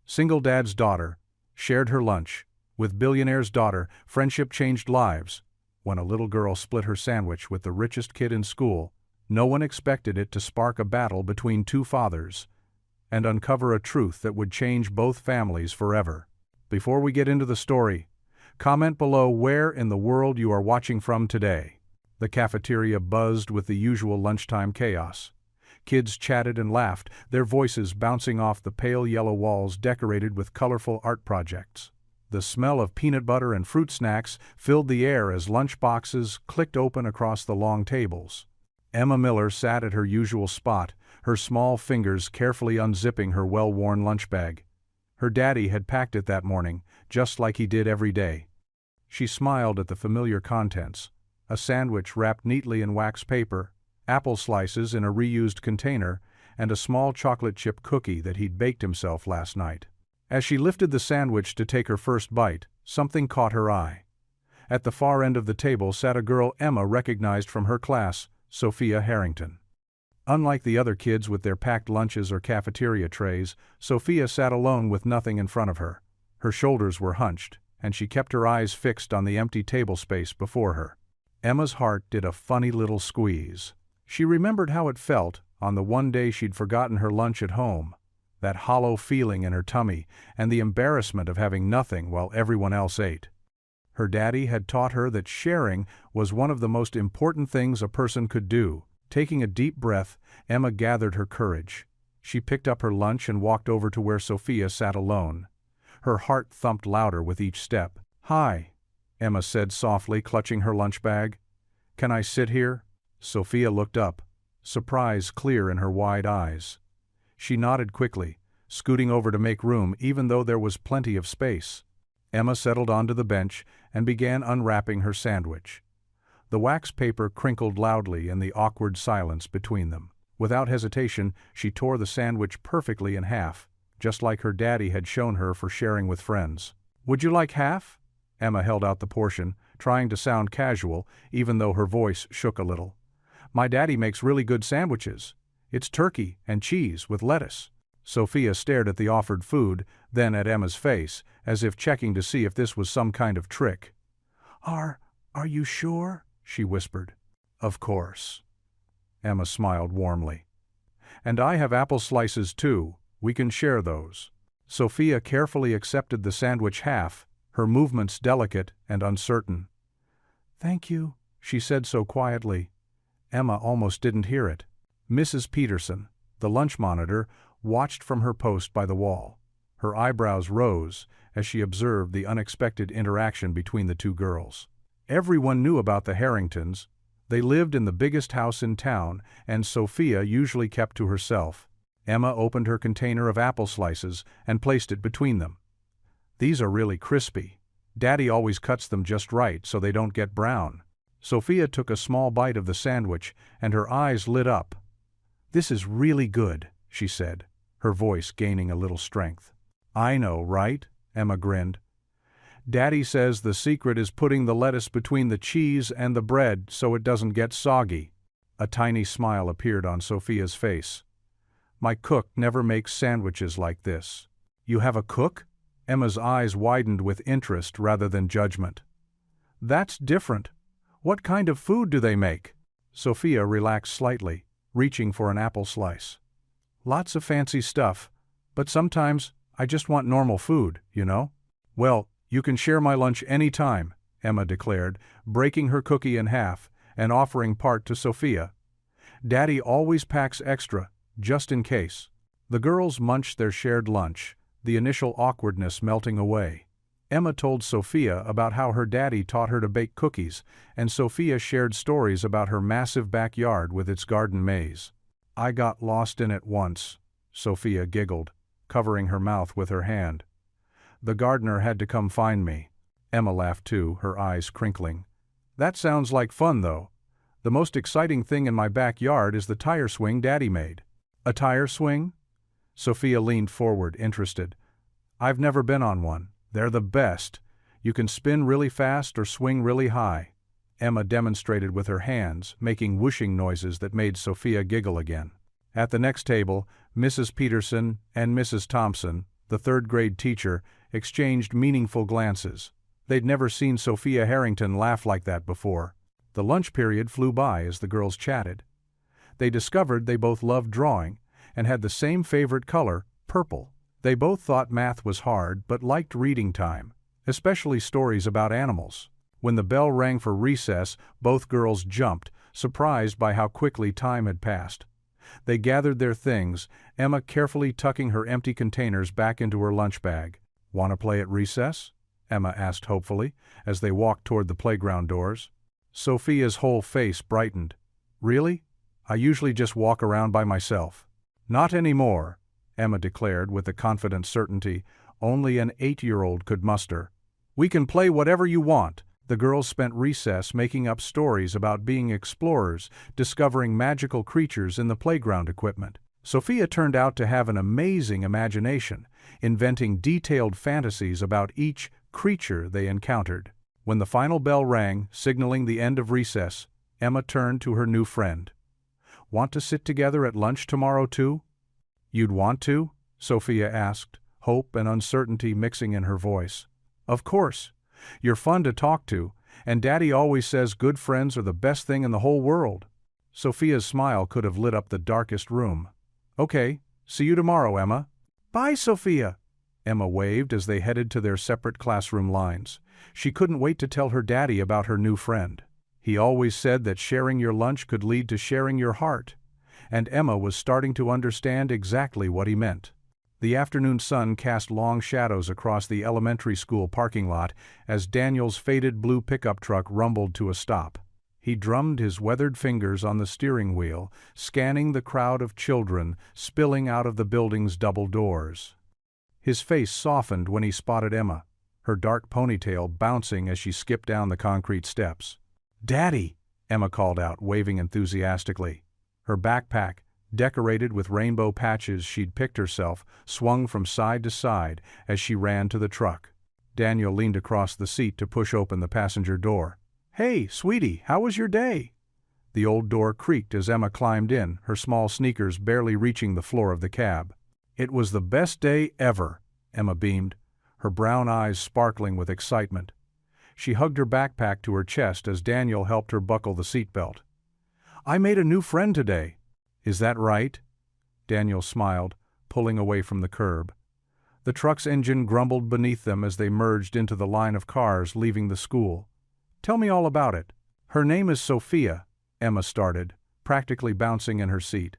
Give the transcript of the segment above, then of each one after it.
Single dad's daughter, shared her lunch. With billionaire's daughter, friendship changed lives. When a little girl split her sandwich with the richest kid in school, no one expected it to spark a battle between two fathers and uncover a truth that would change both families forever. Before we get into the story, comment below where in the world you are watching from today. The cafeteria buzzed with the usual lunchtime chaos. Kids chatted and laughed, their voices bouncing off the pale yellow walls decorated with colorful art projects. The smell of peanut butter and fruit snacks filled the air as lunch boxes clicked open across the long tables. Emma Miller sat at her usual spot, her small fingers carefully unzipping her well-worn lunch bag. Her daddy had packed it that morning, just like he did every day. She smiled at the familiar contents: a sandwich wrapped neatly in wax paper, apple slices in a reused container, and a small chocolate chip cookie that he'd baked himself last night. As she lifted the sandwich to take her first bite, something caught her eye. At the far end of the table sat a girl Emma recognized from her class, Sophia Harrington. Unlike the other kids with their packed lunches or cafeteria trays, Sophia sat alone with nothing in front of her. Her shoulders were hunched, and she kept her eyes fixed on the empty table space before her. Emma's heart did a funny little squeeze. She remembered how it felt on the one day she'd forgotten her lunch at home, that hollow feeling in her tummy and the embarrassment of having nothing while everyone else ate. Her daddy had taught her that sharing was one of the most important things a person could do. Taking a deep breath, Emma gathered her courage. She picked up her lunch and walked over to where Sophia sat alone. Her heart thumped louder with each step. "Hi," Emma said softly, clutching her lunch bag. "Can I sit here?" Sophia looked up, surprise clear in her wide eyes. She nodded quickly, scooting over to make room even though there was plenty of space. Emma settled onto the bench and began unwrapping her sandwich. The wax paper crinkled loudly in the awkward silence between them. Without hesitation, she tore the sandwich perfectly in half, just like her daddy had shown her for sharing with friends. "Would you like half?" Emma held out the portion, trying to sound casual, even though her voice shook a little. "My daddy makes really good sandwiches. It's turkey and cheese with lettuce." Sophia stared at the offered food, then at Emma's face, as if checking to see if this was some kind of trick. Are you sure?" she whispered. "Of course." Emma smiled warmly. "And I have apple slices too. We can share those." Sophia carefully accepted the sandwich half, her movements delicate and uncertain. "Thank you," she said so quietly, Emma almost didn't hear it. Mrs. Peterson, the lunch monitor, watched from her post by the wall. Her eyebrows rose as she observed the unexpected interaction between the two girls. Everyone knew about the Harringtons. They lived in the biggest house in town, and Sophia usually kept to herself. Emma opened her container of apple slices and placed it between them. "These are really crispy. Daddy always cuts them just right so they don't get brown." Sophia took a small bite of the sandwich, and her eyes lit up. "This is really good," she said, her voice gaining a little strength. "I know, right?" Emma grinned. "Daddy says the secret is putting the lettuce between the cheese and the bread so it doesn't get soggy." A tiny smile appeared on Sophia's face. "My cook never makes sandwiches like this." "You have a cook?" Emma's eyes widened with interest rather than judgment. "That's different. What kind of food do they make?" Sophia relaxed slightly, reaching for an apple slice. "Lots of fancy stuff, but sometimes I just want normal food, you know?" "Well, you can share my lunch any time," Emma declared, breaking her cookie in half and offering part to Sophia. "Daddy always packs extra, just in case." The girls munched their shared lunch, the initial awkwardness melting away. Emma told Sophia about how her daddy taught her to bake cookies, and Sophia shared stories about her massive backyard with its garden maze. "I got lost in it once," Sophia giggled, covering her mouth with her hand. "The gardener had to come find me." Emma laughed too, her eyes crinkling. "That sounds like fun, though. The most exciting thing in my backyard is the tire swing Daddy made." "A tire swing?" Sophia leaned forward, interested. "I've never been on one. They're the best. You can spin really fast or swing really high." Emma demonstrated with her hands, making whooshing noises that made Sophia giggle again. At the next table, Mrs. Peterson and Mrs. Thompson, the third-grade teacher, exchanged meaningful glances. They'd never seen Sophia Harrington laugh like that before. The lunch period flew by as the girls chatted. They discovered they both loved drawing and had the same favorite color, purple. They both thought math was hard but liked reading time, especially stories about animals. When the bell rang for recess, both girls jumped, surprised by how quickly time had passed. They gathered their things, Emma carefully tucking her empty containers back into her lunch bag. "Want to play at recess?" Emma asked hopefully, as they walked toward the playground doors. Sophia's whole face brightened. "Really? I usually just walk around by myself." "Not anymore," Emma declared with the confident certainty only an 8-year-old could muster. "We can play whatever you want." The girls spent recess making up stories about being explorers, discovering magical creatures in the playground equipment. Sophia turned out to have an amazing imagination, inventing detailed fantasies about each creature they encountered. When the final bell rang, signaling the end of recess, Emma turned to her new friend. "Want to sit together at lunch tomorrow too?" "You'd want to?" Sophia asked, hope and uncertainty mixing in her voice. "Of course. You're fun to talk to, and Daddy always says good friends are the best thing in the whole world." Sophia's smile could have lit up the darkest room. "Okay, see you tomorrow, Emma." "Bye, Sophia," Emma waved as they headed to their separate classroom lines. She couldn't wait to tell her daddy about her new friend. He always said that sharing your lunch could lead to sharing your heart, and Emma was starting to understand exactly what he meant. The afternoon sun cast long shadows across the elementary school parking lot as Daniel's faded blue pickup truck rumbled to a stop. He drummed his weathered fingers on the steering wheel, scanning the crowd of children spilling out of the building's double doors. His face softened when he spotted Emma, her dark ponytail bouncing as she skipped down the concrete steps. "Daddy!" Emma called out, waving enthusiastically. Her backpack, decorated with rainbow patches she'd picked herself, swung from side to side as she ran to the truck. Daniel leaned across the seat to push open the passenger door. "Hey, sweetie, how was your day?" The old door creaked as Emma climbed in, her small sneakers barely reaching the floor of the cab. "It was the best day ever," Emma beamed, her brown eyes sparkling with excitement. She hugged her backpack to her chest as Daniel helped her buckle the seatbelt. "I made a new friend today." "Is that right?" Daniel smiled, pulling away from the curb. The truck's engine grumbled beneath them as they merged into the line of cars leaving the school. "Tell me all about it." "Her name is Sophia," Emma started, practically bouncing in her seat.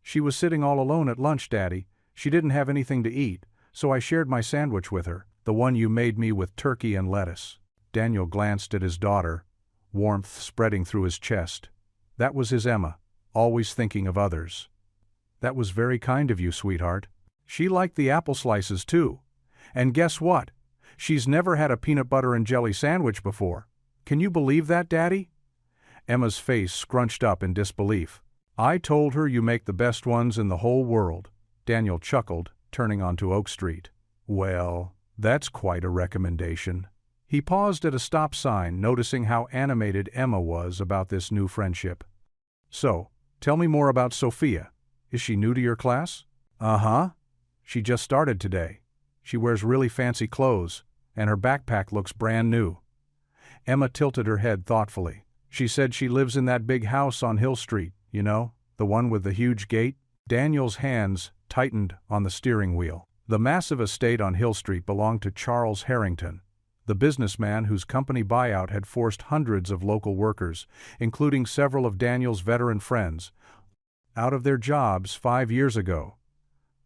"She was sitting all alone at lunch, Daddy. She didn't have anything to eat, so I shared my sandwich with her, the one you made me with turkey and lettuce." Daniel glanced at his daughter, warmth spreading through his chest. That was his Emma, always thinking of others. "That was very kind of you, sweetheart." She liked the apple slices too. "And guess what? She's never had a peanut butter and jelly sandwich before. Can you believe that, Daddy?" Emma's face scrunched up in disbelief. "I told her you make the best ones in the whole world." Daniel chuckled, turning onto Oak Street. "Well, that's quite a recommendation." He paused at a stop sign, noticing how animated Emma was about this new friendship. "So, tell me more about Sophia. Is she new to your class?" "Uh-huh. She just started today. She wears really fancy clothes, and her backpack looks brand new." Emma tilted her head thoughtfully. "She said she lives in that big house on Hill Street, you know, the one with the huge gate." Daniel's hands tightened on the steering wheel. The massive estate on Hill Street belonged to Charles Harrington, the businessman whose company buyout had forced hundreds of local workers, including several of Daniel's veteran friends, out of their jobs 5 years ago.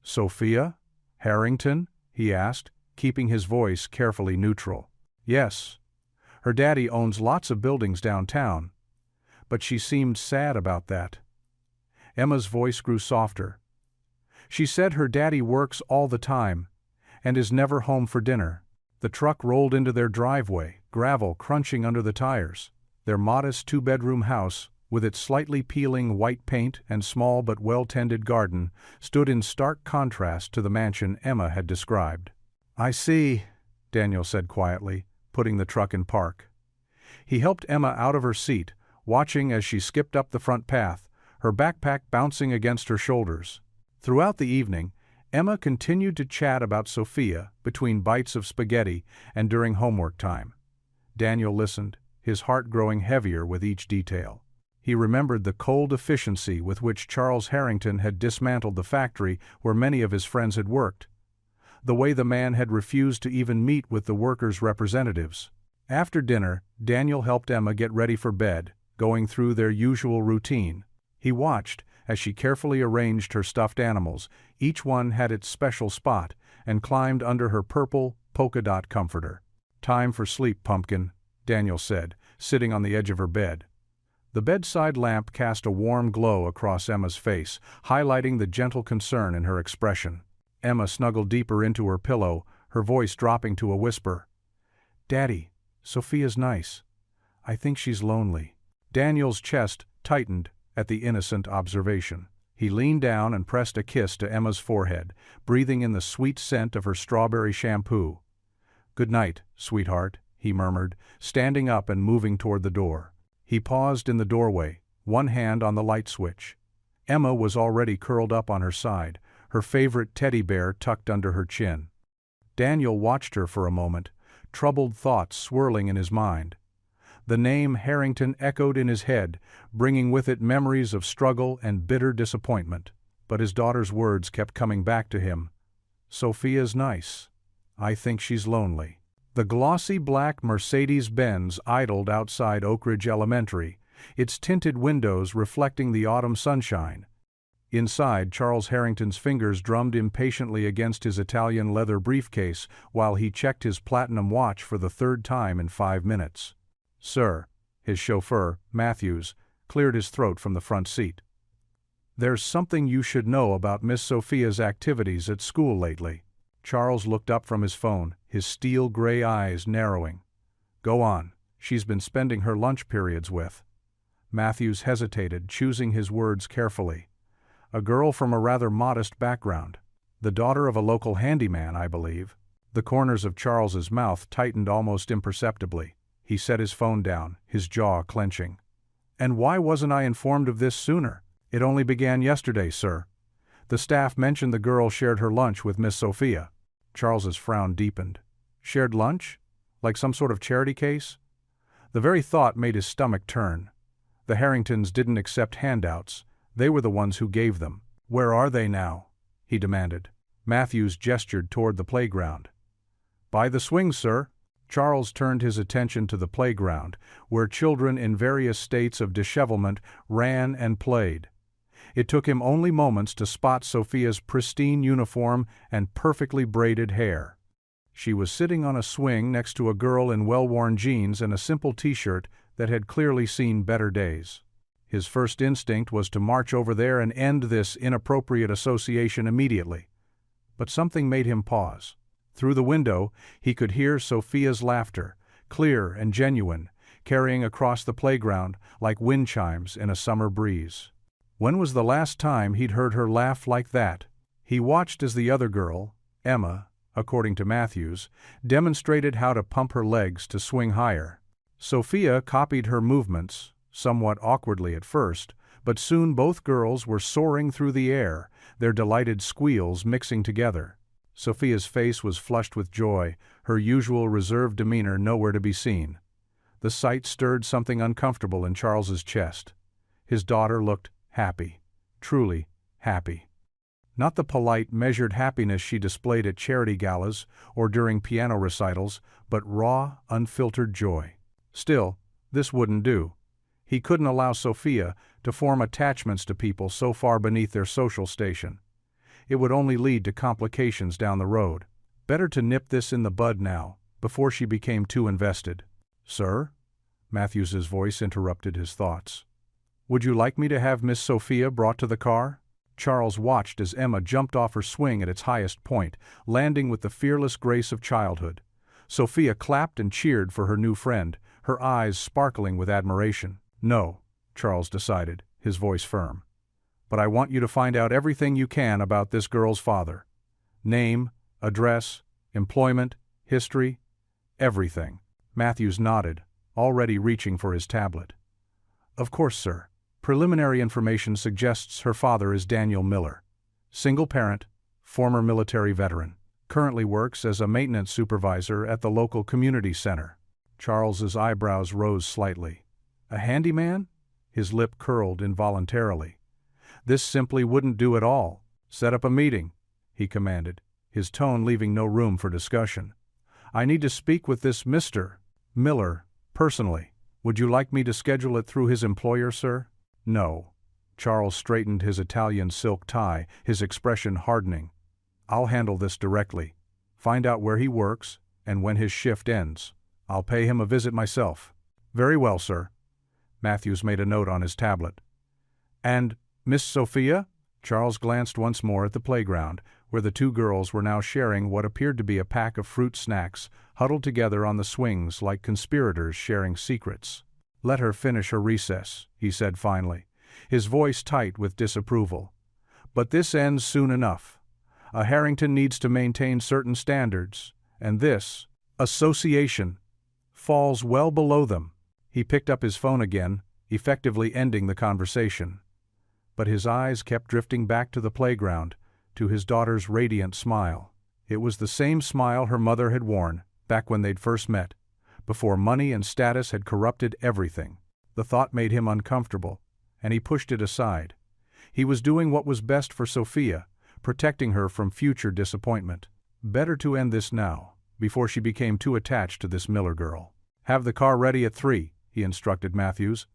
"Sophia Harrington?" he asked, keeping his voice carefully neutral. "Yes. Her daddy owns lots of buildings downtown, but she seemed sad about that." Emma's voice grew softer. "She said her daddy works all the time and is never home for dinner." The truck rolled into their driveway, gravel crunching under the tires. Their modest 2-bedroom house, with its slightly peeling white paint and small but well-tended garden, stood in stark contrast to the mansion Emma had described. "I see," Daniel said quietly, putting the truck in park. He helped Emma out of her seat, watching as she skipped up the front path, her backpack bouncing against her shoulders. Throughout the evening, Emma continued to chat about Sophia between bites of spaghetti and during homework time. Daniel listened, his heart growing heavier with each detail. He remembered the cold efficiency with which Charles Harrington had dismantled the factory where many of his friends had worked. The way the man had refused to even meet with the workers' representatives. After dinner, Daniel helped Emma get ready for bed, going through their usual routine. He watched as she carefully arranged her stuffed animals. Each one had its special spot, and climbed under her purple, polka-dot comforter. "Time for sleep, Pumpkin," Daniel said, sitting on the edge of her bed. The bedside lamp cast a warm glow across Emma's face, highlighting the gentle concern in her expression. Emma snuggled deeper into her pillow, her voice dropping to a whisper. "Daddy, Sophia's nice. I think she's lonely." Daniel's chest tightened at the innocent observation. He leaned down and pressed a kiss to Emma's forehead, breathing in the sweet scent of her strawberry shampoo. "Good night, sweetheart," he murmured, standing up and moving toward the door. He paused in the doorway, one hand on the light switch. Emma was already curled up on her side, her favorite teddy bear tucked under her chin. Daniel watched her for a moment, troubled thoughts swirling in his mind. The name Harrington echoed in his head, bringing with it memories of struggle and bitter disappointment. But his daughter's words kept coming back to him. "Sophia's nice. I think she's lonely." The glossy black Mercedes-Benz idled outside Oak Ridge Elementary, its tinted windows reflecting the autumn sunshine. Inside, Charles Harrington's fingers drummed impatiently against his Italian leather briefcase while he checked his platinum watch for the third time in 5 minutes. "Sir," his chauffeur, Matthews, cleared his throat from the front seat. "There's something you should know about Miss Sophia's activities at school lately." Charles looked up from his phone, his steel gray eyes narrowing. "Go on. She's been spending her lunch periods with." Matthews hesitated, choosing his words carefully. "A girl from a rather modest background. The daughter of a local handyman, I believe." The corners of Charles's mouth tightened almost imperceptibly. He set his phone down, his jaw clenching. "And why wasn't I informed of this sooner? It only began yesterday, sir. The staff mentioned the girl shared her lunch with Miss Sophia." Charles's frown deepened. "Shared lunch? Like some sort of charity case?" The very thought made his stomach turn. The Harringtons didn't accept handouts. They were the ones who gave them. "Where are they now?" he demanded. Matthews gestured toward the playground. "By the swings, sir." Charles turned his attention to the playground, where children in various states of dishevelment ran and played. It took him only moments to spot Sophia's pristine uniform and perfectly braided hair. She was sitting on a swing next to a girl in well-worn jeans and a simple t-shirt that had clearly seen better days. His first instinct was to march over there and end this inappropriate association immediately. But something made him pause. Through the window, he could hear Sophia's laughter, clear and genuine, carrying across the playground like wind chimes in a summer breeze. When was the last time he'd heard her laugh like that? He watched as the other girl, Emma, according to Matthews, demonstrated how to pump her legs to swing higher. Sophia copied her movements, somewhat awkwardly at first, but soon both girls were soaring through the air, their delighted squeals mixing together. Sophia's face was flushed with joy, her usual reserved demeanor nowhere to be seen. The sight stirred something uncomfortable in Charles's chest. His daughter looked happy, truly happy. Not the polite, measured happiness she displayed at charity galas or during piano recitals, but raw, unfiltered joy. Still, this wouldn't do. He couldn't allow Sophia to form attachments to people so far beneath their social station. It would only lead to complications down the road. Better to nip this in the bud now, before she became too invested. "Sir?" Matthews's voice interrupted his thoughts. "Would you like me to have Miss Sophia brought to the car?" Charles watched as Emma jumped off her swing at its highest point, landing with the fearless grace of childhood. Sophia clapped and cheered for her new friend, her eyes sparkling with admiration. "No," Charles decided, his voice firm. "But I want you to find out everything you can about this girl's father. Name, address, employment, history, everything." Matthews nodded, already reaching for his tablet. "Of course, sir. Preliminary information suggests her father is Daniel Miller. Single parent, former military veteran. Currently works as a maintenance supervisor at the local community center. Charles's eyebrows rose slightly. A handyman? His lip curled involuntarily. This simply wouldn't do at all. Set up a meeting, he commanded, his tone leaving no room for discussion. I need to speak with this Mr. Miller, personally. Would you like me to schedule it through his employer, sir? No. Charles straightened his Italian silk tie, his expression hardening. I'll handle this directly. Find out where he works, and when his shift ends. I'll pay him a visit myself. Very well, sir. Matthews made a note on his tablet. And Miss Sophia? Charles glanced once more at the playground, where the two girls were now sharing what appeared to be a pack of fruit snacks, huddled together on the swings like conspirators sharing secrets. Let her finish her recess, he said finally, his voice tight with disapproval. But this ends soon enough. A Harrington needs to maintain certain standards, and this association falls well below them. He picked up his phone again, effectively ending the conversation. But his eyes kept drifting back to the playground, to his daughter's radiant smile. It was the same smile her mother had worn, back when they'd first met, before money and status had corrupted everything. The thought made him uncomfortable, and he pushed it aside. He was doing what was best for Sophia, protecting her from future disappointment. Better to end this now, before she became too attached to this Miller girl. Have the car ready at 3, he instructed Matthews,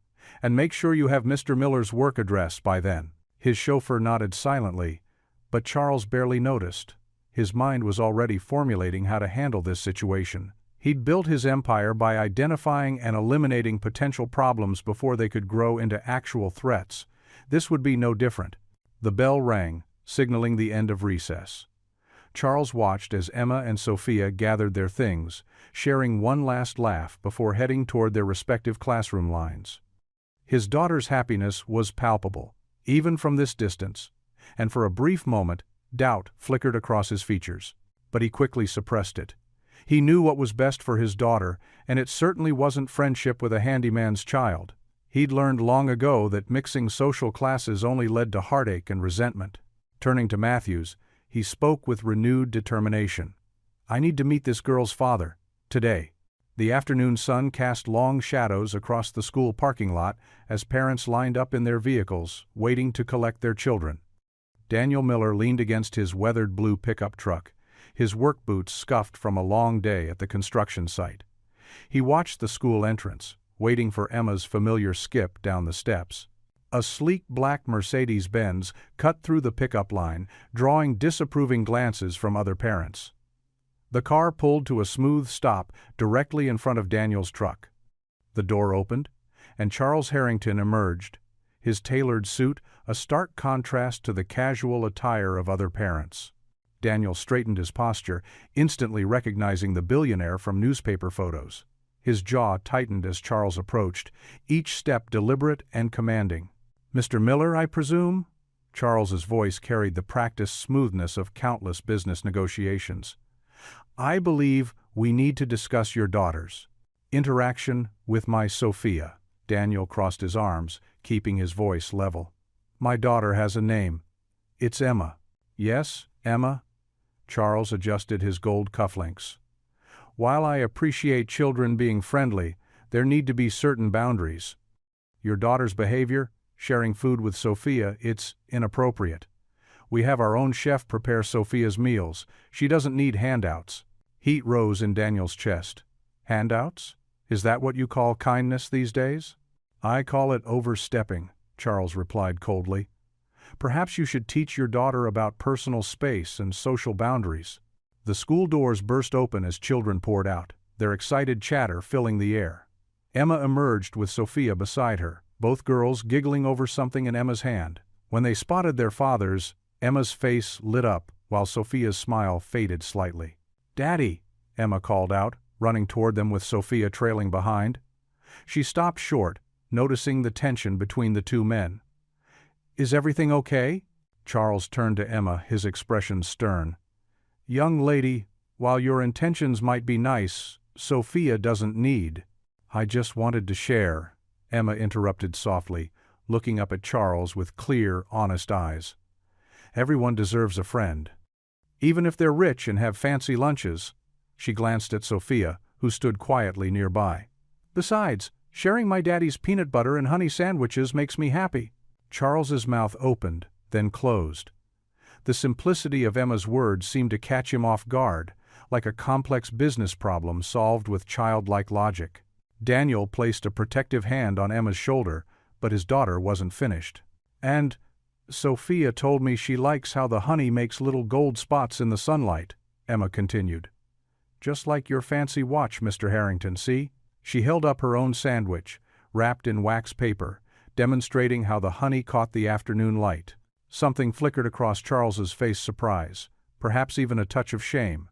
and make sure you have Mr. Miller's work address by then. His chauffeur nodded silently, but Charles barely noticed. His mind was already formulating how to handle this situation. He'd built his empire by identifying and eliminating potential problems before they could grow into actual threats. This would be no different. The bell rang, signaling the end of recess. Charles watched as Emma and Sophia gathered their things, sharing one last laugh before heading toward their respective classroom lines. His daughter's happiness was palpable, even from this distance, and for a brief moment, doubt flickered across his features. But he quickly suppressed it. He knew what was best for his daughter, and it certainly wasn't friendship with a handyman's child. He'd learned long ago that mixing social classes only led to heartache and resentment. Turning to Matthews, he spoke with renewed determination. I need to meet this girl's father, today. The afternoon sun cast long shadows across the school parking lot as parents lined up in their vehicles, waiting to collect their children. Daniel Miller leaned against his weathered blue pickup truck, his work boots scuffed from a long day at the construction site. He watched the school entrance, waiting for Emma's familiar skip down the steps. A sleek black Mercedes-Benz cut through the pickup line, drawing disapproving glances from other parents. The car pulled to a smooth stop directly in front of Daniel's truck. The door opened, and Charles Harrington emerged, his tailored suit a stark contrast to the casual attire of other parents. Daniel straightened his posture, instantly recognizing the billionaire from newspaper photos. His jaw tightened as Charles approached, each step deliberate and commanding. Mr. Miller, I presume? Charles's voice carried the practiced smoothness of countless business negotiations. I believe we need to discuss your daughter's interaction with my Sophia. Daniel crossed his arms, keeping his voice level. My daughter has a name. It's Emma. Yes, Emma? Charles adjusted his gold cufflinks. While I appreciate children being friendly, there need to be certain boundaries. Your daughter's behavior, sharing food with Sophia, it's inappropriate. We have our own chef prepare Sophia's meals. She doesn't need handouts. Heat rose in Daniel's chest. Handouts? Is that what you call kindness these days? I call it overstepping, Charles replied coldly. Perhaps you should teach your daughter about personal space and social boundaries. The school doors burst open as children poured out, their excited chatter filling the air. Emma emerged with Sophia beside her, both girls giggling over something in Emma's hand. When they spotted their fathers, Emma's face lit up, while Sophia's smile faded slightly. Daddy, Emma called out, running toward them with Sophia trailing behind. She stopped short, noticing the tension between the two men. Is everything okay? Charles turned to Emma, his expression stern. Young lady, while your intentions might be nice, Sophia doesn't need. I just wanted to share, Emma interrupted softly, looking up at Charles with clear, honest eyes. Everyone deserves a friend. Even if they're rich and have fancy lunches. She glanced at Sophia, who stood quietly nearby. Besides, sharing my daddy's peanut butter and honey sandwiches makes me happy. Charles's mouth opened, then closed. The simplicity of Emma's words seemed to catch him off guard, like a complex business problem solved with childlike logic. Daniel placed a protective hand on Emma's shoulder, but his daughter wasn't finished. And Sophia told me she likes how the honey makes little gold spots in the sunlight, Emma continued. Just like your fancy watch, Mr. Harrington, see? She held up her own sandwich, wrapped in wax paper, demonstrating how the honey caught the afternoon light. Something flickered across Charles's face, surprise, perhaps even a touch of shame.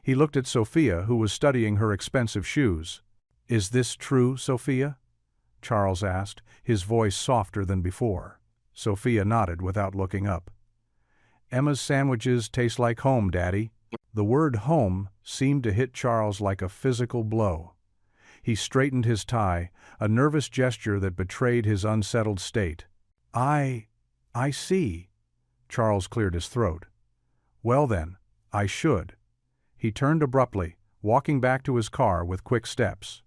He looked at Sophia, who was studying her expensive shoes. Is this true, Sophia? Charles asked, his voice softer than before. Sophia nodded without looking up. Emma's sandwiches taste like home, Daddy. The word home seemed to hit Charles like a physical blow. He straightened his tie, a nervous gesture that betrayed his unsettled state. I see. Charles cleared his throat. Well then, I should. He turned abruptly, walking back to his car with quick steps.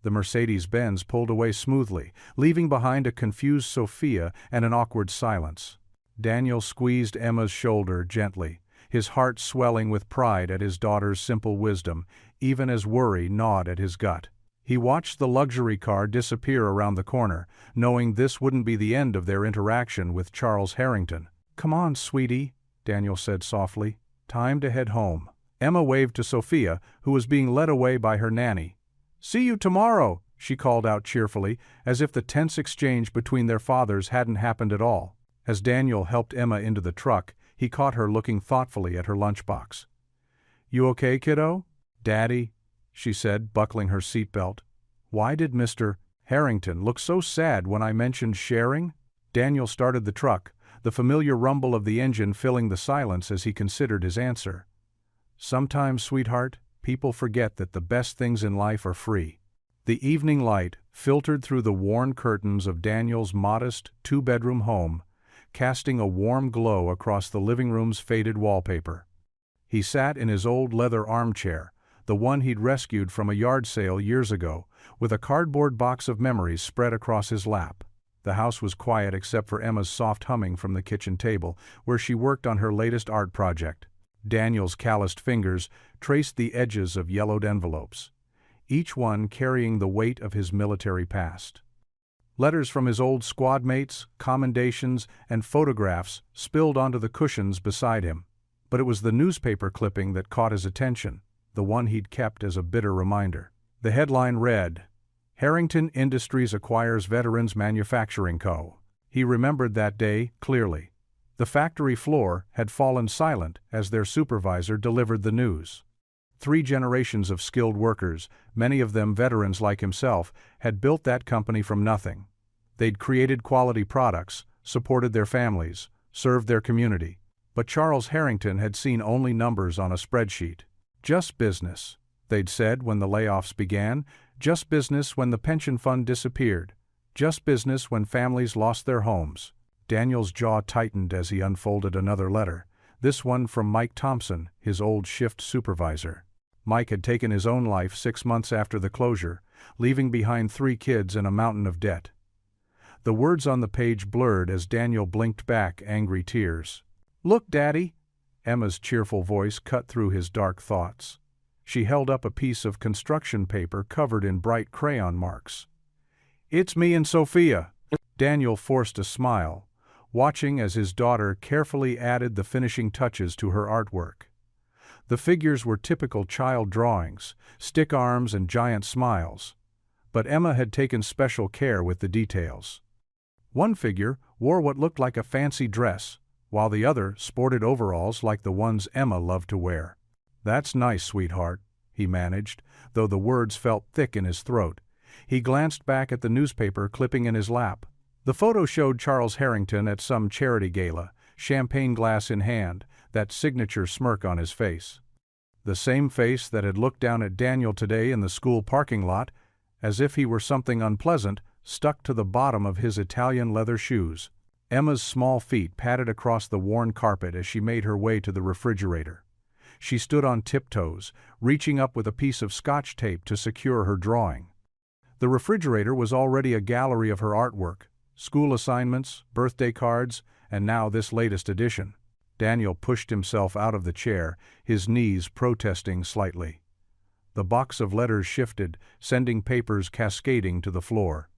The Mercedes-Benz pulled away smoothly, leaving behind a confused Sophia and an awkward silence. Daniel squeezed Emma's shoulder gently, his heart swelling with pride at his daughter's simple wisdom, even as worry gnawed at his gut. He watched the luxury car disappear around the corner, knowing this wouldn't be the end of their interaction with Charles Harrington. Come on, sweetie, Daniel said softly. Time to head home. Emma waved to Sophia, who was being led away by her nanny. See you tomorrow, she called out cheerfully, as if the tense exchange between their fathers hadn't happened at all. As Daniel helped Emma into the truck, he caught her looking thoughtfully at her lunchbox. You okay, kiddo? Daddy, she said, buckling her seatbelt. Why did Mr. Harrington look so sad when I mentioned sharing? Daniel started the truck, the familiar rumble of the engine filling the silence as he considered his answer. Sometimes, sweetheart, people forget that the best things in life are free. The evening light filtered through the worn curtains of Daniel's modest, two-bedroom home, casting a warm glow across the living room's faded wallpaper. He sat in his old leather armchair, the one he'd rescued from a yard sale years ago, with a cardboard box of memories spread across his lap. The house was quiet except for Emma's soft humming from the kitchen table, where she worked on her latest art project. Daniel's calloused fingers traced the edges of yellowed envelopes, each one carrying the weight of his military past. Letters from his old squad mates, commendations, and photographs spilled onto the cushions beside him. But it was the newspaper clipping that caught his attention, the one he'd kept as a bitter reminder. The headline read, Harrington Industries acquires Veterans Manufacturing Co. He remembered that day clearly. The factory floor had fallen silent as their supervisor delivered the news. 3 generations of skilled workers, many of them veterans like himself, had built that company from nothing. They'd created quality products, supported their families, served their community. But Charles Harrington had seen only numbers on a spreadsheet. Just business, they'd said when the layoffs began, just business when the pension fund disappeared, just business when families lost their homes. Daniel's jaw tightened as he unfolded another letter, this one from Mike Thompson, his old shift supervisor. Mike had taken his own life 6 months after the closure, leaving behind 3 kids and a mountain of debt. The words on the page blurred as Daniel blinked back angry tears. Look, Daddy! Emma's cheerful voice cut through his dark thoughts. She held up a piece of construction paper covered in bright crayon marks. It's me and Sophia. Daniel forced a smile, watching as his daughter carefully added the finishing touches to her artwork. The figures were typical child drawings, stick arms and giant smiles. But Emma had taken special care with the details. One figure wore what looked like a fancy dress, while the other sported overalls like the ones Emma loved to wear. That's nice, sweetheart, he managed, though the words felt thick in his throat. He glanced back at the newspaper clipping in his lap. The photo showed Charles Harrington at some charity gala, champagne glass in hand, that signature smirk on his face. The same face that had looked down at Daniel today in the school parking lot, as if he were something unpleasant, stuck to the bottom of his Italian leather shoes. Emma's small feet patted across the worn carpet as she made her way to the refrigerator. She stood on tiptoes, reaching up with a piece of scotch tape to secure her drawing. The refrigerator was already a gallery of her artwork, school assignments, birthday cards, and now this latest addition. Daniel pushed himself out of the chair, his knees protesting slightly. The box of letters shifted, sending papers cascading to the floor.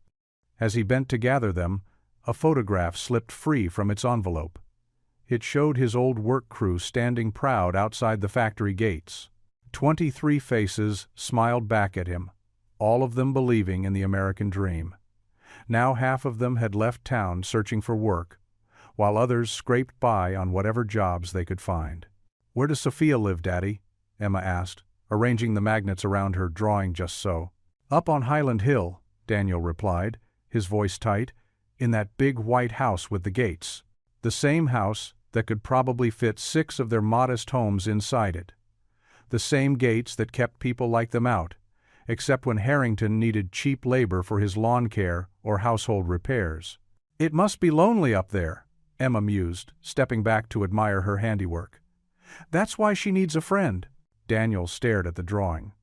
As he bent to gather them, a photograph slipped free from its envelope. It showed his old work crew standing proud outside the factory gates. 23 faces smiled back at him, all of them believing in the American dream. Now half of them had left town searching for work, while others scraped by on whatever jobs they could find. "Where does Sophia live, Daddy?" Emma asked, arranging the magnets around her drawing just so. "Up on Highland Hill," Daniel replied, his voice tight, "in that big white house with the gates. The same house that could probably fit 6 of their modest homes inside it. The same gates that kept people like them out, except when Harrington needed cheap labor for his lawn care or household repairs." "It must be lonely up there," Emma mused, stepping back to admire her handiwork. "That's why she needs a friend." Daniel stared at the drawing.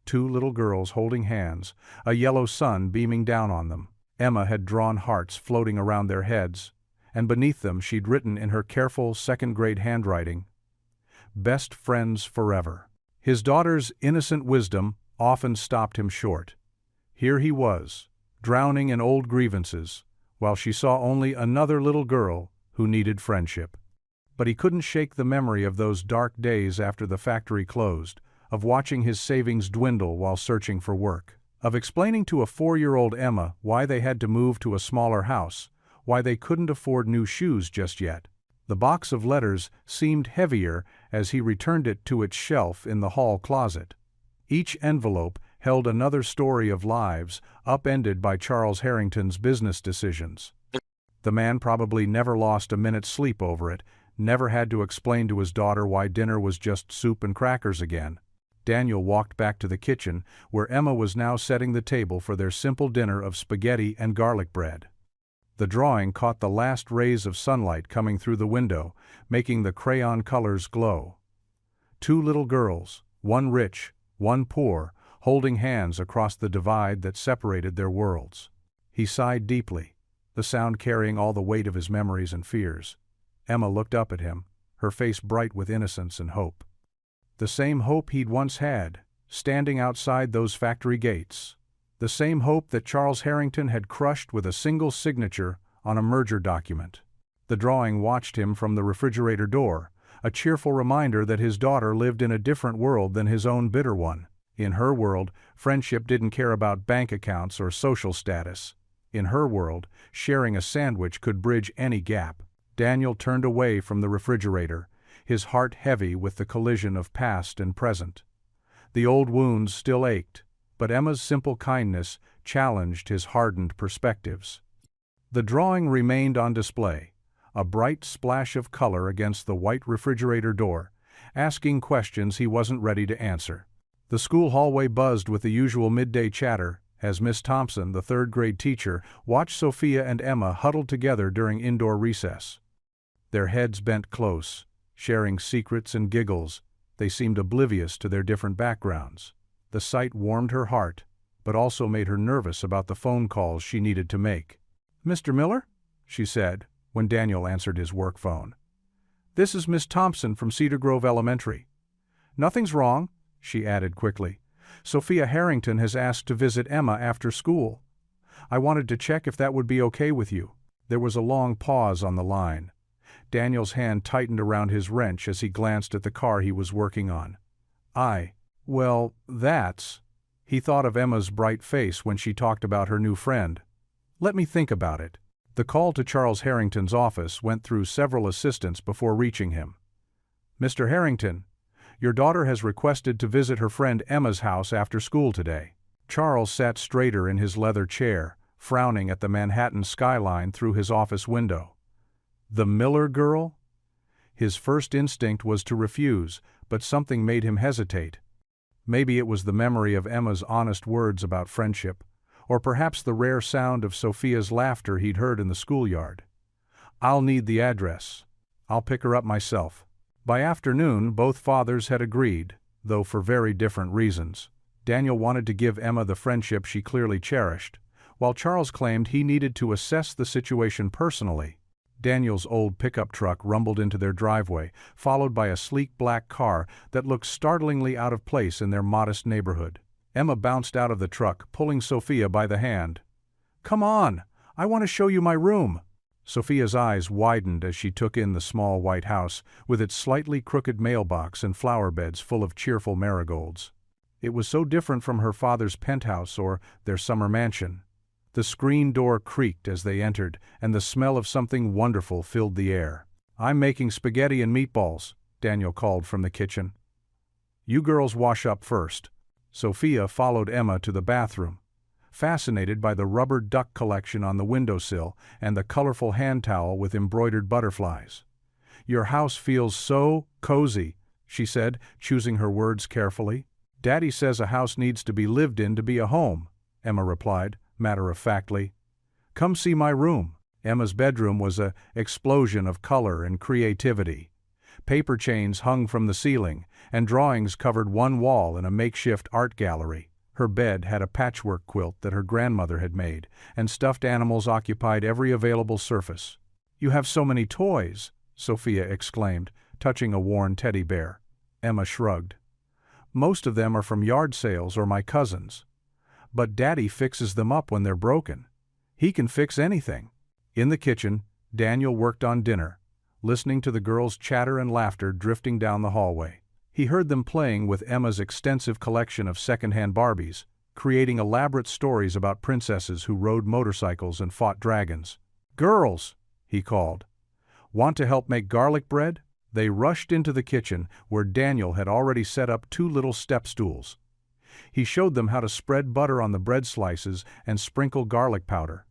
2 little girls holding hands, a yellow sun beaming down on them. Emma had drawn hearts floating around their heads, and beneath them she'd written in her careful second-grade handwriting, "Best friends forever." His daughter's innocent wisdom often stopped him short. Here he was, drowning in old grievances, while she saw only another little girl who needed friendship. But he couldn't shake the memory of those dark days after the factory closed, of watching his savings dwindle while searching for work, of explaining to a 4-year-old Emma why they had to move to a smaller house, why they couldn't afford new shoes just yet. The box of letters seemed heavier as he returned it to its shelf in the hall closet. Each envelope held another story of lives upended by Charles Harrington's business decisions. The man probably never lost a minute's sleep over it, never had to explain to his daughter why dinner was just soup and crackers again. Daniel walked back to the kitchen, where Emma was now setting the table for their simple dinner of spaghetti and garlic bread. The drawing caught the last rays of sunlight coming through the window, making the crayon colors glow. 2 little girls, one rich, one poor, holding hands across the divide that separated their worlds. He sighed deeply, the sound carrying all the weight of his memories and fears. Emma looked up at him, her face bright with innocence and hope. The same hope he'd once had, standing outside those factory gates. The same hope that Charles Harrington had crushed with a single signature on a merger document. The drawing watched him from the refrigerator door, a cheerful reminder that his daughter lived in a different world than his own bitter one. In her world, friendship didn't care about bank accounts or social status. In her world, sharing a sandwich could bridge any gap. Daniel turned away from the refrigerator, his heart heavy with the collision of past and present. The old wounds still ached, but Emma's simple kindness challenged his hardened perspectives. The drawing remained on display, a bright splash of color against the white refrigerator door, asking questions he wasn't ready to answer. The school hallway buzzed with the usual midday chatter as Miss Thompson, the 3rd-grade teacher, watched Sophia and Emma huddled together during indoor recess. Their heads bent close, sharing secrets and giggles. They seemed oblivious to their different backgrounds. The sight warmed her heart, but also made her nervous about the phone calls she needed to make. "Mr. Miller?" she said, when Daniel answered his work phone. "This is Miss Thompson from Cedar Grove Elementary." "Nothing's wrong," she added quickly. "Sophia Harrington has asked to visit Emma after school. I wanted to check if that would be okay with you." There was a long pause on the line. Daniel's hand tightened around his wrench as he glanced at the car he was working on. Well, that's..." He thought of Emma's bright face when she talked about her new friend. "Let me think about it." The call to Charles Harrington's office went through several assistants before reaching him. "Mr. Harrington, your daughter has requested to visit her friend Emma's house after school today." Charles sat straighter in his leather chair, frowning at the Manhattan skyline through his office window. The Miller girl? His first instinct was to refuse, but something made him hesitate. Maybe it was the memory of Emma's honest words about friendship, or perhaps the rare sound of Sophia's laughter he'd heard in the schoolyard. "I'll need the address. I'll pick her up myself." By afternoon, both fathers had agreed, though for very different reasons. Daniel wanted to give Emma the friendship she clearly cherished, while Charles claimed he needed to assess the situation personally. Daniel's old pickup truck rumbled into their driveway, followed by a sleek black car that looked startlingly out of place in their modest neighborhood. Emma bounced out of the truck, pulling Sophia by the hand. "Come on! I want to show you my room!" Sophia's eyes widened as she took in the small white house, with its slightly crooked mailbox and flower beds full of cheerful marigolds. It was so different from her father's penthouse or their summer mansion. The screen door creaked as they entered, and the smell of something wonderful filled the air. "I'm making spaghetti and meatballs," Daniel called from the kitchen. "You girls wash up first." Sophia followed Emma to the bathroom, fascinated by the rubber duck collection on the windowsill and the colorful hand towel with embroidered butterflies. "Your house feels so cozy," she said, choosing her words carefully. "Daddy says a house needs to be lived in to be a home," Emma replied, matter-of-factly. "Come see my room." Emma's bedroom was an explosion of color and creativity. Paper chains hung from the ceiling, and drawings covered one wall in a makeshift art gallery. Her bed had a patchwork quilt that her grandmother had made, and stuffed animals occupied every available surface. "You have so many toys," Sophia exclaimed, touching a worn teddy bear. Emma shrugged. "Most of them are from yard sales or my cousins. But Daddy fixes them up when they're broken. He can fix anything." In the kitchen, Daniel worked on dinner, listening to the girls' chatter and laughter drifting down the hallway. He heard them playing with Emma's extensive collection of second-hand Barbies, creating elaborate stories about princesses who rode motorcycles and fought dragons. "Girls," he called, "want to help make garlic bread?" They rushed into the kitchen, where Daniel had already set up 2 little step stools. He showed them how to spread butter on the bread slices and sprinkle garlic powder.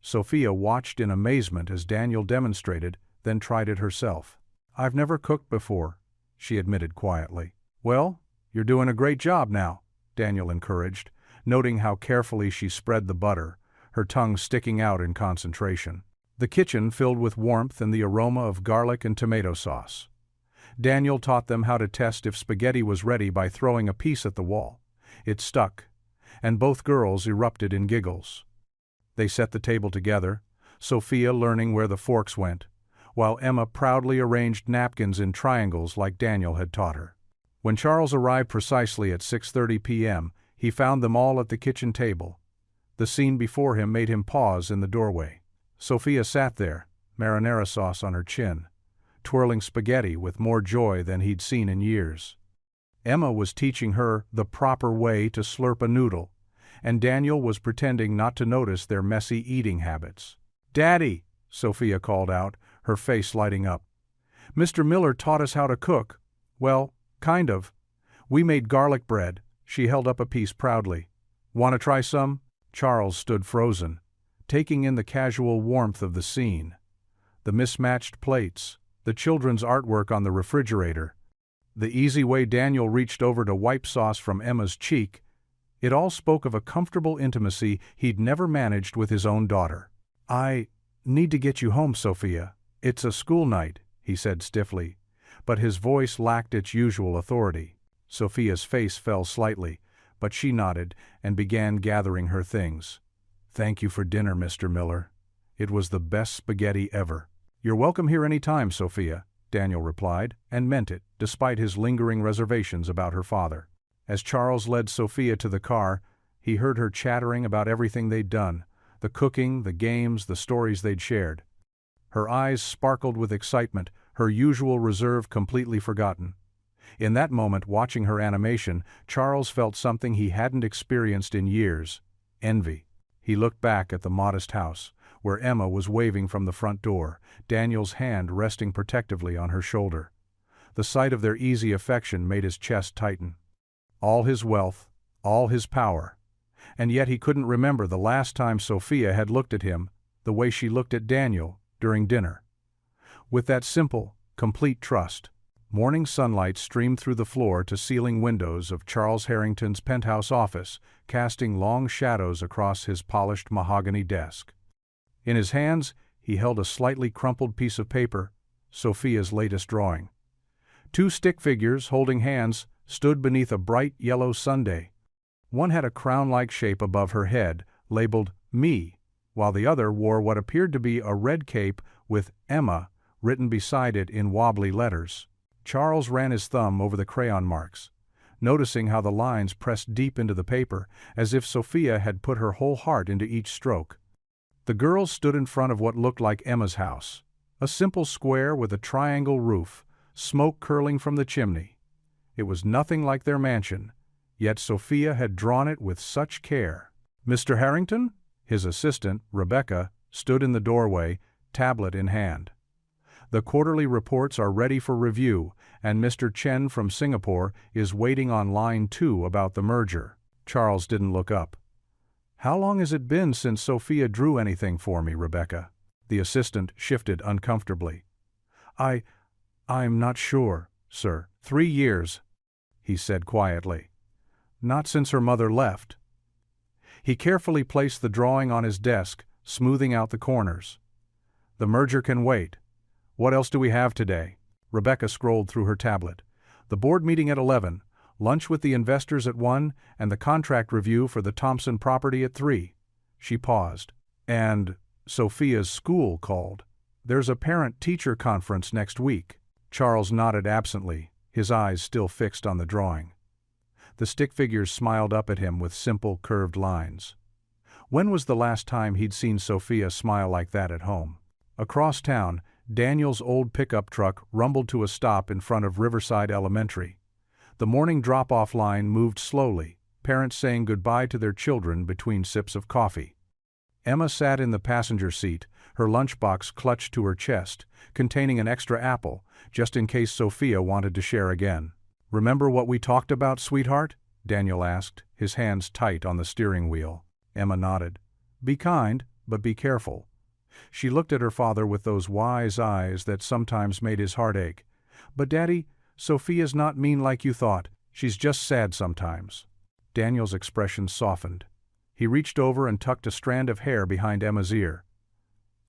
Sophia watched in amazement as Daniel demonstrated, then tried it herself. "I've never cooked before," she admitted quietly. "Well, you're doing a great job now," Daniel encouraged, noting how carefully she spread the butter, her tongue sticking out in concentration. The kitchen filled with warmth and the aroma of garlic and tomato sauce. Daniel taught them how to test if spaghetti was ready by throwing a piece at the wall. It stuck, and both girls erupted in giggles. They set the table together, Sophia learning where the forks went, while Emma proudly arranged napkins in triangles like Daniel had taught her. When Charles arrived precisely at 6:30 p.m., he found them all at the kitchen table. The scene before him made him pause in the doorway. Sophia sat there, marinara sauce on her chin, twirling spaghetti with more joy than he'd seen in years. Emma was teaching her the proper way to slurp a noodle, and Daniel was pretending not to notice their messy eating habits. "Daddy," Sophia called out, her face lighting up. "Mr. Miller taught us how to cook. Well, kind of. We made garlic bread." She held up a piece proudly. "Want to try some?" Charles stood frozen, taking in the casual warmth of the scene. The mismatched plates, the children's artwork on the refrigerator, the easy way Daniel reached over to wipe sauce from Emma's cheek, it all spoke of a comfortable intimacy he'd never managed with his own daughter. "I need to get you home, Sophia. It's a school night," he said stiffly, but his voice lacked its usual authority. Sophia's face fell slightly, but she nodded and began gathering her things. "Thank you for dinner, Mr. Miller. It was the best spaghetti ever." "You're welcome here any time, Sophia," Daniel replied, and meant it, despite his lingering reservations about her father. As Charles led Sophia to the car, he heard her chattering about everything they'd done, the cooking, the games, the stories they'd shared. Her eyes sparkled with excitement, her usual reserve completely forgotten. In that moment, watching her animation, Charles felt something he hadn't experienced in years: envy. He looked back at the modest house, where Emma was waving from the front door, Daniel's hand resting protectively on her shoulder. The sight of their easy affection made his chest tighten. All his wealth, all his power, and yet he couldn't remember the last time Sophia had looked at him the way she looked at Daniel during dinner. With that simple, complete trust. Morning sunlight streamed through the floor-to-ceiling windows of Charles Harrington's penthouse office, casting long shadows across his polished mahogany desk. In his hands, he held a slightly crumpled piece of paper, Sophia's latest drawing. Two stick figures, holding hands, stood beneath a bright yellow sundae. One had a crown-like shape above her head, labeled "Me," while the other wore what appeared to be a red cape with "Emma" written beside it in wobbly letters. Charles ran his thumb over the crayon marks, noticing how the lines pressed deep into the paper, as if Sophia had put her whole heart into each stroke. The girls stood in front of what looked like Emma's house, a simple square with a triangle roof, smoke curling from the chimney. It was nothing like their mansion, yet Sophia had drawn it with such care. Mr. Harrington? His assistant, Rebecca, stood in the doorway, tablet in hand. The quarterly reports are ready for review, and Mr. Chen from Singapore is waiting on line 2 about the merger. Charles didn't look up. How long has it been since Sophia drew anything for me, Rebecca? The assistant shifted uncomfortably. I'm not sure, sir. 3 years, he said quietly. Not since her mother left. He carefully placed the drawing on his desk, smoothing out the corners. The merger can wait. What else do we have today? Rebecca scrolled through her tablet. The board meeting at 11, lunch with the investors at 1, and the contract review for the Thompson property at 3. She paused. And Sophia's school called. There's a parent-teacher conference next week. Charles nodded absently, his eyes still fixed on the drawing. The stick figures smiled up at him with simple, curved lines. When was the last time he'd seen Sophia smile like that at home? Across town, Daniel's old pickup truck rumbled to a stop in front of Riverside Elementary. The morning drop-off line moved slowly, parents saying goodbye to their children between sips of coffee. Emma sat in the passenger seat, her lunchbox clutched to her chest, containing an extra apple, just in case Sophia wanted to share again. "Remember what we talked about, sweetheart?" Daniel asked, his hands tight on the steering wheel. Emma nodded. "Be kind, but be careful." She looked at her father with those wise eyes that sometimes made his heart ache. "But Daddy, Sophia's not mean like you thought. She's just sad sometimes." Daniel's expression softened. He reached over and tucked a strand of hair behind Emma's ear.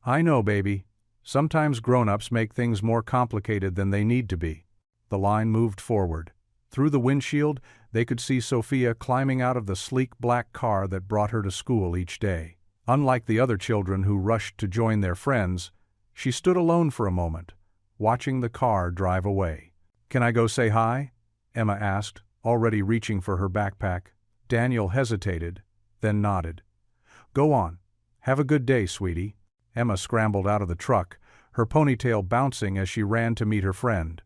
"I know, baby. Sometimes grown-ups make things more complicated than they need to be." The line moved forward. Through the windshield, they could see Sophia climbing out of the sleek black car that brought her to school each day. Unlike the other children who rushed to join their friends, she stood alone for a moment, watching the car drive away. "Can I go say hi?" Emma asked, already reaching for her backpack. Daniel hesitated, then nodded. "Go on. Have a good day, sweetie." Emma scrambled out of the truck, her ponytail bouncing as she ran to meet her friend.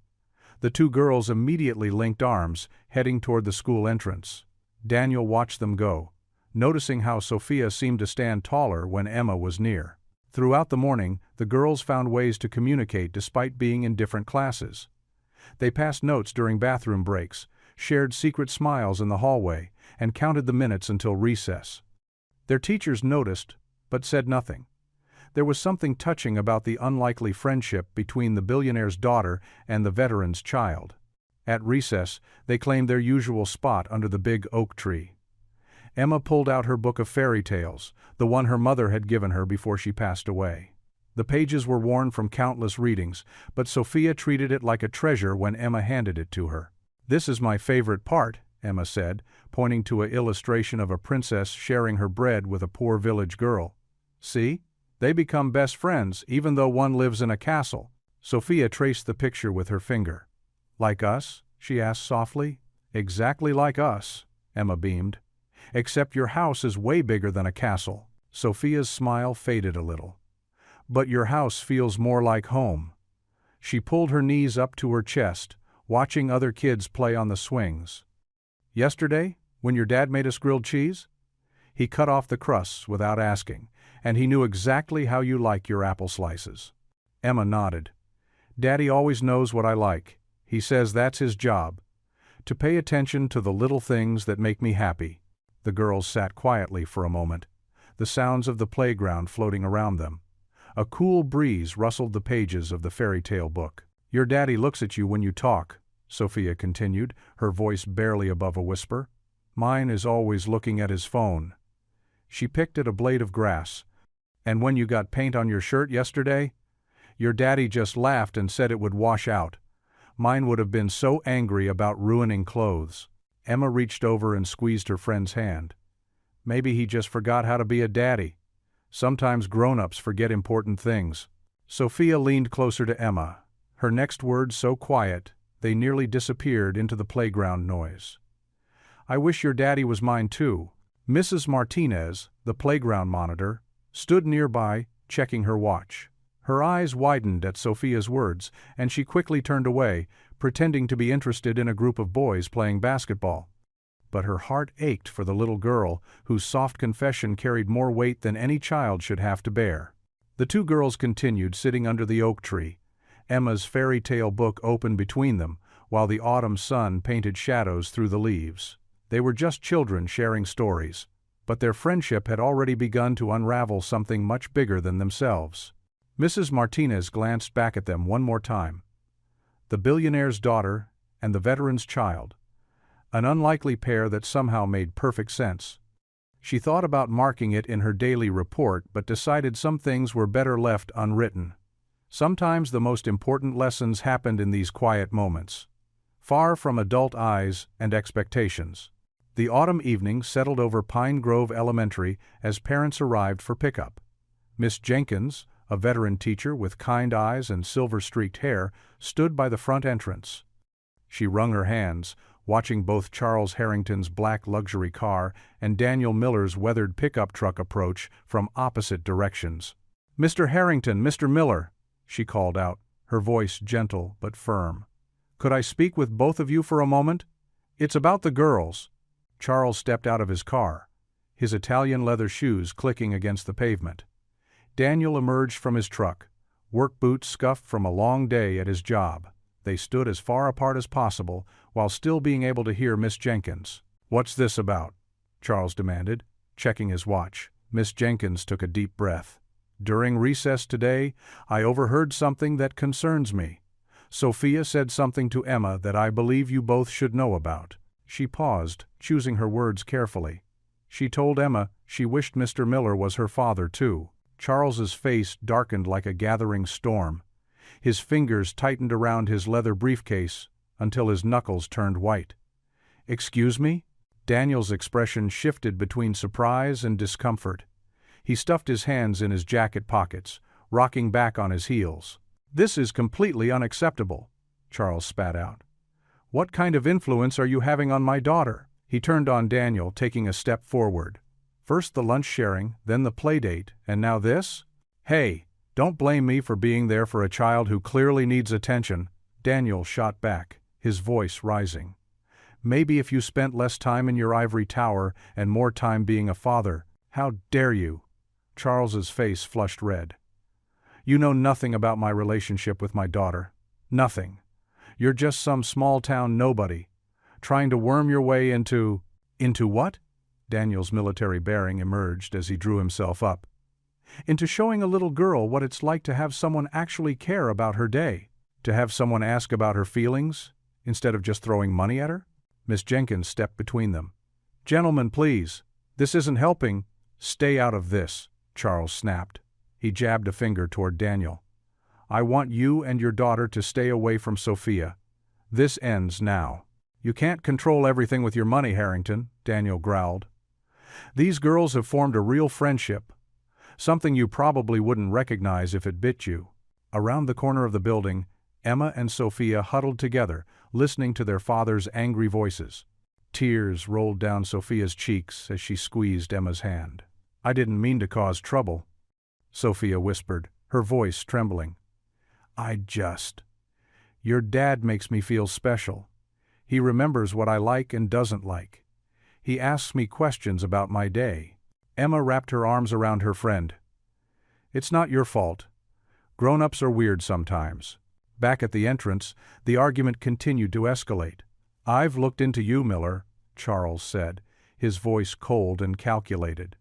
The two girls immediately linked arms, heading toward the school entrance. Daniel watched them go, noticing how Sophia seemed to stand taller when Emma was near. Throughout the morning, the girls found ways to communicate despite being in different classes. They passed notes during bathroom breaks, shared secret smiles in the hallway, and counted the minutes until recess. Their teachers noticed, but said nothing. There was something touching about the unlikely friendship between the billionaire's daughter and the veteran's child. At recess, they claimed their usual spot under the big oak tree. Emma pulled out her book of fairy tales, the one her mother had given her before she passed away. The pages were worn from countless readings, but Sophia treated it like a treasure when Emma handed it to her. "This is my favorite part," Emma said, pointing to an illustration of a princess sharing her bread with a poor village girl. "See? They become best friends even though one lives in a castle." Sophia traced the picture with her finger. "Like us?" she asked softly. "Exactly like us," Emma beamed. "Except your house is way bigger than a castle." Sophia's smile faded a little. "But your house feels more like home." She pulled her knees up to her chest, watching other kids play on the swings. "Yesterday, when your dad made us grilled cheese?" He cut off the crusts without asking, and he knew exactly how you like your apple slices. Emma nodded. "Daddy always knows what I like. He says that's his job. To pay attention to the little things that make me happy." The girls sat quietly for a moment, the sounds of the playground floating around them. A cool breeze rustled the pages of the fairy tale book. "Your daddy looks at you when you talk," Sophia continued, her voice barely above a whisper. "Mine is always looking at his phone." She picked at a blade of grass. "And when you got paint on your shirt yesterday? Your daddy just laughed and said it would wash out. Mine would have been so angry about ruining clothes. Emma reached over and squeezed her friend's hand. Maybe he just forgot how to be a daddy. Sometimes grown-ups forget important things. Sophia leaned closer to Emma, her next words so quiet they nearly disappeared into the playground noise. I wish your daddy was mine too. Mrs. Martinez, the playground monitor, stood nearby, checking her watch. Her eyes widened at Sophia's words, and she quickly turned away, pretending to be interested in a group of boys playing basketball. But her heart ached for the little girl, whose soft confession carried more weight than any child should have to bear. The two girls continued sitting under the oak tree, Emma's fairy tale book open between them, while the autumn sun painted shadows through the leaves. They were just children sharing stories, but their friendship had already begun to unravel something much bigger than themselves. Mrs. Martinez glanced back at them one more time. The billionaire's daughter and the veteran's child. An unlikely pair that somehow made perfect sense. She thought about marking it in her daily report but decided some things were better left unwritten. Sometimes the most important lessons happened in these quiet moments, far from adult eyes and expectations. The autumn evening settled over Pine Grove Elementary as parents arrived for pickup. Miss Jenkins, a veteran teacher with kind eyes and silver-streaked hair, stood by the front entrance. She wrung her hands, watching both Charles Harrington's black luxury car and Daniel Miller's weathered pickup truck approach from opposite directions. "Mr. Harrington, Mr. Miller," she called out, her voice gentle but firm. "Could I speak with both of you for a moment? It's about the girls." Charles stepped out of his car, his Italian leather shoes clicking against the pavement. Daniel emerged from his truck, work boots scuffed from a long day at his job. They stood as far apart as possible, while still being able to hear Miss Jenkins. "What's this about?" Charles demanded, checking his watch. Miss Jenkins took a deep breath. "During recess today, I overheard something that concerns me. Sophia said something to Emma that I believe you both should know about." She paused, choosing her words carefully. She told Emma she wished Mr. Miller was her father too. Charles's face darkened like a gathering storm. His fingers tightened around his leather briefcase until his knuckles turned white. "Excuse me?" Daniel's expression shifted between surprise and discomfort. He stuffed his hands in his jacket pockets, rocking back on his heels. "This is completely unacceptable," Charles spat out. "What kind of influence are you having on my daughter?" He turned on Daniel, taking a step forward. "First the lunch sharing, then the play date, and now this? Hey, don't blame me for being there for a child who clearly needs attention." Daniel shot back, his voice rising. "Maybe if you spent less time in your ivory tower and more time being a father." "How dare you?" Charles's face flushed red. "You know nothing about my relationship with my daughter. Nothing. You're just some small-town nobody, trying to worm your way into..." "Into what?" Daniel's military bearing emerged as he drew himself up. "Into showing a little girl what it's like to have someone actually care about her day. To have someone ask about her feelings, instead of just throwing money at her." Miss Jenkins stepped between them. "Gentlemen, please. This isn't helping." "Stay out of this," Charles snapped. He jabbed a finger toward Daniel. "I want you and your daughter to stay away from Sophia. This ends now." "You can't control everything with your money, Harrington," Daniel growled. "These girls have formed a real friendship, something you probably wouldn't recognize if it bit you." Around the corner of the building, Emma and Sophia huddled together, listening to their father's angry voices. Tears rolled down Sophia's cheeks as she squeezed Emma's hand. "I didn't mean to cause trouble," Sophia whispered, her voice trembling. Your dad makes me feel special. He remembers what I like and doesn't like. He asks me questions about my day." Emma wrapped her arms around her friend. "It's not your fault. Grown-ups are weird sometimes." Back at the entrance, the argument continued to escalate. "I've looked into you, Miller," Charles said, his voice cold and calculated.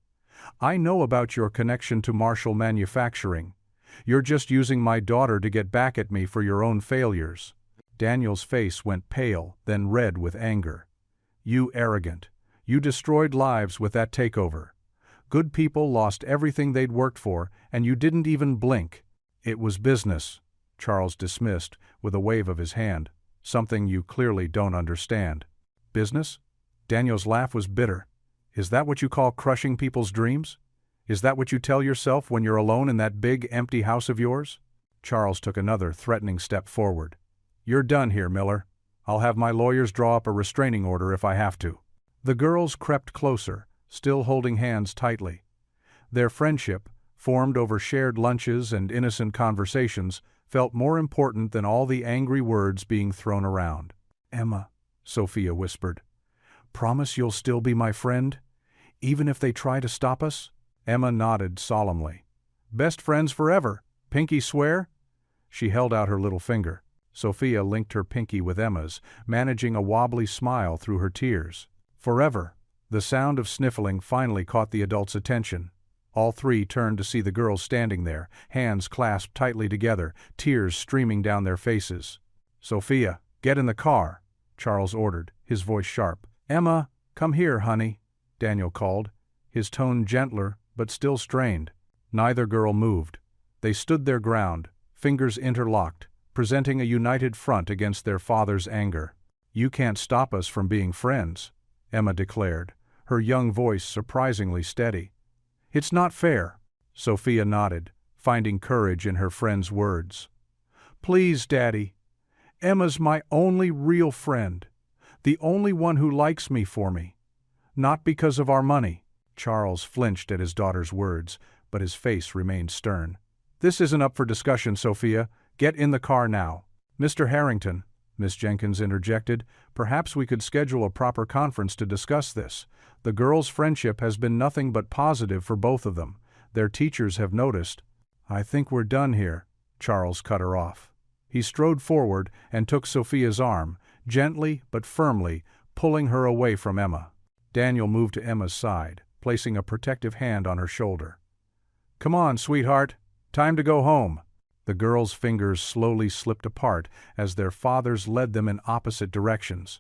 "I know about your connection to Marshall Manufacturing. You're just using my daughter to get back at me for your own failures." Daniel's face went pale, then red with anger. "You arrogant. You destroyed lives with that takeover. Good people lost everything they'd worked for, and you didn't even blink." "It was business," Charles dismissed with a wave of his hand. Something you clearly don't understand. Business? Daniel's laugh was bitter. Is that what you call crushing people's dreams? Is that what you tell yourself when you're alone in that big, empty house of yours? Charles took another threatening step forward. You're done here, Miller. I'll have my lawyers draw up a restraining order if I have to. The girls crept closer, still holding hands tightly. Their friendship, formed over shared lunches and innocent conversations, felt more important than all the angry words being thrown around. Emma, Sophia whispered, promise you'll still be my friend, even if they try to stop us? Emma nodded solemnly. Best friends forever. Pinky swear? She held out her little finger. Sophia linked her pinky with Emma's, managing a wobbly smile through her tears. Forever. The sound of sniffling finally caught the adults' attention. All three turned to see the girls standing there, hands clasped tightly together, tears streaming down their faces. Sophia, get in the car, Charles ordered, his voice sharp. Emma, come here, honey, Daniel called, his tone gentler but still strained. Neither girl moved. They stood their ground, fingers interlocked, presenting a united front against their father's anger. You can't stop us from being friends, Emma declared, her young voice surprisingly steady. It's not fair, Sophia nodded, finding courage in her friend's words. Please, Daddy. Emma's my only real friend, the only one who likes me for me. Not because of our money. Charles flinched at his daughter's words, but his face remained stern. This isn't up for discussion, Sophia. Get in the car now. Mr. Harrington, Miss Jenkins interjected, perhaps we could schedule a proper conference to discuss this. The girls' friendship has been nothing but positive for both of them. Their teachers have noticed. I think we're done here, Charles cut her off. He strode forward and took Sophia's arm, gently but firmly, pulling her away from Emma. Daniel moved to Emma's side, placing a protective hand on her shoulder. Come on, sweetheart. Time to go home. The girls' fingers slowly slipped apart as their fathers led them in opposite directions.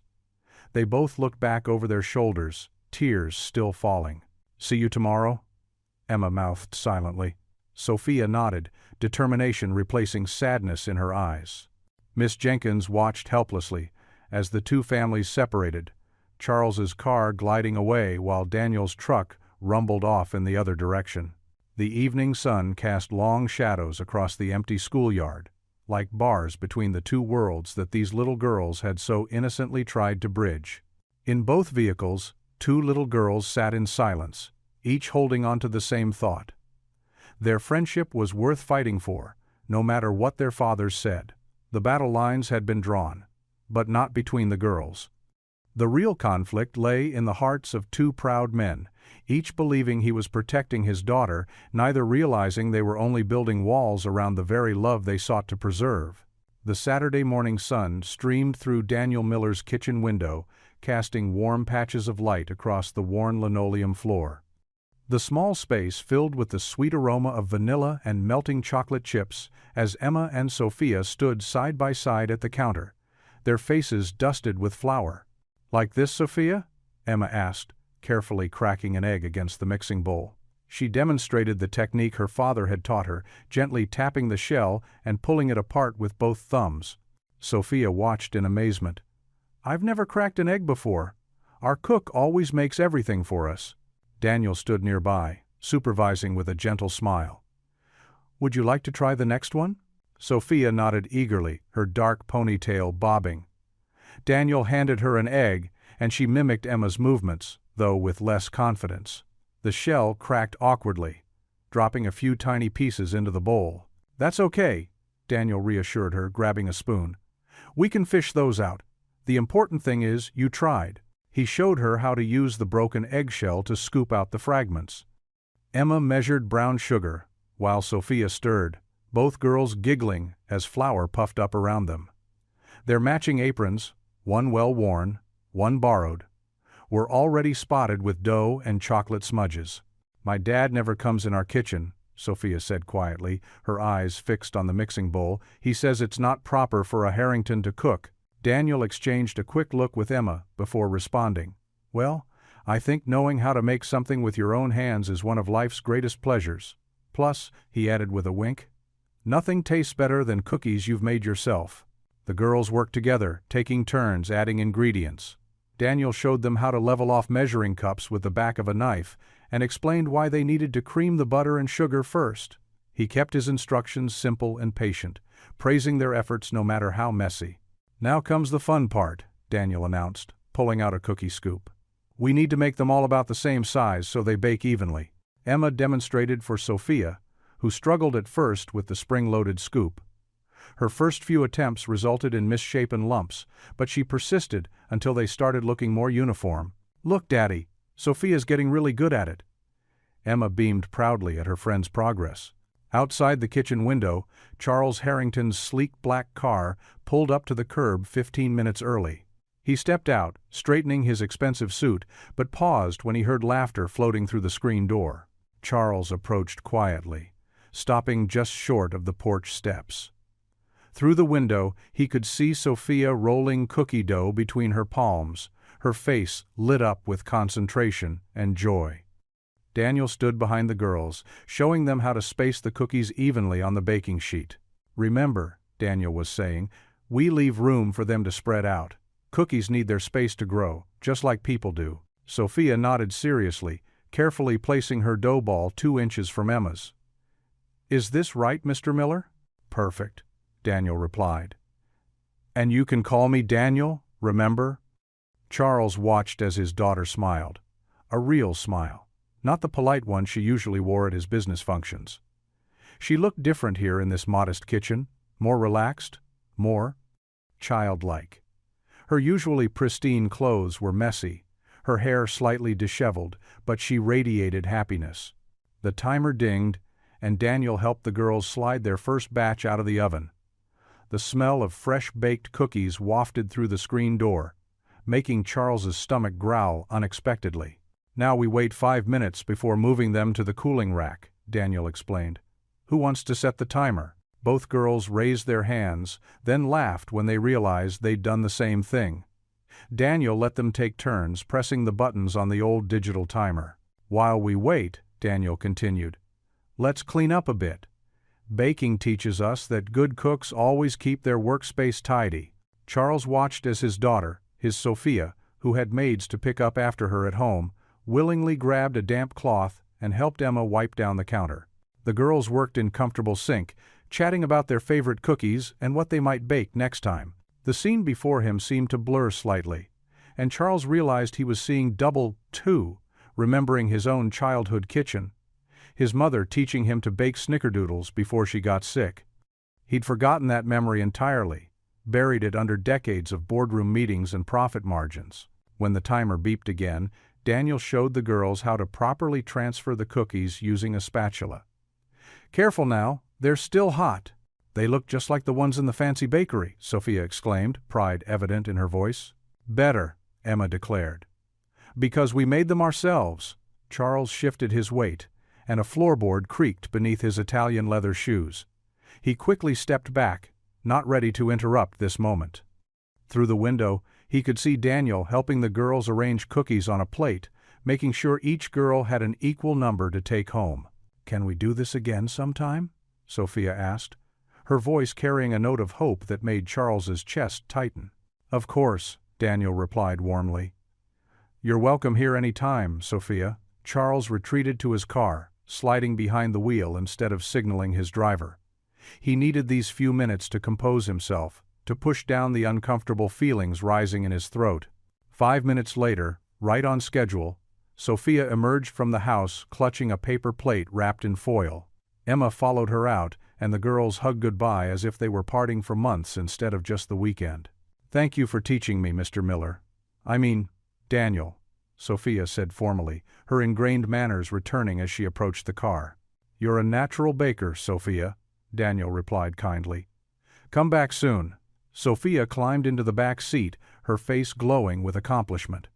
They both looked back over their shoulders, tears still falling. See you tomorrow? Emma mouthed silently. Sophia nodded, determination replacing sadness in her eyes. Miss Jenkins watched helplessly as the two families separated, Charles's car gliding away while Daniel's truck rumbled off in the other direction. The evening sun cast long shadows across the empty schoolyard, like bars between the two worlds that these little girls had so innocently tried to bridge. In both vehicles, two little girls sat in silence, each holding on to the same thought. Their friendship was worth fighting for, no matter what their fathers said. The battle lines had been drawn, but not between the girls. The real conflict lay in the hearts of two proud men, each believing he was protecting his daughter, neither realizing they were only building walls around the very love they sought to preserve. The Saturday morning sun streamed through Daniel Miller's kitchen window, casting warm patches of light across the worn linoleum floor. The small space filled with the sweet aroma of vanilla and melting chocolate chips as Emma and Sophia stood side by side at the counter, their faces dusted with flour. Like this, Sophia? Emma asked, carefully cracking an egg against the mixing bowl. She demonstrated the technique her father had taught her, gently tapping the shell and pulling it apart with both thumbs. Sophia watched in amazement. I've never cracked an egg before. Our cook always makes everything for us. Daniel stood nearby, supervising with a gentle smile. Would you like to try the next one? Sophia nodded eagerly, her dark ponytail bobbing. Daniel handed her an egg, and she mimicked Emma's movements, though with less confidence. The shell cracked awkwardly, dropping a few tiny pieces into the bowl. That's okay, Daniel reassured her, grabbing a spoon. We can fish those out. The important thing is you tried. He showed her how to use the broken eggshell to scoop out the fragments. Emma measured brown sugar, while Sophia stirred, both girls giggling as flour puffed up around them. Their matching aprons, one well-worn, one borrowed, were already spotted with dough and chocolate smudges. My dad never comes in our kitchen, Sophia said quietly, her eyes fixed on the mixing bowl. He says it's not proper for a Harrington to cook. Daniel exchanged a quick look with Emma before responding. Well, I think knowing how to make something with your own hands is one of life's greatest pleasures. Plus, he added with a wink, nothing tastes better than cookies you've made yourself. The girls worked together, taking turns adding ingredients. Daniel showed them how to level off measuring cups with the back of a knife and explained why they needed to cream the butter and sugar first. He kept his instructions simple and patient, praising their efforts no matter how messy. "Now comes the fun part," Daniel announced, pulling out a cookie scoop. "We need to make them all about the same size so they bake evenly." Emma demonstrated for Sophia, who struggled at first with the spring-loaded scoop. Her first few attempts resulted in misshapen lumps, but she persisted until they started looking more uniform. "Look, Daddy, Sophia's getting really good at it." Emma beamed proudly at her friend's progress. Outside the kitchen window, Charles Harrington's sleek black car pulled up to the curb 15 minutes early. He stepped out, straightening his expensive suit, but paused when he heard laughter floating through the screen door. Charles approached quietly, stopping just short of the porch steps. Through the window, he could see Sophia rolling cookie dough between her palms, her face lit up with concentration and joy. Daniel stood behind the girls, showing them how to space the cookies evenly on the baking sheet. "Remember," Daniel was saying, "we leave room for them to spread out. Cookies need their space to grow, just like people do." Sophia nodded seriously, carefully placing her dough ball 2 inches from Emma's. "Is this right, Mr. Miller?" "Perfect," Daniel replied. "And you can call me Daniel, remember?" Charles watched as his daughter smiled. A real smile, not the polite one she usually wore at his business functions. She looked different here in this modest kitchen, more relaxed, more childlike. Her usually pristine clothes were messy, her hair slightly disheveled, but she radiated happiness. The timer dinged, and Daniel helped the girls slide their first batch out of the oven. The smell of fresh-baked cookies wafted through the screen door, making Charles's stomach growl unexpectedly. "Now we wait 5 minutes before moving them to the cooling rack," Daniel explained. "Who wants to set the timer?" Both girls raised their hands, then laughed when they realized they'd done the same thing. Daniel let them take turns pressing the buttons on the old digital timer. "While we wait," Daniel continued, "let's clean up a bit. Baking teaches us that good cooks always keep their workspace tidy." Charles watched as his daughter, his Sophia, who had maids to pick up after her at home, willingly grabbed a damp cloth and helped Emma wipe down the counter. The girls worked in comfortable sync, chatting about their favorite cookies and what they might bake next time. The scene before him seemed to blur slightly, and Charles realized he was seeing double too, remembering his own childhood kitchen. His mother teaching him to bake snickerdoodles before she got sick. He'd forgotten that memory entirely, buried it under decades of boardroom meetings and profit margins. When the timer beeped again, Daniel showed the girls how to properly transfer the cookies using a spatula. "Careful now, they're still hot." "They look just like the ones in the fancy bakery," Sophia exclaimed, pride evident in her voice. "Better," Emma declared. "Because we made them ourselves." Charles shifted his weight, and a floorboard creaked beneath his Italian leather shoes. He quickly stepped back, not ready to interrupt this moment. Through the window, he could see Daniel helping the girls arrange cookies on a plate, making sure each girl had an equal number to take home. "Can we do this again sometime?" Sophia asked, her voice carrying a note of hope that made Charles's chest tighten. "Of course," Daniel replied warmly. "You're welcome here any time, Sophia." Charles retreated to his car, sliding behind the wheel instead of signaling his driver. He needed these few minutes to compose himself, to push down the uncomfortable feelings rising in his throat. 5 minutes later, right on schedule, Sophia emerged from the house clutching a paper plate wrapped in foil. Emma followed her out, and the girls hugged goodbye as if they were parting for months instead of just the weekend. "Thank you for teaching me, Mr. Miller. I mean, Daniel," Sophia said formally, her ingrained manners returning as she approached the car. "You're a natural baker, Sophia," Daniel replied kindly. "Come back soon." Sophia climbed into the back seat, her face glowing with accomplishment.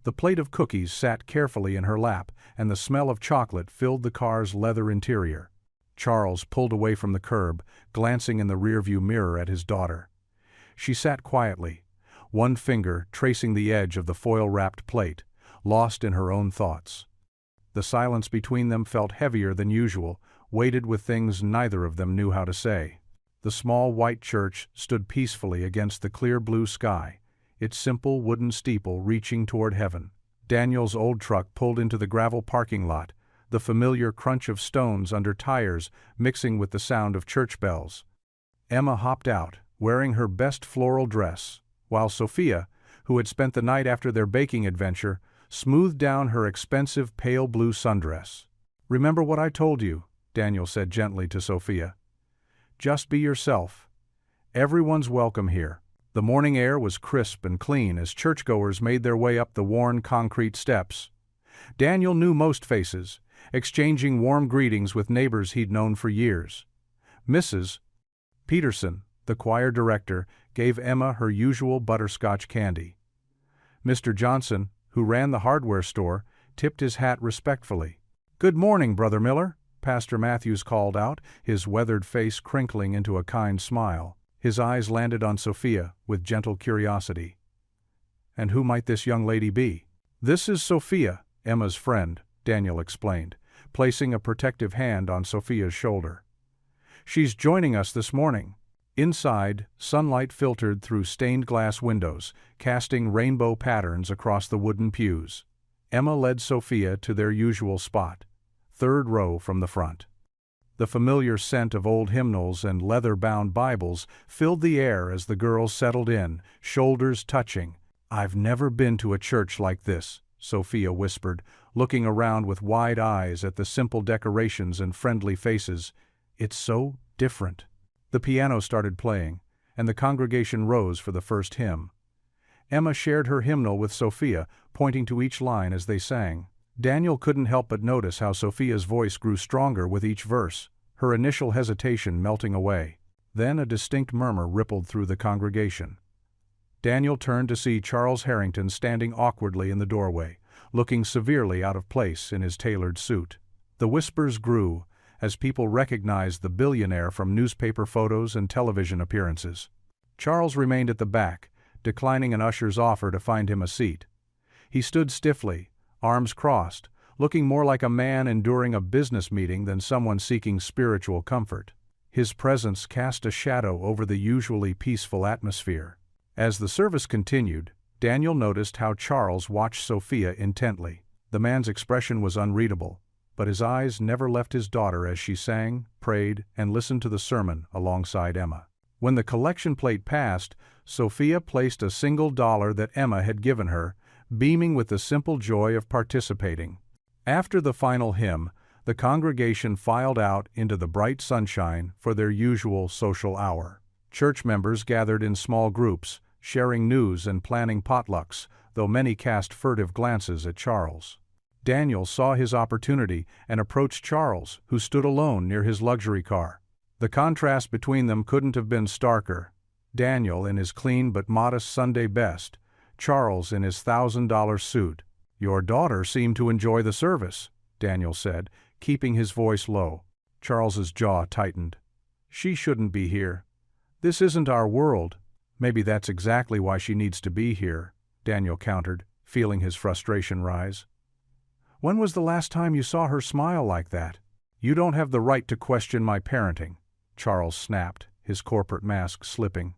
The plate of cookies sat carefully in her lap, and the smell of chocolate filled the car's leather interior. Charles pulled away from the curb, glancing in the rearview mirror at his daughter. She sat quietly, one finger tracing the edge of the foil-wrapped plate, lost in her own thoughts. The silence between them felt heavier than usual, weighted with things neither of them knew how to say. The small white church stood peacefully against the clear blue sky, its simple wooden steeple reaching toward heaven. Daniel's old truck pulled into the gravel parking lot, the familiar crunch of stones under tires mixing with the sound of church bells. Emma hopped out, wearing her best floral dress, while Sophia, who had spent the night after their baking adventure, smoothed down her expensive pale blue sundress. "Remember what I told you," Daniel said gently to Sophia. "Just be yourself. Everyone's welcome here." The morning air was crisp and clean as churchgoers made their way up the worn concrete steps. Daniel knew most faces, exchanging warm greetings with neighbors he'd known for years. Mrs. Peterson, the choir director, gave Emma her usual butterscotch candy. Mr. Johnson, who ran the hardware store, tipped his hat respectfully. "Good morning, Brother Miller," Pastor Matthews called out, his weathered face crinkling into a kind smile. His eyes landed on Sophia with gentle curiosity. "And who might this young lady be?" "This is Sophia, Emma's friend," Daniel explained, placing a protective hand on Sophia's shoulder. "She's joining us this morning." Inside, sunlight filtered through stained glass windows, casting rainbow patterns across the wooden pews. Emma led Sophia to their usual spot, third row from the front. The familiar scent of old hymnals and leather-bound Bibles filled the air as the girls settled in, shoulders touching. "I've never been to a church like this," Sophia whispered, looking around with wide eyes at the simple decorations and friendly faces. "It's so different." The piano started playing, and the congregation rose for the first hymn. Emma shared her hymnal with Sophia, pointing to each line as they sang. Daniel couldn't help but notice how Sophia's voice grew stronger with each verse, her initial hesitation melting away. Then a distinct murmur rippled through the congregation. Daniel turned to see Charles Harrington standing awkwardly in the doorway, looking severely out of place in his tailored suit. The whispers grew as people recognized the billionaire from newspaper photos and television appearances. Charles remained at the back, declining an usher's offer to find him a seat. He stood stiffly, arms crossed, looking more like a man enduring a business meeting than someone seeking spiritual comfort. His presence cast a shadow over the usually peaceful atmosphere. As the service continued, Daniel noticed how Charles watched Sophia intently. The man's expression was unreadable, but his eyes never left his daughter as she sang, prayed, and listened to the sermon alongside Emma. When the collection plate passed, Sophia placed a single dollar that Emma had given her, beaming with the simple joy of participating. After the final hymn, the congregation filed out into the bright sunshine for their usual social hour. Church members gathered in small groups, sharing news and planning potlucks, though many cast furtive glances at Charles. Daniel saw his opportunity and approached Charles, who stood alone near his luxury car. The contrast between them couldn't have been starker. Daniel in his clean but modest Sunday best, Charles in his $1,000 suit. "Your daughter seemed to enjoy the service," Daniel said, keeping his voice low. Charles's jaw tightened. "She shouldn't be here. This isn't our world." "Maybe that's exactly why she needs to be here," Daniel countered, feeling his frustration rise. "When was the last time you saw her smile like that?" "You don't have the right to question my parenting," Charles snapped, his corporate mask slipping.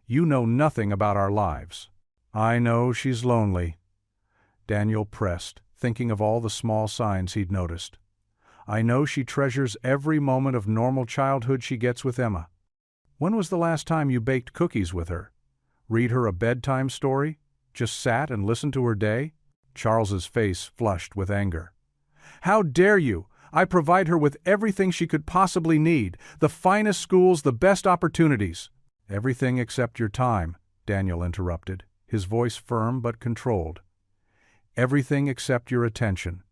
"You know nothing about our lives." "I know she's lonely," Daniel pressed, thinking of all the small signs he'd noticed. "I know she treasures every moment of normal childhood she gets with Emma." "When was the last time you baked cookies with her? Read her a bedtime story? Just sat and listened to her day?" Charles's face flushed with anger. "How dare you! I provide her with everything she could possibly need, the finest schools, the best opportunities." "Everything except your time," Daniel interrupted, his voice firm but controlled. "Everything except your attention.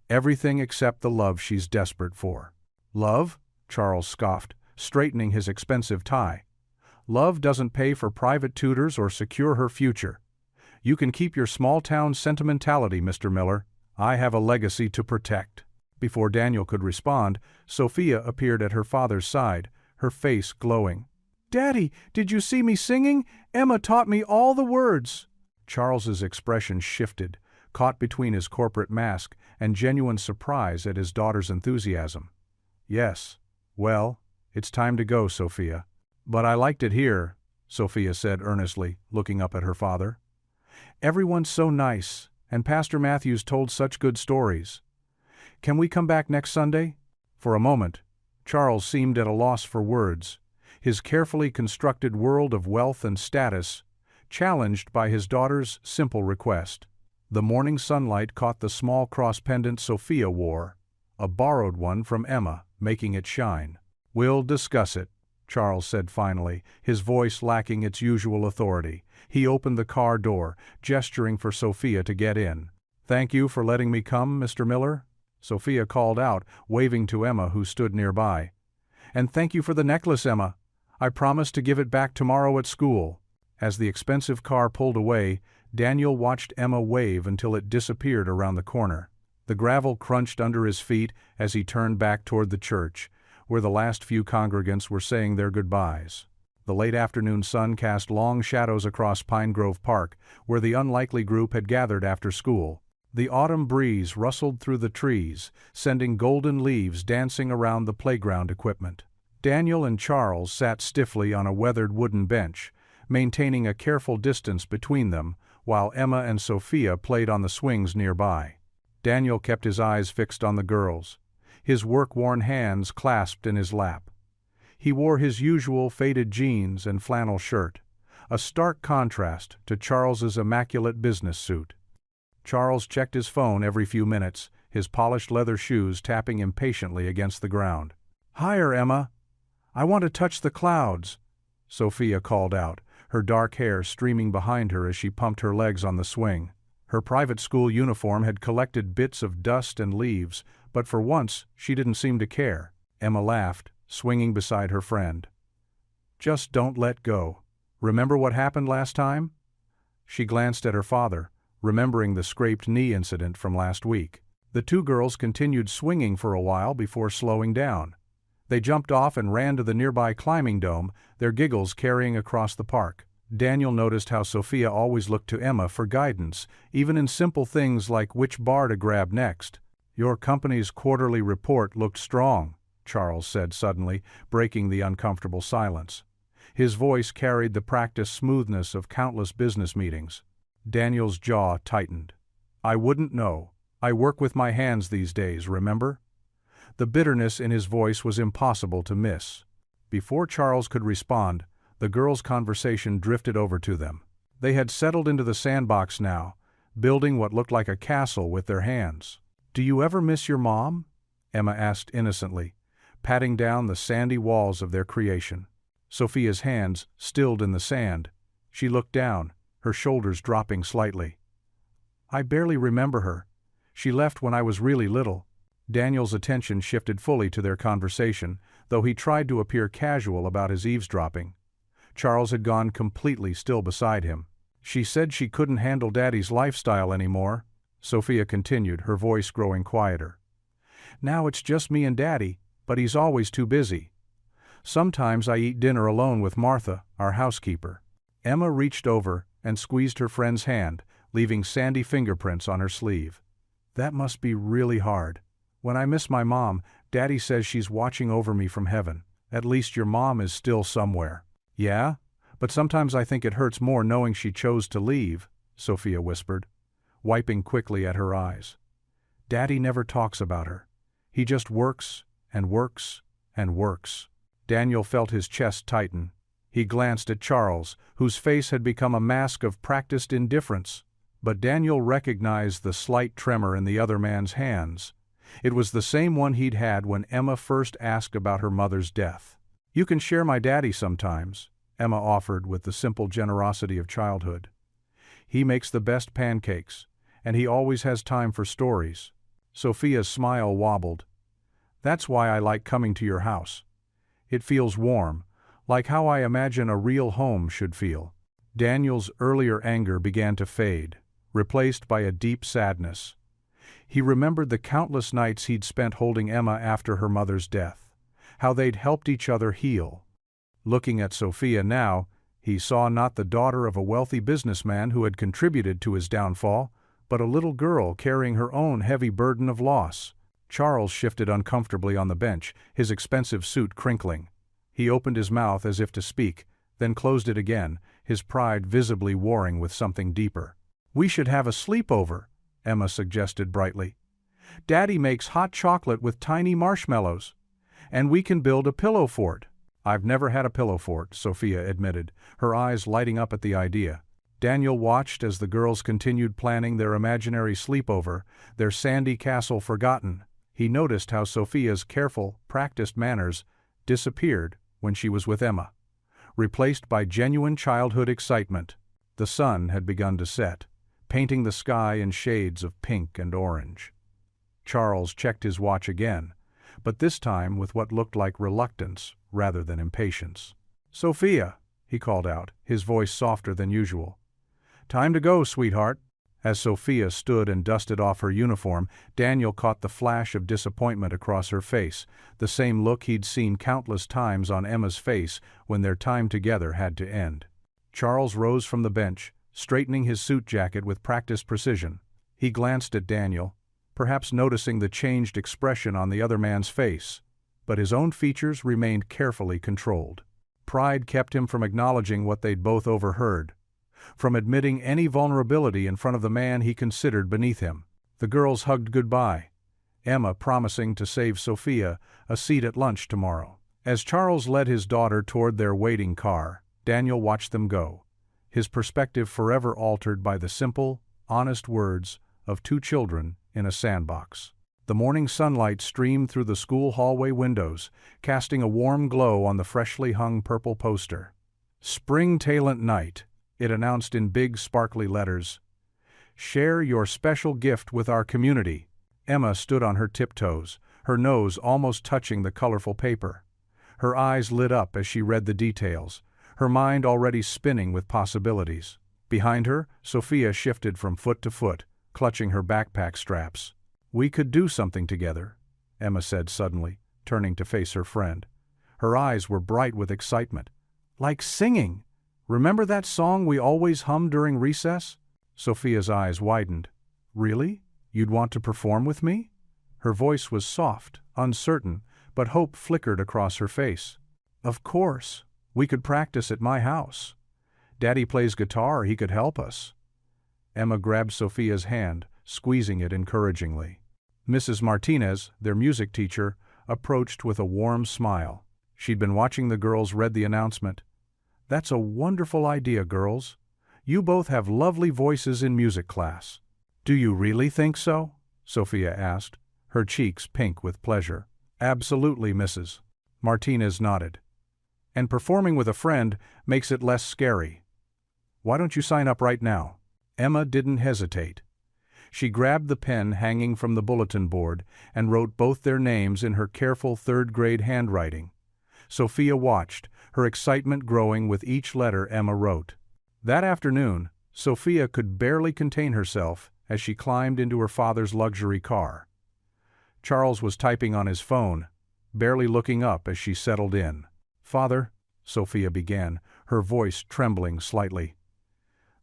Everything except the love she's desperate for." "Love?" Charles scoffed, straightening his expensive tie. "Love doesn't pay for private tutors or secure her future. You can keep your small-town sentimentality, Mr. Miller. I have a legacy to protect." Before Daniel could respond, Sophia appeared at her father's side, her face glowing. "Daddy, did you see me singing? Emma taught me all the words." Charles's expression shifted, caught between his corporate mask and genuine surprise at his daughter's enthusiasm. "Yes. Well, It's time to go, Sophia. But I liked it here, Sophia said earnestly, looking up at her father. Everyone's so nice, and Pastor Matthews told such good stories. Can we come back next Sunday? For a moment, Charles seemed at a loss for words, his carefully constructed world of wealth and status challenged by his daughter's simple request. The morning sunlight caught the small cross pendant Sophia wore, a borrowed one from Emma, making it shine. We'll discuss it, Charles said finally, his voice lacking its usual authority. He opened the car door, gesturing for Sophia to get in. Thank you for letting me come, Mr. Miller, Sophia called out, waving to Emma who stood nearby. And thank you for the necklace, Emma. I promise to give it back tomorrow at school. As the expensive car pulled away, Daniel watched Emma wave until it disappeared around the corner. The gravel crunched under his feet as he turned back toward the church, where the last few congregants were saying their goodbyes. The late afternoon sun cast long shadows across Pine Grove Park, where the unlikely group had gathered after school. The autumn breeze rustled through the trees, sending golden leaves dancing around the playground equipment. Daniel and Charles sat stiffly on a weathered wooden bench, maintaining a careful distance between them, while Emma and Sophia played on the swings nearby. Daniel kept his eyes fixed on the girls, his work-worn hands clasped in his lap. He wore his usual faded jeans and flannel shirt, a stark contrast to Charles's immaculate business suit. Charles checked his phone every few minutes, his polished leather shoes tapping impatiently against the ground. "Higher, Emma! I want to touch the clouds," Sophia called out, her dark hair streaming behind her as she pumped her legs on the swing. Her private school uniform had collected bits of dust and leaves, but for once she didn't seem to care. Emma laughed, swinging beside her friend. "Just don't let go. Remember what happened last time?" She glanced at her father, remembering the scraped knee incident from last week. The two girls continued swinging for a while before slowing down. They jumped off and ran to the nearby climbing dome, their giggles carrying across the park. Daniel noticed how Sophia always looked to Emma for guidance, even in simple things like which bar to grab next. "Your company's quarterly report looked strong," Charles said suddenly, breaking the uncomfortable silence. His voice carried the practiced smoothness of countless business meetings. Daniel's jaw tightened. "I wouldn't know. I work with my hands these days, remember?" The bitterness in his voice was impossible to miss. Before Charles could respond, the girls' conversation drifted over to them. They had settled into the sandbox now, building what looked like a castle with their hands. "Do you ever miss your mom?" Emma asked innocently, patting down the sandy walls of their creation. Sophia's hands stilled in the sand. She looked down, her shoulders dropping slightly. "I barely remember her. She left when I was really little." Daniel's attention shifted fully to their conversation, though he tried to appear casual about his eavesdropping. Charles had gone completely still beside him. "She said she couldn't handle Daddy's lifestyle anymore," Sophia continued, her voice growing quieter. "Now it's just me and Daddy, but he's always too busy. Sometimes I eat dinner alone with Martha, our housekeeper." Emma reached over and squeezed her friend's hand, leaving sandy fingerprints on her sleeve. "That must be really hard. When I miss my mom, Daddy says she's watching over me from heaven. At least your mom is still somewhere." "Yeah, but sometimes I think it hurts more knowing she chose to leave," Sophia whispered, wiping quickly at her eyes. "Daddy never talks about her. He just works and works and works." Daniel felt his chest tighten. He glanced at Charles, whose face had become a mask of practiced indifference. But Daniel recognized the slight tremor in the other man's hands. It was the same one he'd had when Emma first asked about her mother's death. "You can share my daddy sometimes," Emma offered with the simple generosity of childhood. "He makes the best pancakes, and he always has time for stories." Sophia's smile wobbled. "That's why I like coming to your house. It feels warm, like how I imagine a real home should feel." Daniel's earlier anger began to fade, replaced by a deep sadness. He remembered the countless nights he'd spent holding Emma after her mother's death, how they'd helped each other heal. Looking at Sophia now, he saw not the daughter of a wealthy businessman who had contributed to his downfall, but a little girl carrying her own heavy burden of loss. Charles shifted uncomfortably on the bench, his expensive suit crinkling. He opened his mouth as if to speak, then closed it again, his pride visibly warring with something deeper. "We should have a sleepover," Emma suggested brightly. "Daddy makes hot chocolate with tiny marshmallows. And we can build a pillow fort." "I've never had a pillow fort," Sophia admitted, her eyes lighting up at the idea. Daniel watched as the girls continued planning their imaginary sleepover, their sandy castle forgotten. He noticed how Sophia's careful, practiced manners disappeared when she was with Emma, replaced by genuine childhood excitement. The sun had begun to set, painting the sky in shades of pink and orange. Charles checked his watch again, but this time with what looked like reluctance rather than impatience. "Sophia," he called out, his voice softer than usual. "Time to go, sweetheart." As Sophia stood and dusted off her uniform, Daniel caught the flash of disappointment across her face, the same look he'd seen countless times on Emma's face when their time together had to end. Charles rose from the bench, straightening his suit jacket with practiced precision. He glanced at Daniel, perhaps noticing the changed expression on the other man's face, but his own features remained carefully controlled. Pride kept him from acknowledging what they'd both overheard, from admitting any vulnerability in front of the man he considered beneath him. The girls hugged goodbye, Emma promising to save Sophia a seat at lunch tomorrow. As Charles led his daughter toward their waiting car, Daniel watched them go, his perspective forever altered by the simple, honest words of two children in a sandbox. The morning sunlight streamed through the school hallway windows, casting a warm glow on the freshly hung purple poster. "Spring Talent Night," it announced in big, sparkly letters. "Share your special gift with our community." Emma stood on her tiptoes, her nose almost touching the colorful paper. Her eyes lit up as she read the details, her mind already spinning with possibilities. Behind her, Sophia shifted from foot to foot, clutching her backpack straps. "We could do something together," Emma said suddenly, turning to face her friend. Her eyes were bright with excitement. "Like singing! Remember that song we always hummed during recess?" Sophia's eyes widened. "Really? You'd want to perform with me?" Her voice was soft, uncertain, but hope flickered across her face. "Of course. We could practice at my house. Daddy plays guitar, he could help us." Emma grabbed Sophia's hand, squeezing it encouragingly. Mrs. Martinez, their music teacher, approached with a warm smile. She'd been watching the girls read the announcement. "That's a wonderful idea, girls. You both have lovely voices in music class." "Do you really think so?" Sophia asked, her cheeks pink with pleasure. "Absolutely, Mrs. Martinez nodded. "And performing with a friend makes it less scary. Why don't you sign up right now?" Emma didn't hesitate. She grabbed the pen hanging from the bulletin board and wrote both their names in her careful third-grade handwriting. Sophia watched, her excitement growing with each letter Emma wrote. That afternoon, Sophia could barely contain herself as she climbed into her father's luxury car. Charles was typing on his phone, barely looking up as she settled in. "Father," Sophia began, her voice trembling slightly.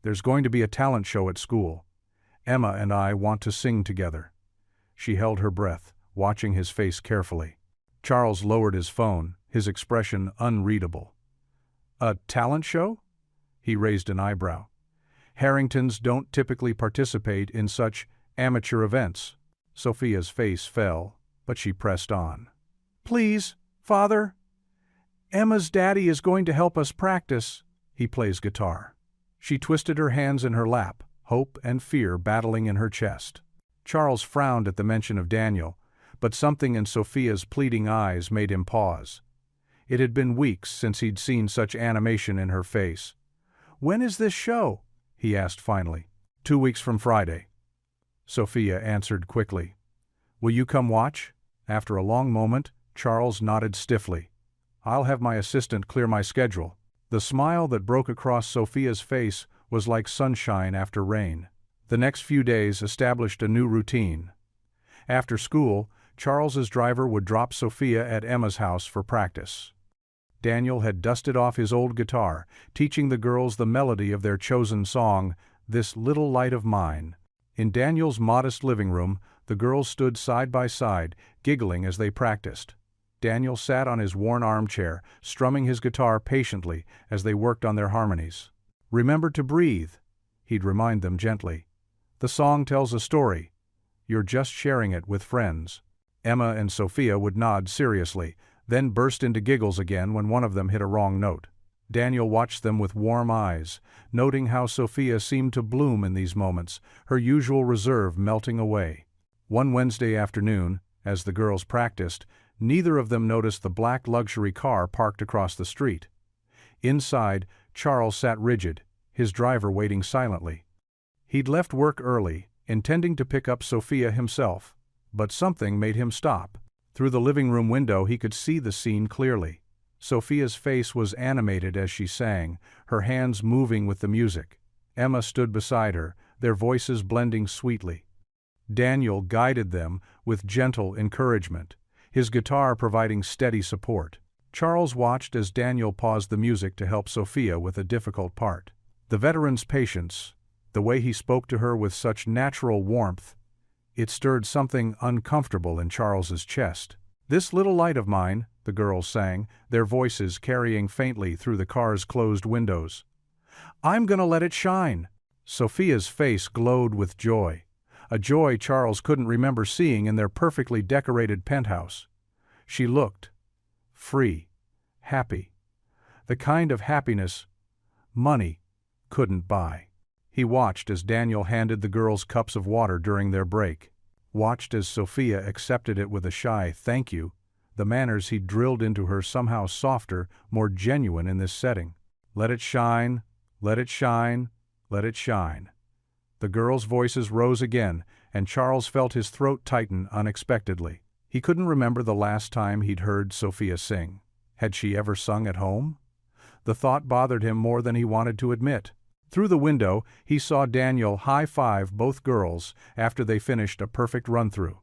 "There's going to be a talent show at school. Emma and I want to sing together." She held her breath, watching his face carefully. Charles lowered his phone, his expression unreadable. "A talent show?" He raised an eyebrow. "Harringtons don't typically participate in such amateur events." Sophia's face fell, but she pressed on. "Please, Father. Emma's daddy is going to help us practice. He plays guitar." She twisted her hands in her lap, hope and fear battling in her chest. Charles frowned at the mention of Daniel, but something in Sophia's pleading eyes made him pause. It had been weeks since he'd seen such animation in her face. "When is this show?" he asked finally. 2 weeks from Friday," Sophia answered quickly. "Will you come watch?" After a long moment, Charles nodded stiffly. "I'll have my assistant clear my schedule." The smile that broke across Sophia's face was like sunshine after rain. The next few days established a new routine. After school, Charles's driver would drop Sophia at Emma's house for practice. Daniel had dusted off his old guitar, teaching the girls the melody of their chosen song, "This Little Light of Mine." In Daniel's modest living room, the girls stood side by side, giggling as they practiced. Daniel sat on his worn armchair, strumming his guitar patiently as they worked on their harmonies. "Remember to breathe," he'd remind them gently. "The song tells a story. You're just sharing it with friends." Emma and Sophia would nod seriously, then burst into giggles again when one of them hit a wrong note. Daniel watched them with warm eyes, noting how Sophia seemed to bloom in these moments, her usual reserve melting away. One Wednesday afternoon, as the girls practiced, neither of them noticed the black luxury car parked across the street. Inside, Charles sat rigid, his driver waiting silently. He'd left work early, intending to pick up Sophia himself, but something made him stop. Through the living room window he could see the scene clearly. Sophia's face was animated as she sang, her hands moving with the music. Emma stood beside her, their voices blending sweetly. Daniel guided them with gentle encouragement, his guitar providing steady support. Charles watched as Daniel paused the music to help Sophia with a difficult part. The veteran's patience, the way he spoke to her with such natural warmth, it stirred something uncomfortable in Charles's chest. "This little light of mine," the girls sang, their voices carrying faintly through the car's closed windows. "I'm gonna let it shine." Sophia's face glowed with joy, a joy Charles couldn't remember seeing in their perfectly decorated penthouse. She looked free, happy, the kind of happiness money couldn't buy. He watched as Daniel handed the girls cups of water during their break, watched as Sophia accepted it with a shy "thank you," the manners he'd drilled into her somehow softer, more genuine in this setting. "Let it shine, let it shine, let it shine." The girls' voices rose again, and Charles felt his throat tighten unexpectedly. He couldn't remember the last time he'd heard Sophia sing. Had she ever sung at home? The thought bothered him more than he wanted to admit. Through the window, he saw Daniel high-five both girls after they finished a perfect run-through.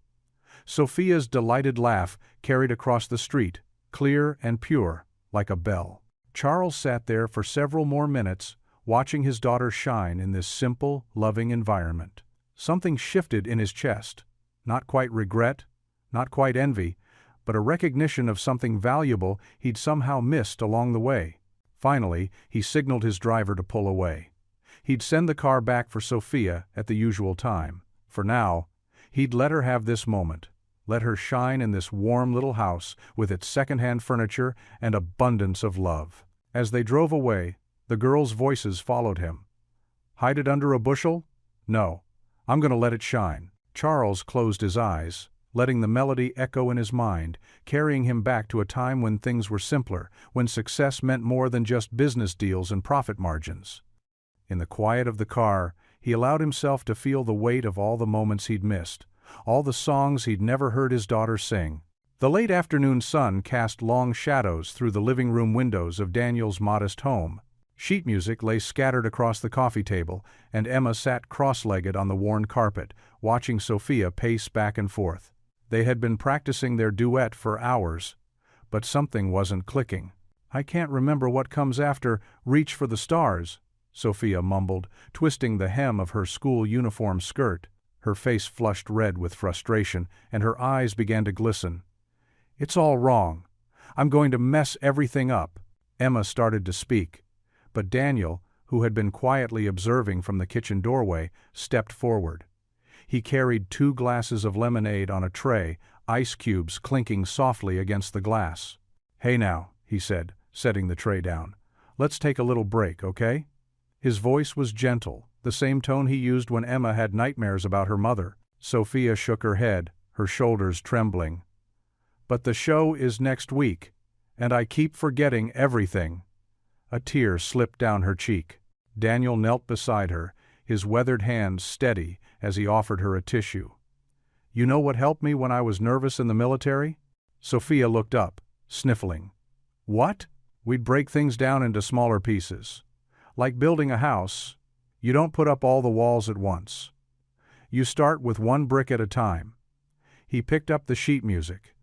Sophia's delighted laugh carried across the street, clear and pure, like a bell. Charles sat there for several more minutes, watching his daughter shine in this simple, loving environment. Something shifted in his chest. Not quite regret, not quite envy, but a recognition of something valuable he'd somehow missed along the way. Finally, he signaled his driver to pull away. He'd send the car back for Sophia at the usual time. For now, he'd let her have this moment, let her shine in this warm little house with its second-hand furniture and abundance of love. As they drove away, the girls' voices followed him. "Hide it under a bushel? No, I'm going to let it shine." Charles closed his eyes, letting the melody echo in his mind, carrying him back to a time when things were simpler, when success meant more than just business deals and profit margins. In the quiet of the car, he allowed himself to feel the weight of all the moments he'd missed, all the songs he'd never heard his daughter sing. The late afternoon sun cast long shadows through the living room windows of Daniel's modest home. Sheet music lay scattered across the coffee table, and Emma sat cross-legged on the worn carpet, watching Sophia pace back and forth. They had been practicing their duet for hours, but something wasn't clicking. "I can't remember what comes after 'Reach for the Stars,'" Sophia mumbled, twisting the hem of her school uniform skirt. Her face flushed red with frustration, and her eyes began to glisten. "It's all wrong. I'm going to mess everything up." Emma started to speak, but Daniel, who had been quietly observing from the kitchen doorway, stepped forward. He carried 2 glasses of lemonade on a tray, ice cubes clinking softly against the glass. "Hey now," he said, setting the tray down. "Let's take a little break, okay?" His voice was gentle, the same tone he used when Emma had nightmares about her mother. Sophia shook her head, her shoulders trembling. "But the show is next week, and I keep forgetting everything." A tear slipped down her cheek. Daniel knelt beside her, his weathered hands steady as he offered her a tissue. "You know what helped me when I was nervous in the military?" Sophia looked up, sniffling. "What?" "We'd break things down into smaller pieces. Like building a house, you don't put up all the walls at once. You start with one brick at a time." He picked up the sheet music.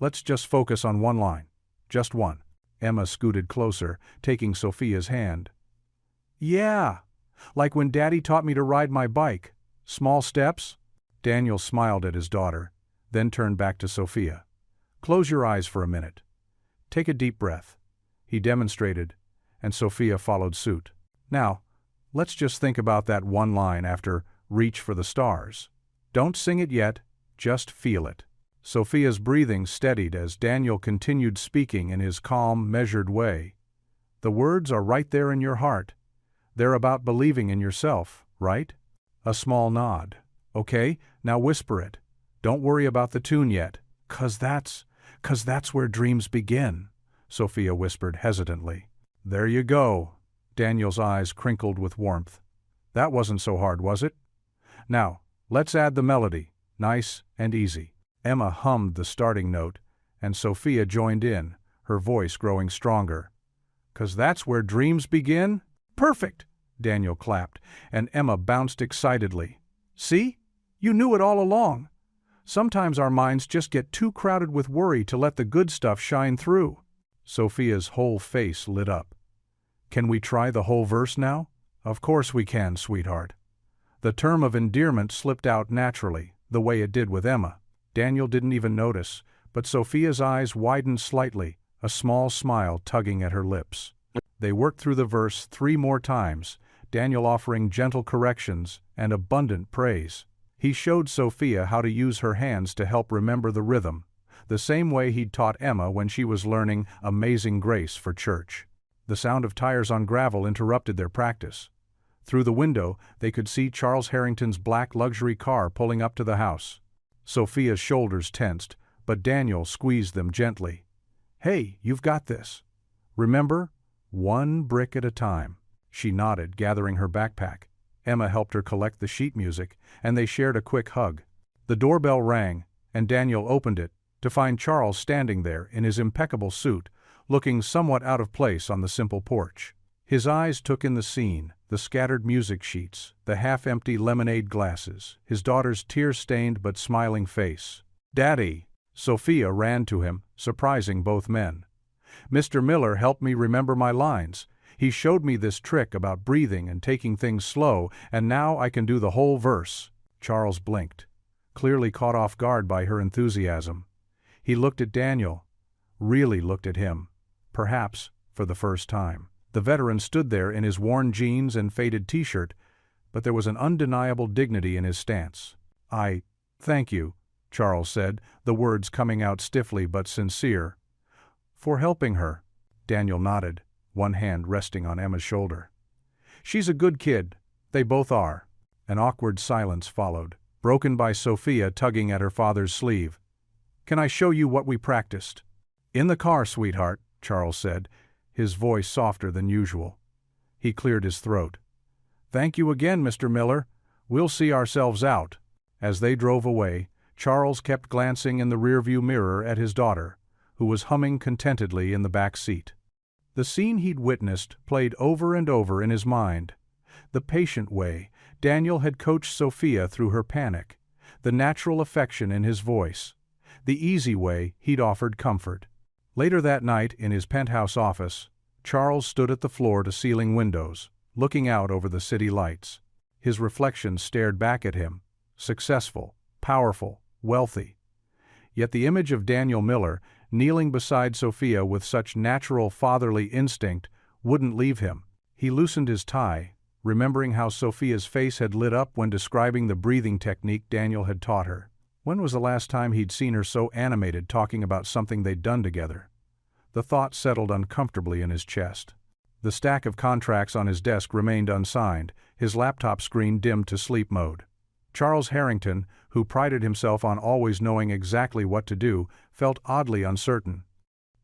"Let's just focus on one line. Just one." Emma scooted closer, taking Sophia's hand. "Yeah, like when Daddy taught me to ride my bike. Small steps?" Daniel smiled at his daughter, then turned back to Sophia. Close your eyes for a minute. Take a deep breath. He demonstrated, and Sophia followed suit. Now, let's just think about that one line after "Reach for the stars." Don't sing it yet, just feel it. Sophia's breathing steadied as Daniel continued speaking in his calm, measured way. The words are right there in your heart. They're about believing in yourself, right? A small nod. Okay, now whisper it. Don't worry about the tune yet. 'Cause that's where dreams begin, Sophia whispered hesitantly. There you go. Daniel's eyes crinkled with warmth. That wasn't so hard, was it? Now, let's add the melody. Nice and easy. Emma hummed the starting note, and Sophia joined in, her voice growing stronger. 'Cause that's where dreams begin? Perfect! Daniel clapped, and Emma bounced excitedly. See? You knew it all along. Sometimes our minds just get too crowded with worry to let the good stuff shine through. Sophia's whole face lit up. Can we try the whole verse now? Of course we can, sweetheart. The term of endearment slipped out naturally, the way it did with Emma. Daniel didn't even notice, but Sophia's eyes widened slightly, a small smile tugging at her lips. They worked through the verse 3 more times, Daniel offering gentle corrections and abundant praise. He showed Sophia how to use her hands to help remember the rhythm, the same way he'd taught Emma when she was learning Amazing Grace for church. The sound of tires on gravel interrupted their practice. Through the window, they could see Charles Harrington's black luxury car pulling up to the house. Sophia's shoulders tensed, but Daniel squeezed them gently. Hey, you've got this. Remember? 1 brick at a time. She nodded, gathering her backpack. Emma helped her collect the sheet music, and they shared a quick hug. The doorbell rang, and Daniel opened it, to find Charles standing there in his impeccable suit, looking somewhat out of place on the simple porch. His eyes took in the scene, the scattered music sheets, the half-empty lemonade glasses, his daughter's tear-stained but smiling face. "Daddy!" Sophia ran to him, surprising both men. "Mr. Miller helped me remember my lines. He showed me this trick about breathing and taking things slow, and now I can do the whole verse." Charles blinked, clearly caught off guard by her enthusiasm. He looked at Daniel, really looked at him, perhaps for the first time. The veteran stood there in his worn jeans and faded t-shirt, but there was an undeniable dignity in his stance. Thank you," Charles said, the words coming out stiffly but sincere. "For helping her." Daniel nodded, one hand resting on Emma's shoulder. "She's a good kid. They both are." An awkward silence followed, broken by Sophia tugging at her father's sleeve. "Can I show you what we practiced?" "In the car, sweetheart," Charles said, his voice softer than usual. He cleared his throat. "Thank you again, Mr. Miller. We'll see ourselves out." As they drove away, Charles kept glancing in the rearview mirror at his daughter, who was humming contentedly in the back seat. The scene he'd witnessed played over and over in his mind. The patient way Daniel had coached Sophia through her panic, the natural affection in his voice, the easy way he'd offered comfort. Later that night, in his penthouse office, Charles stood at the floor-to-ceiling windows, looking out over the city lights. His reflection stared back at him, successful, powerful, wealthy. Yet the image of Daniel Miller, kneeling beside Sophia with such natural fatherly instinct, wouldn't leave him. He loosened his tie, remembering how Sophia's face had lit up when describing the breathing technique Daniel had taught her. When was the last time he'd seen her so animated talking about something they'd done together? The thought settled uncomfortably in his chest. The stack of contracts on his desk remained unsigned, his laptop screen dimmed to sleep mode. Charles Harrington, who prided himself on always knowing exactly what to do, felt oddly uncertain.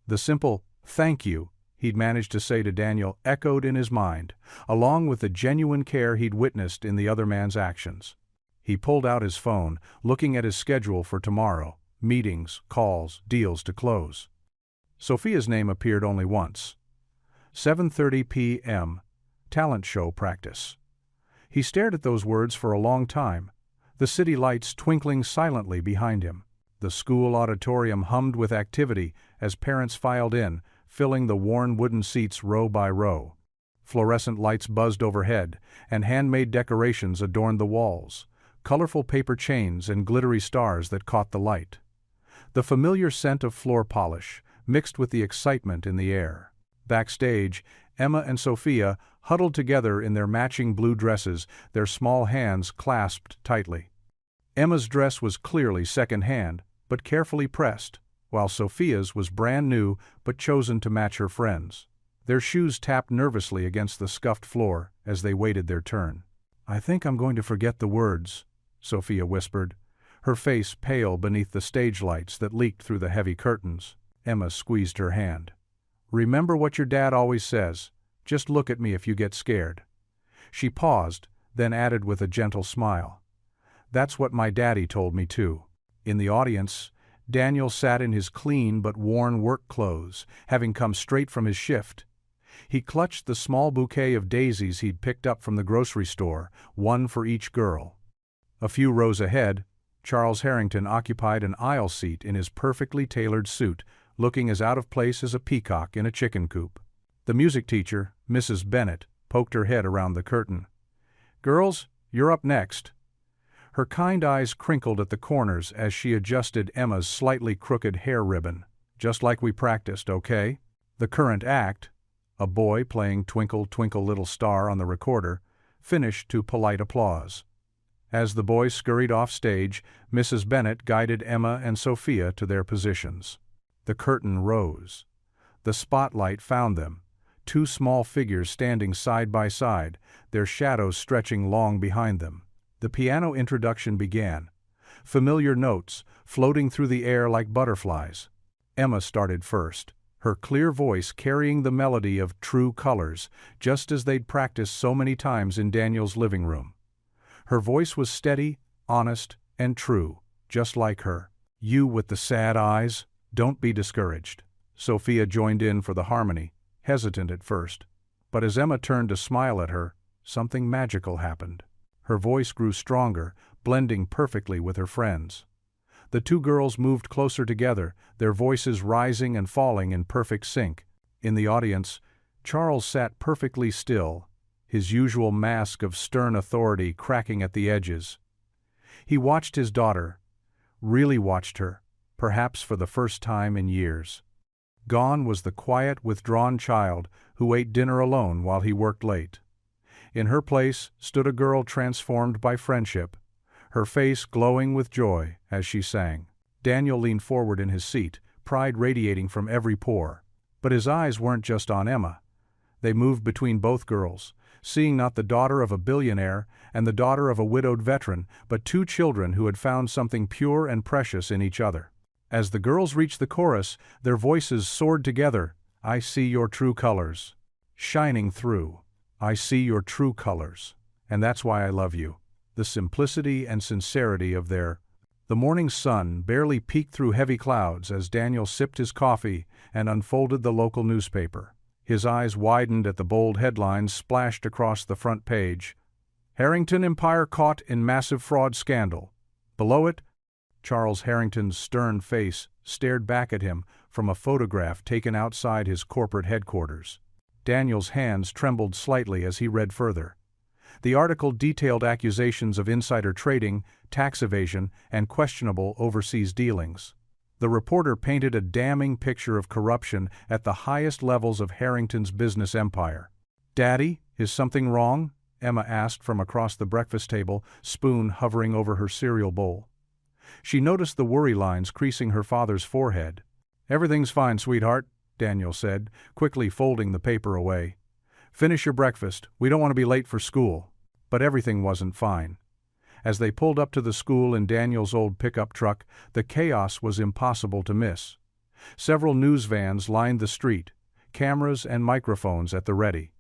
The simple "thank you" he'd managed to say to Daniel echoed in his mind, along with the genuine care he'd witnessed in the other man's actions. He pulled out his phone, looking at his schedule for tomorrow, meetings, calls, deals to close. Sophia's name appeared only once. 7:30 p.m., talent show practice. He stared at those words for a long time, the city lights twinkling silently behind him. The school auditorium hummed with activity as parents filed in, filling the worn wooden seats row by row. Fluorescent lights buzzed overhead, and handmade decorations adorned the walls, colorful paper chains and glittery stars that caught the light. The familiar scent of floor polish, mixed with the excitement in the air. Backstage, Emma and Sophia huddled together in their matching blue dresses, their small hands clasped tightly. Emma's dress was clearly second-hand, but carefully pressed, while Sophia's was brand new but chosen to match her friends'. Their shoes tapped nervously against the scuffed floor as they waited their turn. "I think I'm going to forget the words," Sophia whispered, her face pale beneath the stage lights that leaked through the heavy curtains. Emma squeezed her hand. "Remember what your dad always says, just look at me if you get scared." She paused, then added with a gentle smile, "That's what my daddy told me too." In the audience, Daniel sat in his clean but worn work clothes, having come straight from his shift. He clutched the small bouquet of daisies he'd picked up from the grocery store, one for each girl. A few rows ahead, Charles Harrington occupied an aisle seat in his perfectly tailored suit, looking as out of place as a peacock in a chicken coop. The music teacher, Mrs. Bennett, poked her head around the curtain. "Girls, you're up next." Her kind eyes crinkled at the corners as she adjusted Emma's slightly crooked hair ribbon. "Just like we practiced, okay?" The current act, a boy playing Twinkle, Twinkle, Little Star on the recorder, finished to polite applause. As the boys scurried off stage, Mrs. Bennett guided Emma and Sophia to their positions. The curtain rose. The spotlight found them, two small figures standing side by side, their shadows stretching long behind them. The piano introduction began, familiar notes floating through the air like butterflies. Emma started first, her clear voice carrying the melody of True Colors, just as they'd practiced so many times in Daniel's living room. Her voice was steady, honest, and true, just like her. "You with the sad eyes, don't be discouraged." Sophia joined in for the harmony, hesitant at first. But as Emma turned to smile at her, something magical happened. Her voice grew stronger, blending perfectly with her friends. The two girls moved closer together, their voices rising and falling in perfect sync. In the audience, Charles sat perfectly still, his usual mask of stern authority cracking at the edges. He watched his daughter, really watched her, perhaps for the first time in years. Gone was the quiet, withdrawn child who ate dinner alone while he worked late. In her place stood a girl transformed by friendship, her face glowing with joy as she sang. Daniel leaned forward in his seat, pride radiating from every pore. But his eyes weren't just on Emma. They moved between both girls, seeing not the daughter of a billionaire and the daughter of a widowed veteran, but two children who had found something pure and precious in each other. As the girls reached the chorus, their voices soared together. "I see your true colors. Shining through. I see your true colors. And that's why I love you." The simplicity and sincerity of their. The morning sun barely peeked through heavy clouds as Daniel sipped his coffee and unfolded the local newspaper. His eyes widened at the bold headlines splashed across the front page. "Harrington Empire caught in massive fraud scandal." Below it, Charles Harrington's stern face stared back at him from a photograph taken outside his corporate headquarters. Daniel's hands trembled slightly as he read further. The article detailed accusations of insider trading, tax evasion, and questionable overseas dealings. The reporter painted a damning picture of corruption at the highest levels of Harrington's business empire. "Daddy, is something wrong?" Emma asked from across the breakfast table, spoon hovering over her cereal bowl. She noticed the worry lines creasing her father's forehead. "Everything's fine, sweetheart," Daniel said, quickly folding the paper away. "Finish your breakfast, we don't want to be late for school." But everything wasn't fine. As they pulled up to the school in Daniel's old pickup truck, the chaos was impossible to miss. Several news vans lined the street, cameras and microphones at the ready.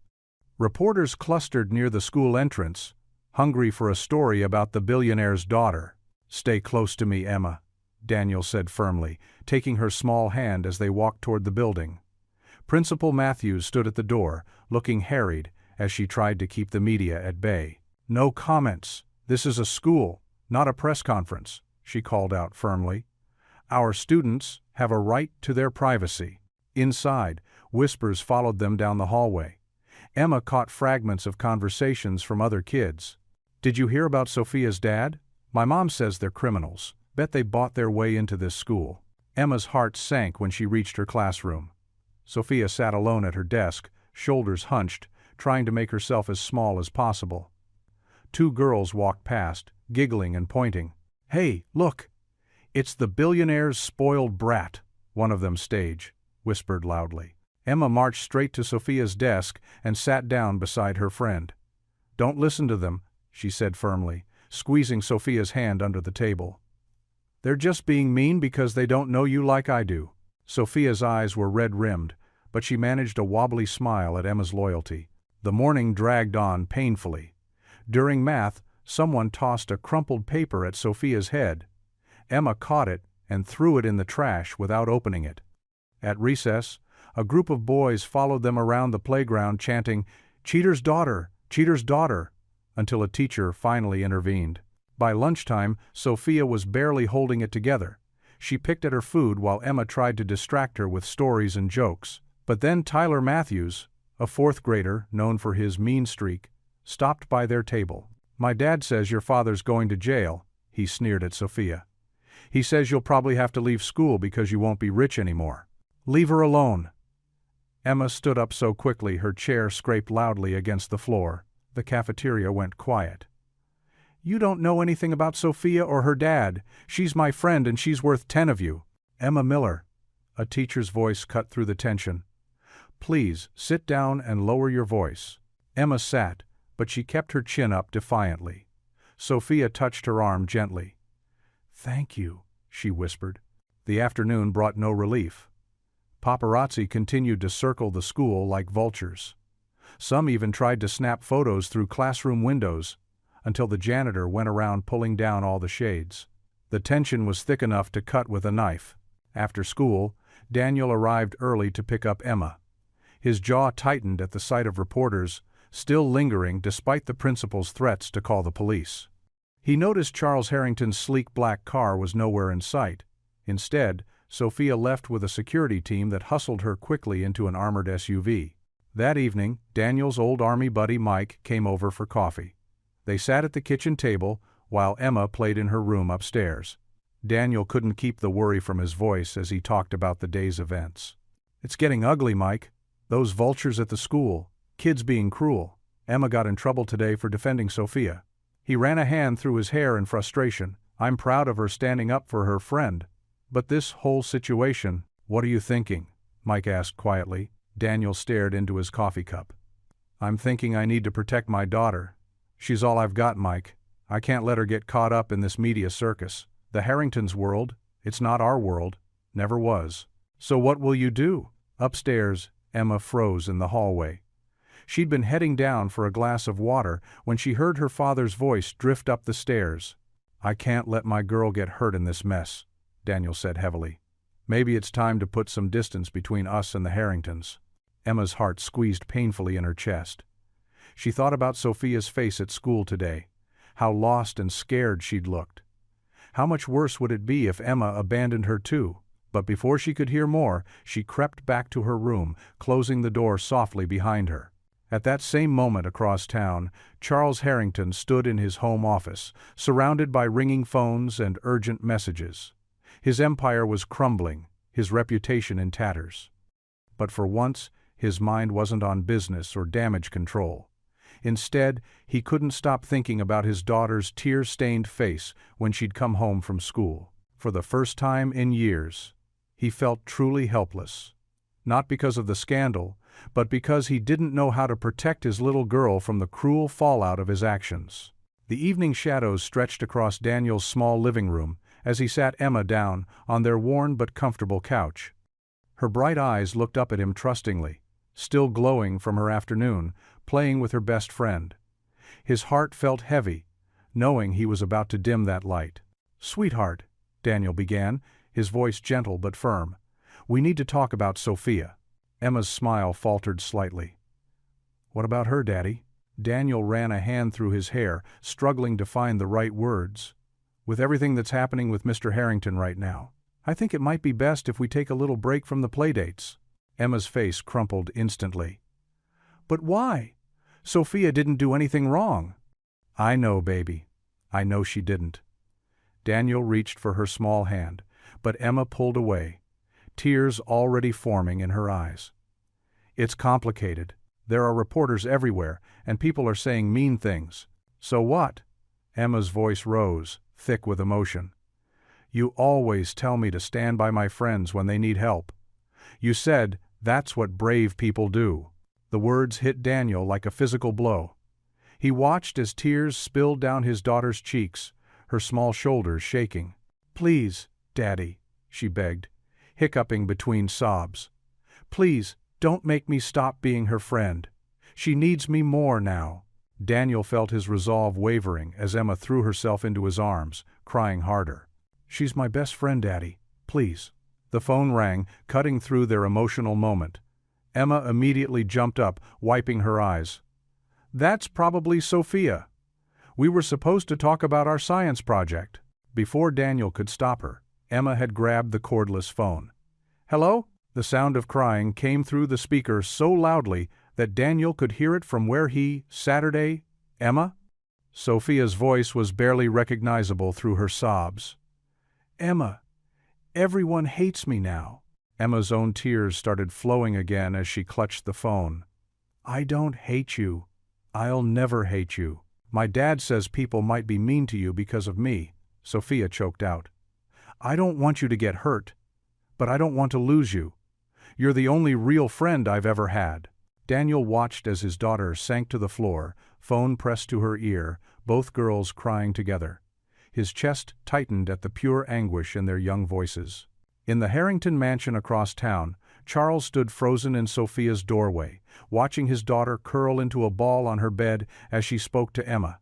Reporters clustered near the school entrance, hungry for a story about the billionaire's daughter. "Stay close to me, Emma," Daniel said firmly, taking her small hand as they walked toward the building. Principal Matthews stood at the door, looking harried as she tried to keep the media at bay. "No comments. This is a school, not a press conference," she called out firmly. "Our students have a right to their privacy." Inside, whispers followed them down the hallway. Emma caught fragments of conversations from other kids. "Did you hear about Sophia's dad? My mom says they're criminals. Bet they bought their way into this school." Emma's heart sank when she reached her classroom. Sophia sat alone at her desk, shoulders hunched, trying to make herself as small as possible. Two girls walked past, giggling and pointing. "Hey, look! It's the billionaire's spoiled brat," one of them whispered loudly. Emma marched straight to Sophia's desk and sat down beside her friend. "Don't listen to them," she said firmly, squeezing Sophia's hand under the table. "They're just being mean because they don't know you like I do." Sophia's eyes were red-rimmed, but she managed a wobbly smile at Emma's loyalty. The morning dragged on painfully. During math, someone tossed a crumpled paper at Sophia's head. Emma caught it and threw it in the trash without opening it. At recess, a group of boys followed them around the playground chanting, "Cheater's daughter! Cheater's daughter!" until a teacher finally intervened. By lunchtime, Sophia was barely holding it together. She picked at her food while Emma tried to distract her with stories and jokes. But then Tyler Matthews, a fourth grader known for his mean streak, stopped by their table. "My dad says your father's going to jail," he sneered at Sophia. "He says you'll probably have to leave school because you won't be rich anymore." "Leave her alone." Emma stood up so quickly her chair scraped loudly against the floor. The cafeteria went quiet. "You don't know anything about Sophia or her dad. She's my friend and she's worth 10 of you." "Emma Miller," a teacher's voice cut through the tension. "Please, sit down and lower your voice." Emma sat, but she kept her chin up defiantly. Sophia touched her arm gently. "Thank you," she whispered. The afternoon brought no relief. Paparazzi continued to circle the school like vultures. Some even tried to snap photos through classroom windows, until the janitor went around pulling down all the shades. The tension was thick enough to cut with a knife. After school, Daniel arrived early to pick up Emma. His jaw tightened at the sight of reporters, still lingering despite the principal's threats to call the police. He noticed Charles Harrington's sleek black car was nowhere in sight. Instead, Sophia left with a security team that hustled her quickly into an armored SUV. That evening, Daniel's old army buddy Mike came over for coffee. They sat at the kitchen table while Emma played in her room upstairs. Daniel couldn't keep the worry from his voice as he talked about the day's events. "It's getting ugly, Mike. Those vultures at the school, kids being cruel. Emma got in trouble today for defending Sophia." He ran a hand through his hair in frustration. "I'm proud of her standing up for her friend. But this whole situation—" "What are you thinking?" Mike asked quietly. Daniel stared into his coffee cup. "I'm thinking I need to protect my daughter. She's all I've got, Mike. I can't let her get caught up in this media circus. The Harringtons' world, it's not our world. Never was." "So what will you do?" Upstairs, Emma froze in the hallway. She'd been heading down for a glass of water when she heard her father's voice drift up the stairs. "I can't let my girl get hurt in this mess," Daniel said heavily. "Maybe it's time to put some distance between us and the Harringtons." Emma's heart squeezed painfully in her chest. She thought about Sophia's face at school today, how lost and scared she'd looked. How much worse would it be if Emma abandoned her too? But before she could hear more, she crept back to her room, closing the door softly behind her. At that same moment across town, Charles Harrington stood in his home office, surrounded by ringing phones and urgent messages. His empire was crumbling, his reputation in tatters. But for once, his mind wasn't on business or damage control. Instead, he couldn't stop thinking about his daughter's tear-stained face when she'd come home from school. For the first time in years, he felt truly helpless. Not because of the scandal, but because he didn't know how to protect his little girl from the cruel fallout of his actions. The evening shadows stretched across Daniel's small living room as he sat Emma down on their worn but comfortable couch. Her bright eyes looked up at him trustingly, still glowing from her afternoon, playing with her best friend. His heart felt heavy, knowing he was about to dim that light. "Sweetheart," Daniel began, his voice gentle but firm, "we need to talk about Sophia." Emma's smile faltered slightly. "What about her, Daddy?" Daniel ran a hand through his hair, struggling to find the right words. "With everything that's happening with Mr. Harrington right now, I think it might be best if we take a little break from the playdates." Emma's face crumpled instantly. "But why? Sophia didn't do anything wrong." "I know, baby. I know she didn't." Daniel reached for her small hand, but Emma pulled away, tears already forming in her eyes. "It's complicated. There are reporters everywhere, and people are saying mean things. So what?" Emma's voice rose, thick with emotion. "You always tell me to stand by my friends when they need help. You said that's what brave people do." The words hit Daniel like a physical blow. He watched as tears spilled down his daughter's cheeks, her small shoulders shaking. "Please, Daddy," she begged, hiccuping between sobs. "Please, don't make me stop being her friend. She needs me more now." Daniel felt his resolve wavering as Emma threw herself into his arms, crying harder. "She's my best friend, Daddy. Please." The phone rang, cutting through their emotional moment. Emma immediately jumped up, wiping her eyes. "That's probably Sophia. We were supposed to talk about our science project." Before Daniel could stop her, Emma had grabbed the cordless phone. "Hello?" The sound of crying came through the speaker so loudly that Daniel could hear it from where Saturday, "Emma?" Sophia's voice was barely recognizable through her sobs. "Emma, everyone hates me now." Emma's own tears started flowing again as she clutched the phone. "I don't hate you. I'll never hate you. My dad says people might be mean to you because of me," Sophia choked out. "I don't want you to get hurt, but I don't want to lose you. You're the only real friend I've ever had." Daniel watched as his daughter sank to the floor, phone pressed to her ear, both girls crying together. His chest tightened at the pure anguish in their young voices. In the Harrington mansion across town, Charles stood frozen in Sophia's doorway, watching his daughter curl into a ball on her bed as she spoke to Emma.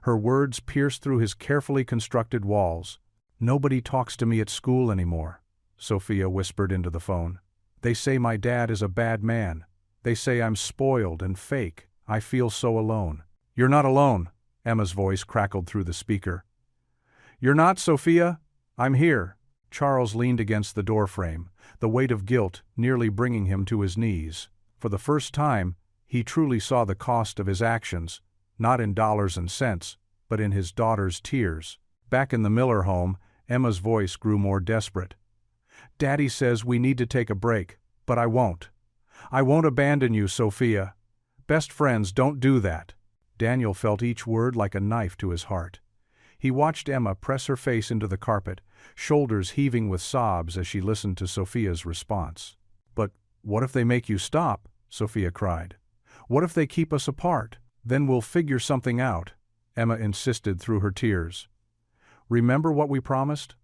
Her words pierced through his carefully constructed walls. "Nobody talks to me at school anymore," Sophia whispered into the phone. "They say my dad is a bad man. They say I'm spoiled and fake. I feel so alone." "You're not alone," Emma's voice crackled through the speaker. "You're not, Sophia? I'm here." Charles leaned against the doorframe, the weight of guilt nearly bringing him to his knees. For the first time, he truly saw the cost of his actions, not in dollars and cents, but in his daughter's tears. Back in the Miller home, Emma's voice grew more desperate. "Daddy says we need to take a break, but I won't. I won't abandon you, Sophia. Best friends don't do that." Daniel felt each word like a knife to his heart. He watched Emma press her face into the carpet, shoulders heaving with sobs as she listened to Sophia's response. "But what if they make you stop?" Sophia cried. "What if they keep us apart? Then we'll figure something out," Emma insisted through her tears. "Remember what we promised?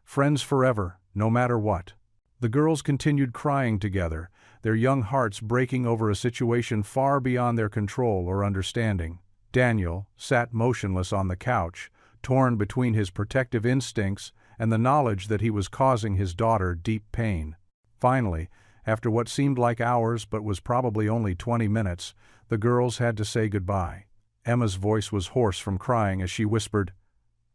Friends forever, no matter what." The girls continued crying together, their young hearts breaking over a situation far beyond their control or understanding. Daniel sat motionless on the couch, torn between his protective instincts and the knowledge that he was causing his daughter deep pain. Finally, after what seemed like hours but was probably only 20 minutes, the girls had to say goodbye. Emma's voice was hoarse from crying as she whispered,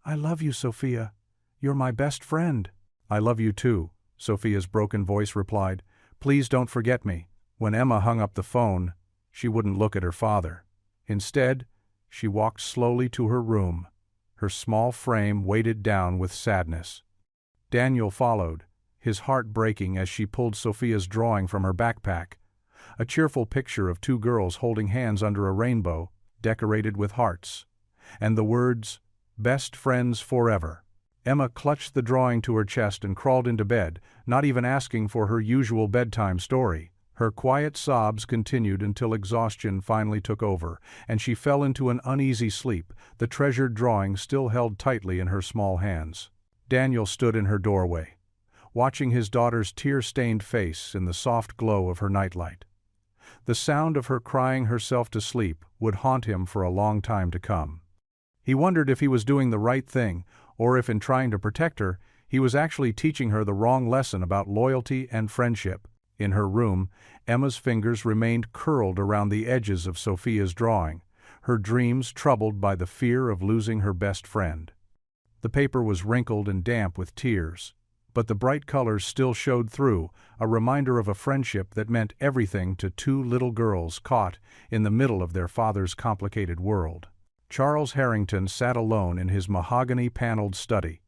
"I love you, Sophia. You're my best friend." "I love you too," Sophia's broken voice replied. "Please don't forget me." When Emma hung up the phone, she wouldn't look at her father. Instead, she walked slowly to her room, her small frame weighted down with sadness. Daniel followed, his heart breaking as she pulled Sophia's drawing from her backpack, a cheerful picture of two girls holding hands under a rainbow, decorated with hearts, and the words, "Best friends forever." Emma clutched the drawing to her chest and crawled into bed, not even asking for her usual bedtime story. Her quiet sobs continued until exhaustion finally took over, and she fell into an uneasy sleep, the treasured drawing still held tightly in her small hands. Daniel stood in her doorway, watching his daughter's tear-stained face in the soft glow of her nightlight. The sound of her crying herself to sleep would haunt him for a long time to come. He wondered if he was doing the right thing, or if in trying to protect her, he was actually teaching her the wrong lesson about loyalty and friendship. In her room, Emma's fingers remained curled around the edges of Sophia's drawing, her dreams troubled by the fear of losing her best friend. The paper was wrinkled and damp with tears, but the bright colors still showed through, a reminder of a friendship that meant everything to two little girls caught in the middle of their father's complicated world. Charles Harrington sat alone in his mahogany-paneled study,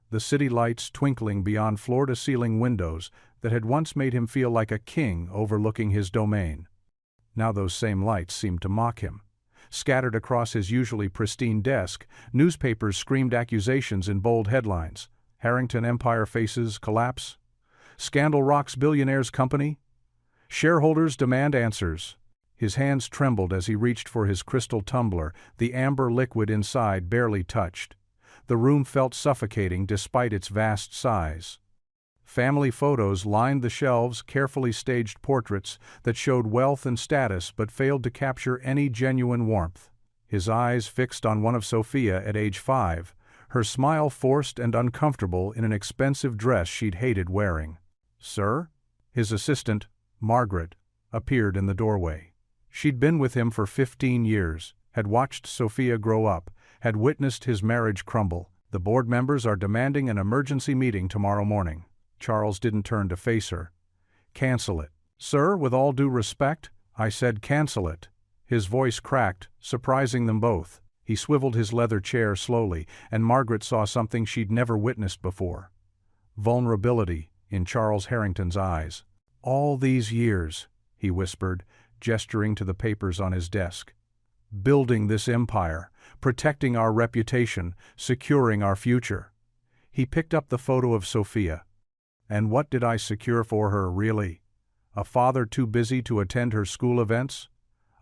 the city lights twinkling beyond floor-to-ceiling windows that had once made him feel like a king overlooking his domain. Now those same lights seemed to mock him. Scattered across his usually pristine desk, newspapers screamed accusations in bold headlines. Harrington Empire faces collapse. Scandal rocks Billionaire's company. Shareholders demand answers. His hands trembled as he reached for his crystal tumbler, the amber liquid inside barely touched. The room felt suffocating despite its vast size. Family photos lined the shelves, carefully staged portraits that showed wealth and status but failed to capture any genuine warmth. His eyes fixed on one of Sophia at age 5, her smile forced and uncomfortable in an expensive dress she'd hated wearing. "Sir?" His assistant, Margaret, appeared in the doorway. She'd been with him for 15 years, had watched Sophia grow up, had witnessed his marriage crumble. "The board members are demanding an emergency meeting tomorrow morning." Charles didn't turn to face her. "Cancel it." "Sir, with all due respect," I said, "cancel it." His voice cracked, surprising them both. He swiveled his leather chair slowly, and Margaret saw something she'd never witnessed before. Vulnerability in Charles Harrington's eyes. "All these years," he whispered, gesturing to the papers on his desk. "Building this empire, protecting our reputation, securing our future." He picked up the photo of Sophia. "And what did I secure for her, really? A father too busy to attend her school events?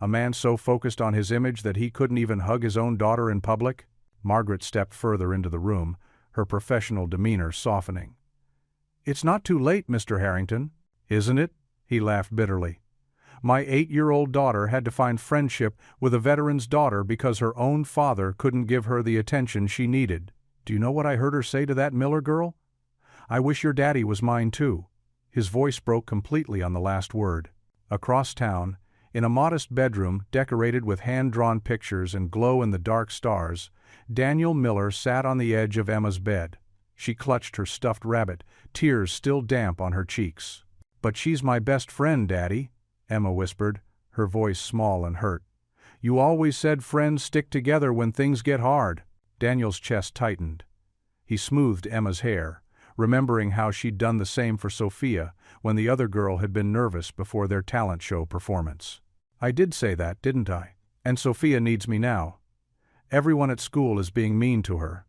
A man so focused on his image that he couldn't even hug his own daughter in public?" Margaret stepped further into the room, her professional demeanor softening. "It's not too late, Mr. Harrington." "Isn't it?" He laughed bitterly. "My 8-year-old daughter had to find friendship with a veteran's daughter because her own father couldn't give her the attention she needed. Do you know what I heard her say to that Miller girl? 'I wish your daddy was mine too.'" His voice broke completely on the last word. Across town, in a modest bedroom decorated with hand-drawn pictures and glow-in-the-dark stars, Daniel Miller sat on the edge of Emma's bed. She clutched her stuffed rabbit, tears still damp on her cheeks. "But she's my best friend, Daddy," Emma whispered, her voice small and hurt. "You always said friends stick together when things get hard." Daniel's chest tightened. He smoothed Emma's hair, remembering how she'd done the same for Sophia when the other girl had been nervous before their talent show performance. "I did say that, didn't I? And Sophia needs me now. Everyone at school is being mean to her."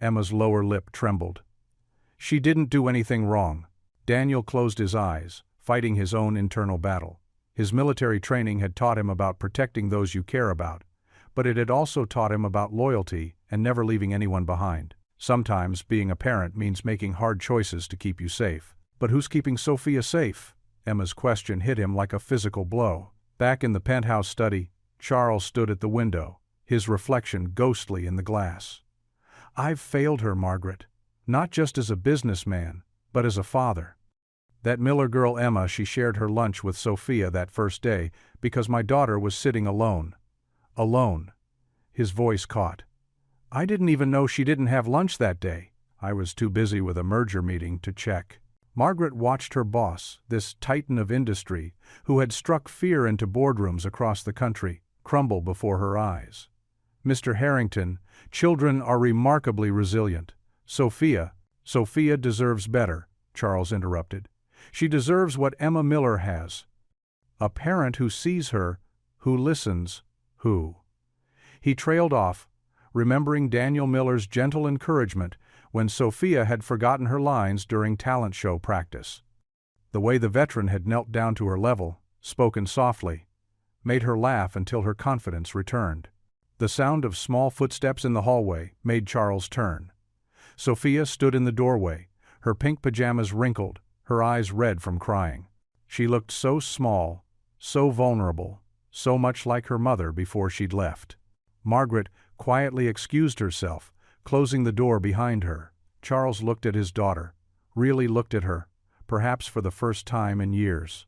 Emma's lower lip trembled. "She didn't do anything wrong." Daniel closed his eyes, fighting his own internal battle. His military training had taught him about protecting those you care about, but it had also taught him about loyalty and never leaving anyone behind. Sometimes being a parent means making hard choices to keep you safe. "But who's keeping Sophia safe?" Emma's question hit him like a physical blow. Back in the penthouse study, Charles stood at the window, his reflection ghostly in the glass. "I've failed her, Margaret. Not just as a businessman, but as a father. That Miller girl Emma, she shared her lunch with Sophia that first day because my daughter was sitting alone. Alone." His voice caught. "I didn't even know she didn't have lunch that day. I was too busy with a merger meeting to check." Margaret watched her boss, this titan of industry, who had struck fear into boardrooms across the country, crumble before her eyes. "Mr. Harrington, children are remarkably resilient. Sophia deserves better," Charles interrupted. "She deserves what Emma Miller has. A parent who sees her, who listens, who—" He trailed off, remembering Daniel Miller's gentle encouragement when Sophia had forgotten her lines during talent show practice. The way the veteran had knelt down to her level, spoken softly, made her laugh until her confidence returned. The sound of small footsteps in the hallway made Charles turn. Sophia stood in the doorway, her pink pajamas wrinkled, her eyes red from crying. She looked so small, so vulnerable, so much like her mother before she'd left. Margaret quietly excused herself, closing the door behind her. Charles looked at his daughter, really looked at her, perhaps for the first time in years.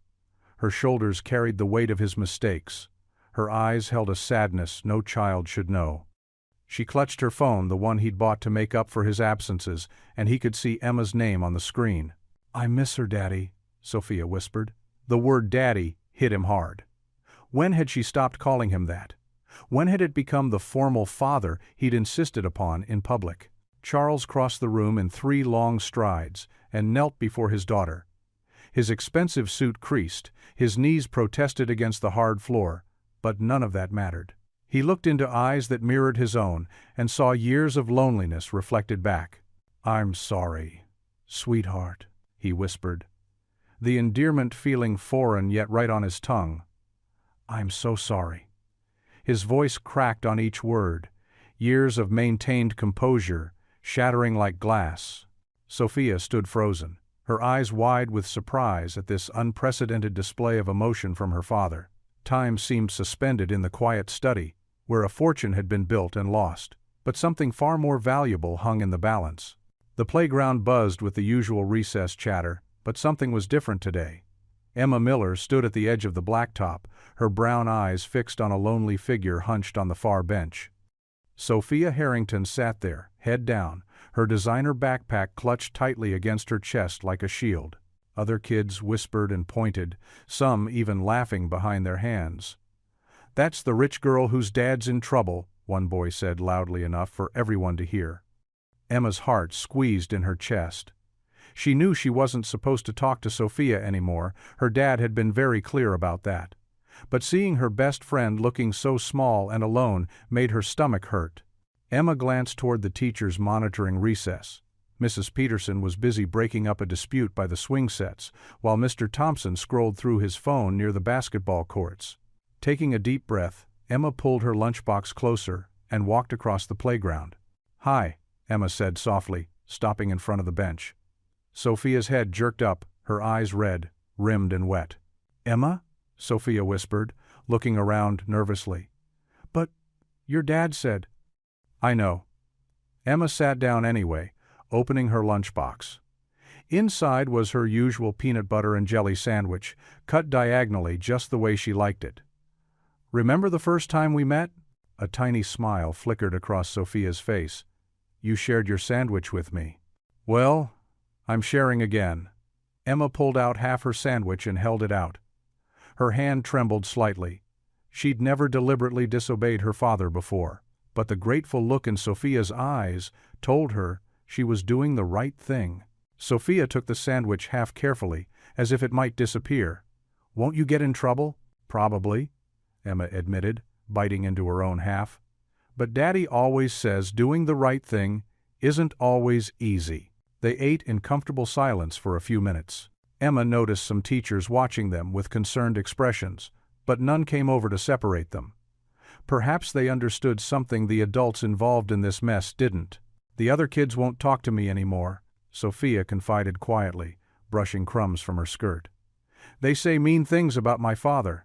Her shoulders carried the weight of his mistakes. Her eyes held a sadness no child should know. She clutched her phone, the one he'd bought to make up for his absences, and he could see Emma's name on the screen. "I miss her, Daddy," Sophia whispered. The word Daddy hit him hard. When had she stopped calling him that? When had it become the formal father he'd insisted upon in public? Charles crossed the room in 3 long strides and knelt before his daughter. His expensive suit creased, his knees protested against the hard floor, but none of that mattered. He looked into eyes that mirrored his own and saw years of loneliness reflected back. "I'm sorry, sweetheart," he whispered, the endearment feeling foreign yet right on his tongue. "I'm so sorry." His voice cracked on each word, years of maintained composure, shattering like glass. Sophia stood frozen, her eyes wide with surprise at this unprecedented display of emotion from her father. Time seemed suspended in the quiet study, where a fortune had been built and lost, but something far more valuable hung in the balance. The playground buzzed with the usual recess chatter, but something was different today. Emma Miller stood at the edge of the blacktop, her brown eyes fixed on a lonely figure hunched on the far bench. Sophia Harrington sat there, head down, her designer backpack clutched tightly against her chest like a shield. Other kids whispered and pointed, some even laughing behind their hands. "That's the rich girl whose dad's in trouble," one boy said loudly enough for everyone to hear. Emma's heart squeezed in her chest. She knew she wasn't supposed to talk to Sophia anymore, her dad had been very clear about that. But seeing her best friend looking so small and alone made her stomach hurt. Emma glanced toward the teachers monitoring recess. Mrs. Peterson was busy breaking up a dispute by the swing sets, while Mr. Thompson scrolled through his phone near the basketball courts. Taking a deep breath, Emma pulled her lunchbox closer and walked across the playground. "Hi," Emma said softly, stopping in front of the bench. Sophia's head jerked up, her eyes red, rimmed and wet. "Emma?" Sophia whispered, looking around nervously. "But your dad said—" "I know." Emma sat down anyway, opening her lunchbox. Inside was her usual peanut butter and jelly sandwich, cut diagonally just the way she liked it. "Remember the first time we met?" A tiny smile flickered across Sophia's face. "You shared your sandwich with me." "Well, I'm sharing again." Emma pulled out half her sandwich and held it out. Her hand trembled slightly. She'd never deliberately disobeyed her father before, but the grateful look in Sophia's eyes told her she was doing the right thing. Sophia took the sandwich half carefully, as if it might disappear. "Won't you get in trouble?" "Probably," Emma admitted, biting into her own half. "But Daddy always says doing the right thing isn't always easy." They ate in comfortable silence for a few minutes. Emma noticed some teachers watching them with concerned expressions, but none came over to separate them. Perhaps they understood something the adults involved in this mess didn't. "The other kids won't talk to me anymore," Sophia confided quietly, brushing crumbs from her skirt. "They say mean things about my father.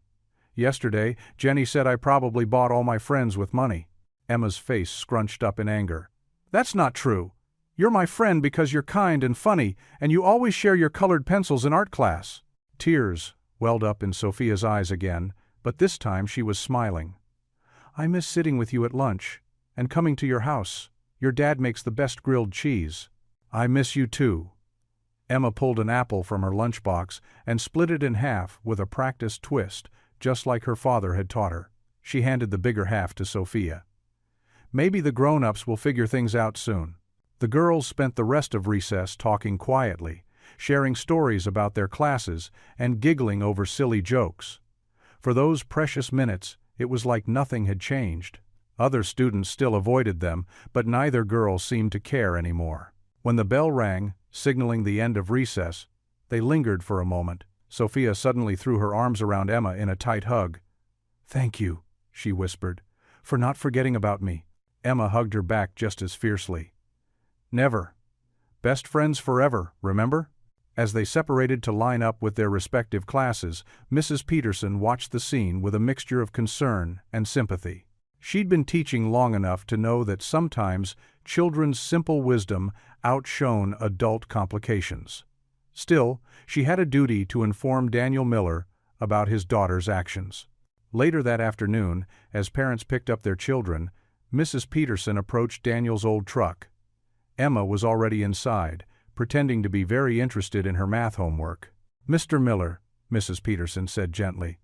Yesterday, Jenny said I probably bought all my friends with money." Emma's face scrunched up in anger. "That's not true. You're my friend because you're kind and funny, and you always share your colored pencils in art class." Tears welled up in Sophia's eyes again, but this time she was smiling. "I miss sitting with you at lunch, and coming to your house. Your dad makes the best grilled cheese." "I miss you too." Emma pulled an apple from her lunchbox and split it in half with a practiced twist, just like her father had taught her. She handed the bigger half to Sophia. "Maybe the grown-ups will figure things out soon." The girls spent the rest of recess talking quietly, sharing stories about their classes and giggling over silly jokes. For those precious minutes, it was like nothing had changed. Other students still avoided them, but neither girl seemed to care anymore. When the bell rang, signaling the end of recess, they lingered for a moment. Sophia suddenly threw her arms around Emma in a tight hug. "Thank you," she whispered, "for not forgetting about me." Emma hugged her back just as fiercely. "Never. Best friends forever, remember?" As they separated to line up with their respective classes, Mrs. Peterson watched the scene with a mixture of concern and sympathy. She'd been teaching long enough to know that sometimes children's simple wisdom outshone adult complications. Still, she had a duty to inform Daniel Miller about his daughter's actions. Later that afternoon, as parents picked up their children, Mrs. Peterson approached Daniel's old truck. Emma was already inside, pretending to be very interested in her math homework. "Mr. Miller," Mrs. Peterson said gently,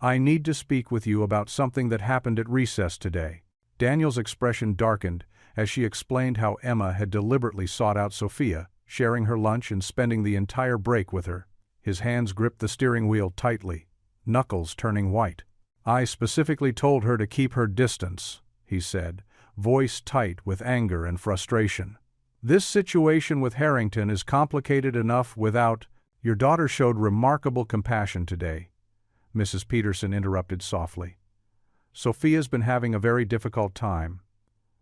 "I need to speak with you about something that happened at recess today." Daniel's expression darkened, as she explained how Emma had deliberately sought out Sophia, sharing her lunch and spending the entire break with her. His hands gripped the steering wheel tightly, knuckles turning white. "I specifically told her to keep her distance," he said, voice tight with anger and frustration. "This situation with Harrington is complicated enough without—" "Your daughter showed remarkable compassion today," Mrs. Peterson interrupted softly. "Sophia's been having a very difficult time.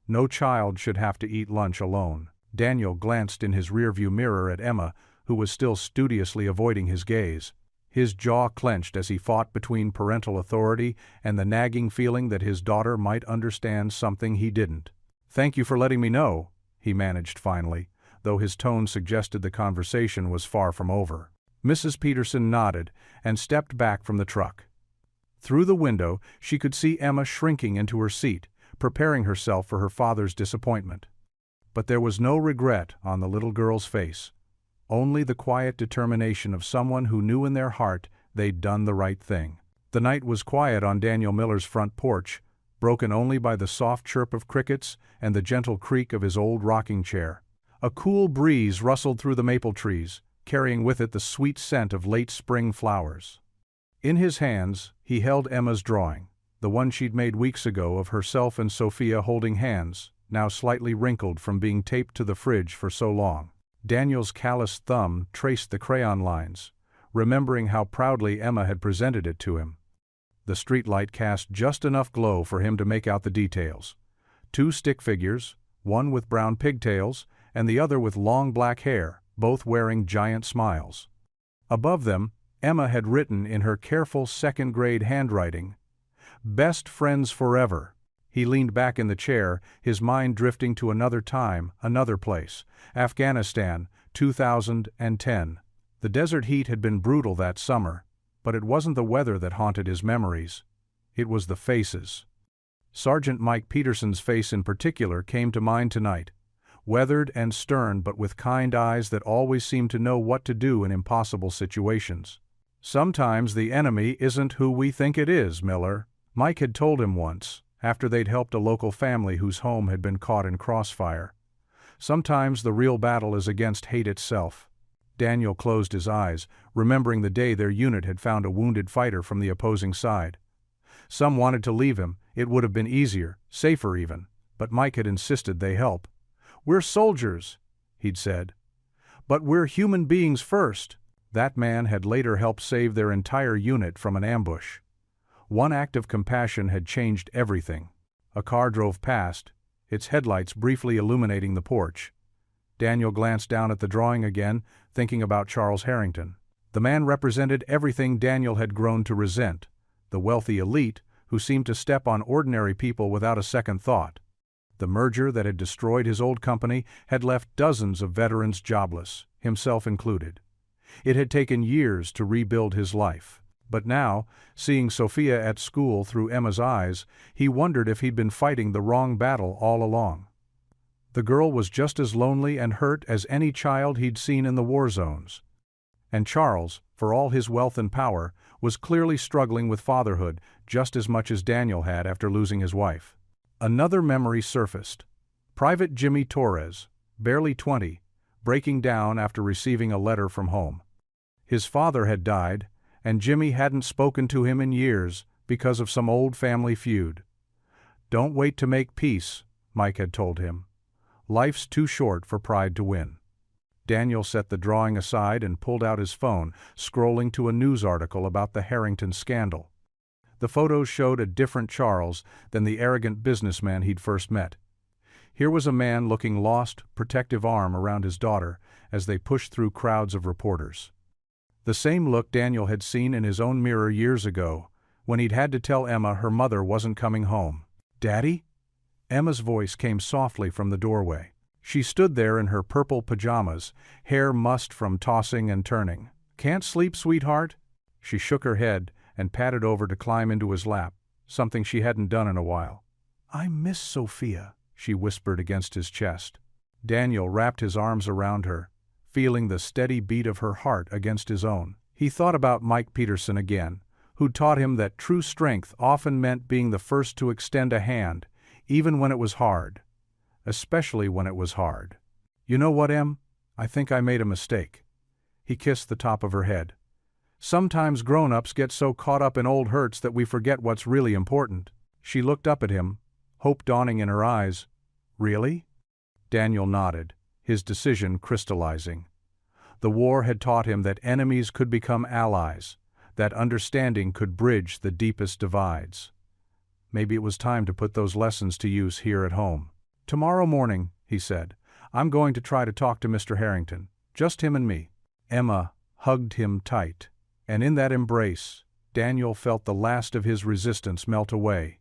No child should have to eat lunch alone." Daniel glanced in his rearview mirror at Emma, who was still studiously avoiding his gaze. His jaw clenched as he fought between parental authority and the nagging feeling that his daughter might understand something he didn't. "Thank you for letting me know," he managed finally, though his tone suggested the conversation was far from over. Mrs. Peterson nodded and stepped back from the truck. Through the window, she could see Emma shrinking into her seat, preparing herself for her father's disappointment. But there was no regret on the little girl's face, only the quiet determination of someone who knew in their heart they'd done the right thing. The night was quiet on Daniel Miller's front porch, broken only by the soft chirp of crickets and the gentle creak of his old rocking chair. A cool breeze rustled through the maple trees, carrying with it the sweet scent of late spring flowers. In his hands, he held Emma's drawing, the one she'd made weeks ago of herself and Sophia holding hands, now slightly wrinkled from being taped to the fridge for so long. Daniel's calloused thumb traced the crayon lines, remembering how proudly Emma had presented it to him. The streetlight cast just enough glow for him to make out the details. 2 stick figures, one with brown pigtails and the other with long black hair, both wearing giant smiles. Above them, Emma had written in her careful second-grade handwriting, "Best friends forever." He leaned back in the chair, his mind drifting to another time, another place. Afghanistan, 2010. The desert heat had been brutal that summer, but it wasn't the weather that haunted his memories. It was the faces. Sergeant Mike Peterson's face in particular came to mind tonight, weathered and stern but with kind eyes that always seemed to know what to do in impossible situations. "Sometimes the enemy isn't who we think it is, Miller," Mike had told him once, after they'd helped a local family whose home had been caught in crossfire. "Sometimes the real battle is against hate itself." Daniel closed his eyes, remembering the day their unit had found a wounded fighter from the opposing side. Some wanted to leave him, it would have been easier, safer even, but Mike had insisted they help. "We're soldiers," he'd said. "But we're human beings first." That man had later helped save their entire unit from an ambush. One act of compassion had changed everything. A car drove past, its headlights briefly illuminating the porch. Daniel glanced down at the drawing again, thinking about Charles Harrington. The man represented everything Daniel had grown to resent, the wealthy elite who seemed to step on ordinary people without a second thought. The merger that had destroyed his old company had left dozens of veterans jobless, himself included. It had taken years to rebuild his life. But now, seeing Sophia at school through Emma's eyes, he wondered if he'd been fighting the wrong battle all along. The girl was just as lonely and hurt as any child he'd seen in the war zones. And Charles, for all his wealth and power, was clearly struggling with fatherhood just as much as Daniel had after losing his wife. Another memory surfaced. Private Jimmy Torres, barely 20, breaking down after receiving a letter from home. His father had died, and Jimmy hadn't spoken to him in years because of some old family feud. "Don't wait to make peace," Mike had told him. "Life's too short for pride to win." Daniel set the drawing aside and pulled out his phone, scrolling to a news article about the Harrington scandal. The photos showed a different Charles than the arrogant businessman he'd first met. Here was a man looking lost, protective arm around his daughter as they pushed through crowds of reporters. The same look Daniel had seen in his own mirror years ago, when he'd had to tell Emma her mother wasn't coming home. "Daddy?" Emma's voice came softly from the doorway. She stood there in her purple pajamas, hair mussed from tossing and turning. "Can't sleep, sweetheart?" She shook her head and padded over to climb into his lap, something she hadn't done in a while. "I miss Sophia," she whispered against his chest. Daniel wrapped his arms around her, feeling the steady beat of her heart against his own. He thought about Mike Peterson again, who'd taught him that true strength often meant being the first to extend a hand, even when it was hard. especially when it was hard. "You know what, Em? I think I made a mistake." He kissed the top of her head. "Sometimes grown-ups get so caught up in old hurts that we forget what's really important." She looked up at him, hope dawning in her eyes. "Really?" Daniel nodded, his decision crystallizing. The war had taught him that enemies could become allies, that understanding could bridge the deepest divides. Maybe it was time to put those lessons to use here at home. "Tomorrow morning," he said, "I'm going to try to talk to Mr. Harrington, just him and me." Emma hugged him tight, and in that embrace, Daniel felt the last of his resistance melt away.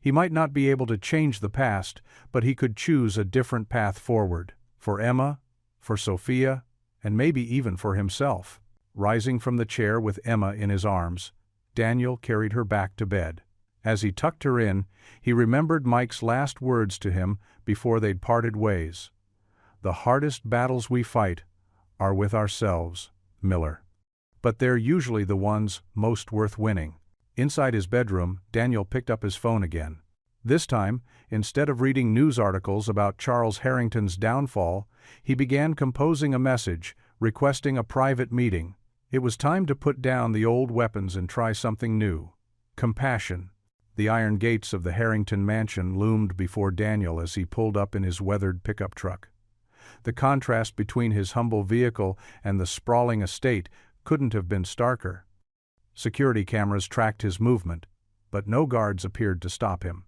He might not be able to change the past, but he could choose a different path forward, for Emma, for Sophia, and maybe even for himself. Rising from the chair with Emma in his arms, Daniel carried her back to bed. As he tucked her in, he remembered Mike's last words to him before they'd parted ways. "The hardest battles we fight are with ourselves, Miller. But they're usually the ones most worth winning." Inside his bedroom, Daniel picked up his phone again. This time, instead of reading news articles about Charles Harrington's downfall, he began composing a message, requesting a private meeting. It was time to put down the old weapons and try something new. Compassion. The iron gates of the Harrington mansion loomed before Daniel as he pulled up in his weathered pickup truck. The contrast between his humble vehicle and the sprawling estate couldn't have been starker. Security cameras tracked his movement, but no guards appeared to stop him.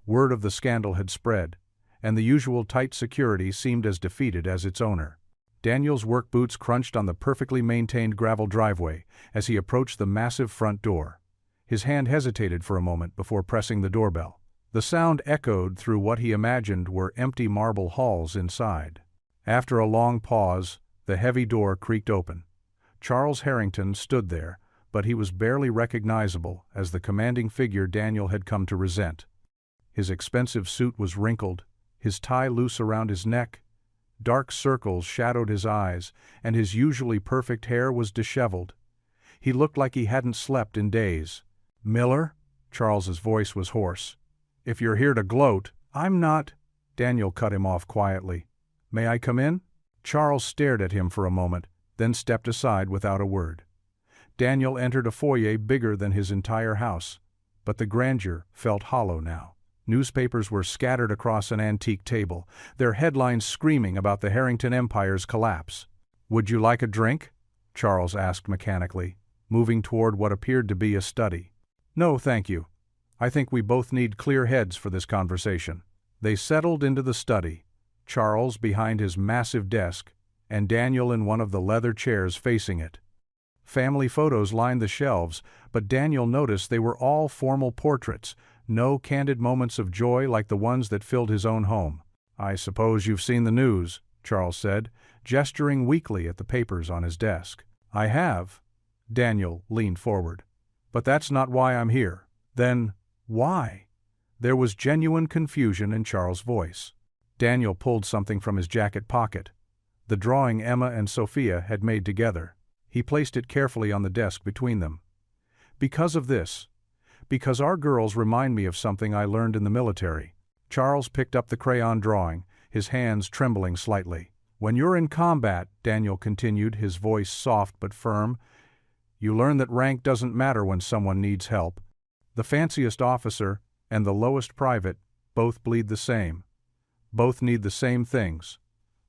Word of the scandal had spread, and the usual tight security seemed as defeated as its owner. Daniel's work boots crunched on the perfectly maintained gravel driveway as he approached the massive front door. His hand hesitated for a moment before pressing the doorbell. The sound echoed through what he imagined were empty marble halls inside. After a long pause, the heavy door creaked open. Charles Harrington stood there, but he was barely recognizable as the commanding figure Daniel had come to resent. His expensive suit was wrinkled, his tie loose around his neck. Dark circles shadowed his eyes, and his usually perfect hair was disheveled. He looked like he hadn't slept in days. "Miller?" Charles's voice was hoarse. "If you're here to gloat, I'm not—" Daniel cut him off quietly. "May I come in?" Charles stared at him for a moment, then stepped aside without a word. Daniel entered a foyer bigger than his entire house, but the grandeur felt hollow now. Newspapers were scattered across an antique table, their headlines screaming about the Harrington Empire's collapse. "Would you like a drink?" Charles asked mechanically, moving toward what appeared to be a study. "No, thank you. I think we both need clear heads for this conversation." They settled into the study, Charles behind his massive desk, and Daniel in one of the leather chairs facing it. Family photos lined the shelves, but Daniel noticed they were all formal portraits, no candid moments of joy like the ones that filled his own home. "I suppose you've seen the news," Charles said, gesturing weakly at the papers on his desk. "I have." Daniel leaned forward. "But that's not why I'm here." "Then, why?" There was genuine confusion in Charles' voice. Daniel pulled something from his jacket pocket. The drawing Emma and Sophia had made together. He placed it carefully on the desk between them. "Because of this. Because our girls remind me of something I learned in the military." Charles picked up the crayon drawing, his hands trembling slightly. "When you're in combat," Daniel continued, his voice soft but firm, "you learn that rank doesn't matter when someone needs help. The fanciest officer and the lowest private both bleed the same. Both need the same things: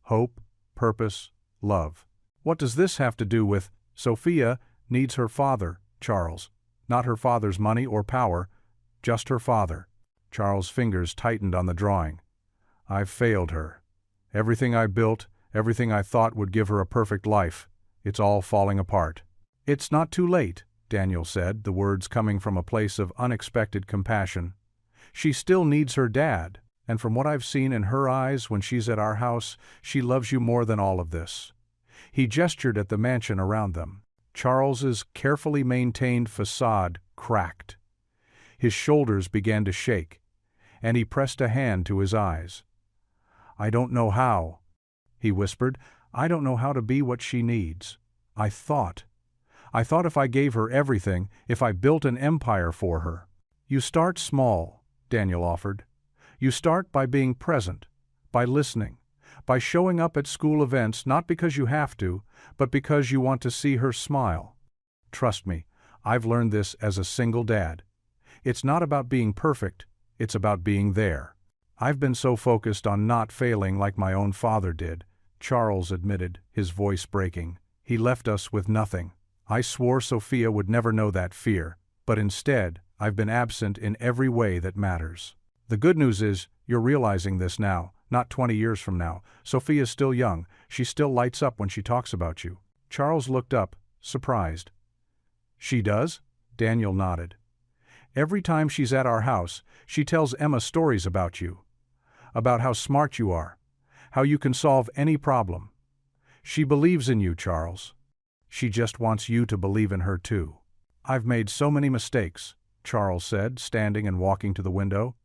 hope, purpose, love." "What does this have to do with—" "Sophia needs her father, Charles. Not her father's money or power, just her father." Charles' fingers tightened on the drawing. "I've failed her. Everything I built, everything I thought would give her a perfect life, it's all falling apart." "It's not too late," Daniel said, the words coming from a place of unexpected compassion. "She still needs her dad, and from what I've seen in her eyes when she's at our house, she loves you more than all of this." He gestured at the mansion around them. Charles's carefully maintained facade cracked. His shoulders began to shake, and he pressed a hand to his eyes. "I don't know how," he whispered. "I don't know how to be what she needs. I thought if I gave her everything, if I built an empire for her." "You start small," Daniel offered. "You start by being present, By listening. By showing up at school events not because you have to, but because you want to see her smile. Trust me, I've learned this as a single dad. It's not about being perfect, it's about being there. I've been so focused on not failing like my own father did, Charles admitted, his voice breaking. He left us with nothing. I swore Sophia would never know that fear, but instead, I've been absent in every way that matters. The good news is, you're realizing this now, not 20 years from now. Sophia's still young, she still lights up when she talks about you. Charles looked up, surprised. She does? Daniel nodded. Every time she's at our house, she tells Emma stories about you. About how smart you are. How you can solve any problem. She believes in you, Charles. She just wants you to believe in her too. I've made so many mistakes, Charles said, standing and walking to the window.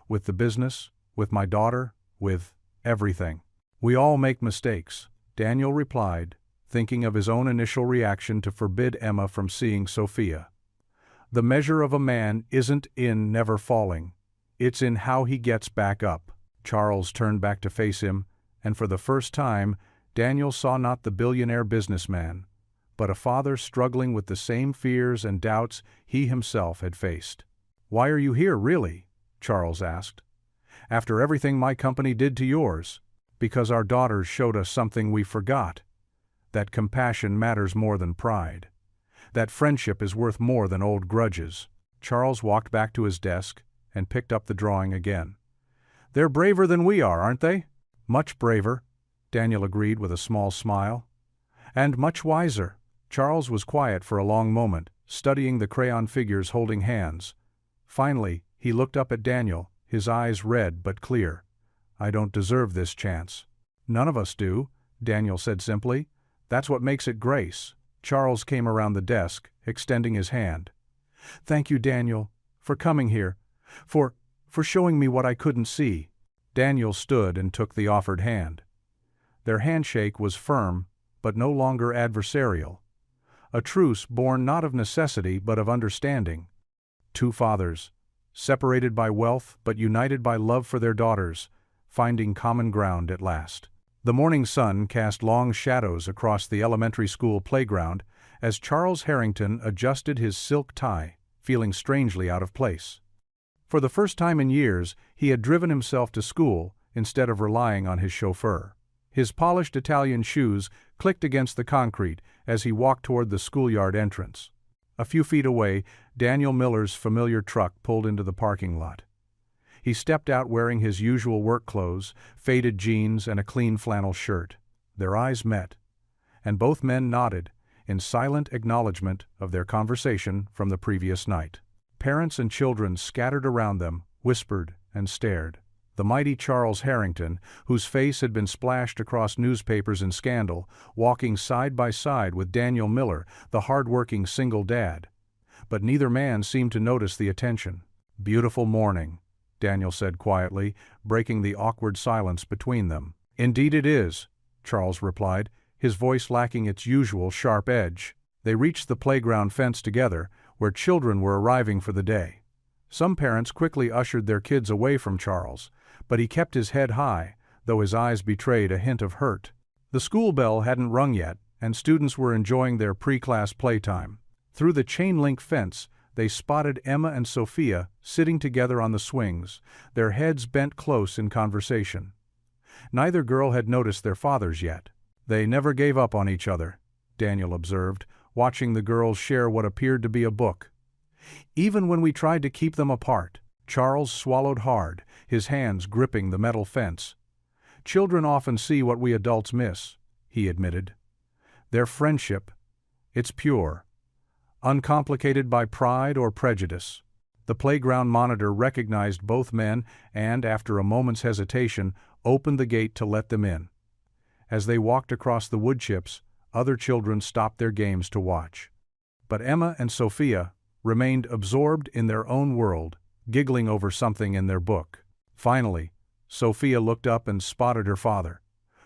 With the business, with my daughter, with everything. We all make mistakes, Daniel replied, thinking of his own initial reaction to forbid Emma from seeing Sophia. The measure of a man isn't in never falling, it's in how he gets back up. Charles turned back to face him, and for the first time, Daniel saw not the billionaire businessman, but a father struggling with the same fears and doubts he himself had faced. "Why are you here, really?" Charles asked. "After everything my company did to yours." "Because our daughters showed us something we forgot. That compassion matters more than pride. That friendship is worth more than old grudges." Charles walked back to his desk and picked up the drawing again. "They're braver than we are, aren't they?" "Much braver," Daniel agreed with a small smile. "And much wiser." Charles was quiet for a long moment, studying the crayon figures holding hands. Finally, he looked up at Daniel, his eyes red but clear. "I don't deserve this chance." "None of us do," Daniel said simply. "That's what makes it grace." Charles came around the desk, extending his hand. "Thank you, Daniel, for coming here, for showing me what I couldn't see." Daniel stood and took the offered hand. Their handshake was firm, but no longer adversarial. A truce born not of necessity but of understanding. Two fathers, separated by wealth but united by love for their daughters, finding common ground at last. The morning sun cast long shadows across the elementary school playground as Charles Harrington adjusted his silk tie, feeling strangely out of place. For the first time in years, he had driven himself to school instead of relying on his chauffeur. His polished Italian shoes clicked against the concrete as he walked toward the schoolyard entrance. A few feet away, Daniel Miller's familiar truck pulled into the parking lot. He stepped out wearing his usual work clothes, faded jeans and a clean flannel shirt. Their eyes met, and both men nodded in silent acknowledgement of their conversation from the previous night. Parents and children scattered around them, whispered and stared. The mighty Charles Harrington, whose face had been splashed across newspapers in scandal, walking side by side with Daniel Miller, the hard-working single dad. But neither man seemed to notice the attention. "Beautiful morning," Daniel said quietly, breaking the awkward silence between them. "Indeed it is," Charles replied, his voice lacking its usual sharp edge. They reached the playground fence together, where children were arriving for the day. Some parents quickly ushered their kids away from Charles, but he kept his head high, though his eyes betrayed a hint of hurt. The school bell hadn't rung yet, and students were enjoying their pre-class playtime. Through the chain-link fence, they spotted Emma and Sophia sitting together on the swings, their heads bent close in conversation. Neither girl had noticed their fathers yet. "They never gave up on each other," Daniel observed, watching the girls share what appeared to be a book. "Even when we tried to keep them apart." Charles swallowed hard, his hands gripping the metal fence. "Children often see what we adults miss," he admitted. "Their friendship, it's pure, uncomplicated by pride or prejudice." The playground monitor recognized both men and, after a moment's hesitation, opened the gate to let them in. As they walked across the wood chips, other children stopped their games to watch. But Emma and Sophia remained absorbed in their own world, giggling over something in their book. Finally, Sophia looked up and spotted her father.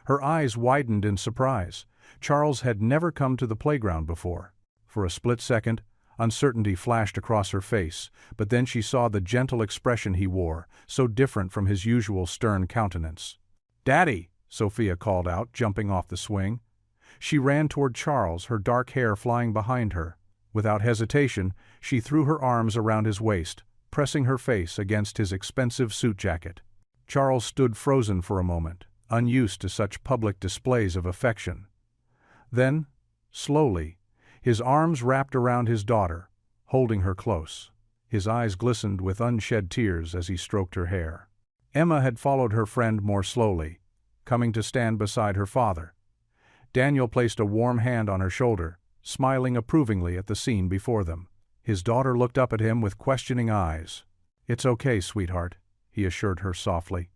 Her eyes widened in surprise. Charles had never come to the playground before. For a split second, uncertainty flashed across her face, but then she saw the gentle expression he wore, so different from his usual stern countenance. "Daddy!" Sophia called out, jumping off the swing. She ran toward Charles, her dark hair flying behind her. Without hesitation, she threw her arms around his waist, pressing her face against his expensive suit jacket. Charles stood frozen for a moment, unused to such public displays of affection. Then, slowly, his arms wrapped around his daughter, holding her close. His eyes glistened with unshed tears as he stroked her hair. Emma had followed her friend more slowly, coming to stand beside her father. Daniel placed a warm hand on her shoulder, smiling approvingly at the scene before them. His daughter looked up at him with questioning eyes. "It's okay, sweetheart," he assured her softly.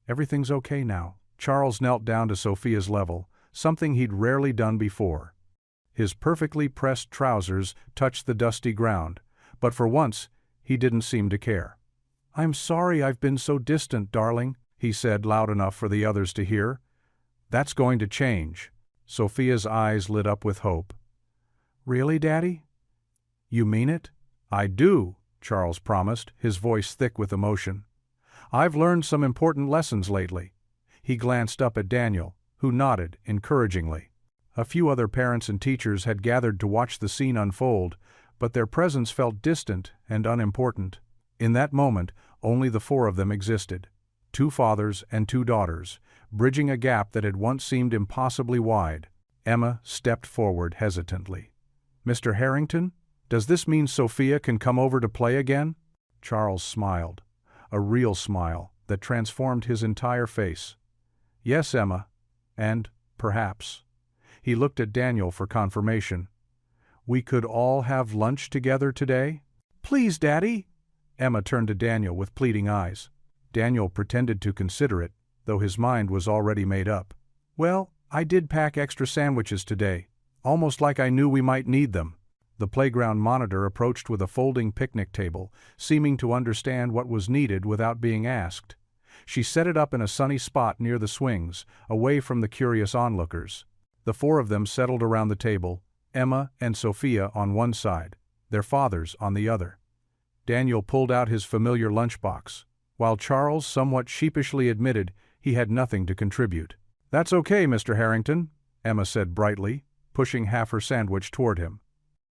"Everything's okay now." Charles knelt down to Sophia's level, something he'd rarely done before. His perfectly pressed trousers touched the dusty ground, but for once he didn't seem to care. "I'm sorry I've been so distant, darling," he said loud enough for the others to hear. "That's going to change." Sophia's eyes lit up with hope. "Really, Daddy? You mean it?" "I do," Charles promised, his voice thick with emotion. "I've learned some important lessons lately." He glanced up at Daniel, who nodded encouragingly. A few other parents and teachers had gathered to watch the scene unfold, but their presence felt distant and unimportant. In that moment, only the four of them existed. 2 fathers and 2 daughters, bridging a gap that had once seemed impossibly wide. Emma stepped forward hesitantly. "Mr. Harrington, does this mean Sophia can come over to play again?" Charles smiled, a real smile that transformed his entire face. "Yes, Emma, and, perhaps." He looked at Daniel for confirmation. "We could all have lunch together today?" "Please, Daddy!" Emma turned to Daniel with pleading eyes. Daniel pretended to consider it, though his mind was already made up. "Well, I did pack extra sandwiches today, almost like I knew we might need them." The playground monitor approached with a folding picnic table, seeming to understand what was needed without being asked. She set it up in a sunny spot near the swings, away from the curious onlookers. The 4 of them settled around the table, Emma and Sophia on one side, their fathers on the other. Daniel pulled out his familiar lunchbox, while Charles somewhat sheepishly admitted he had nothing to contribute. "That's okay, Mr. Harrington," Emma said brightly, pushing half her sandwich toward him.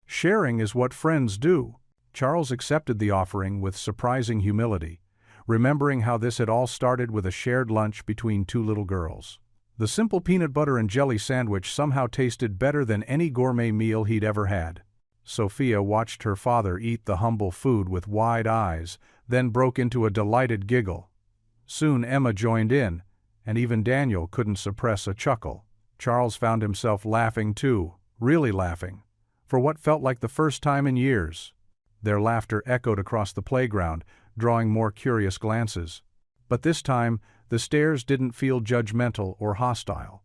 "Sharing is what friends do." Charles accepted the offering with surprising humility, remembering how this had all started with a shared lunch between 2 little girls. The simple peanut butter and jelly sandwich somehow tasted better than any gourmet meal he'd ever had. Sophia watched her father eat the humble food with wide eyes, then broke into a delighted giggle. Soon Emma joined in, and even Daniel couldn't suppress a chuckle. Charles found himself laughing too, really laughing, for what felt like the first time in years. Their laughter echoed across the playground, drawing more curious glances. But this time, the stares didn't feel judgmental or hostile.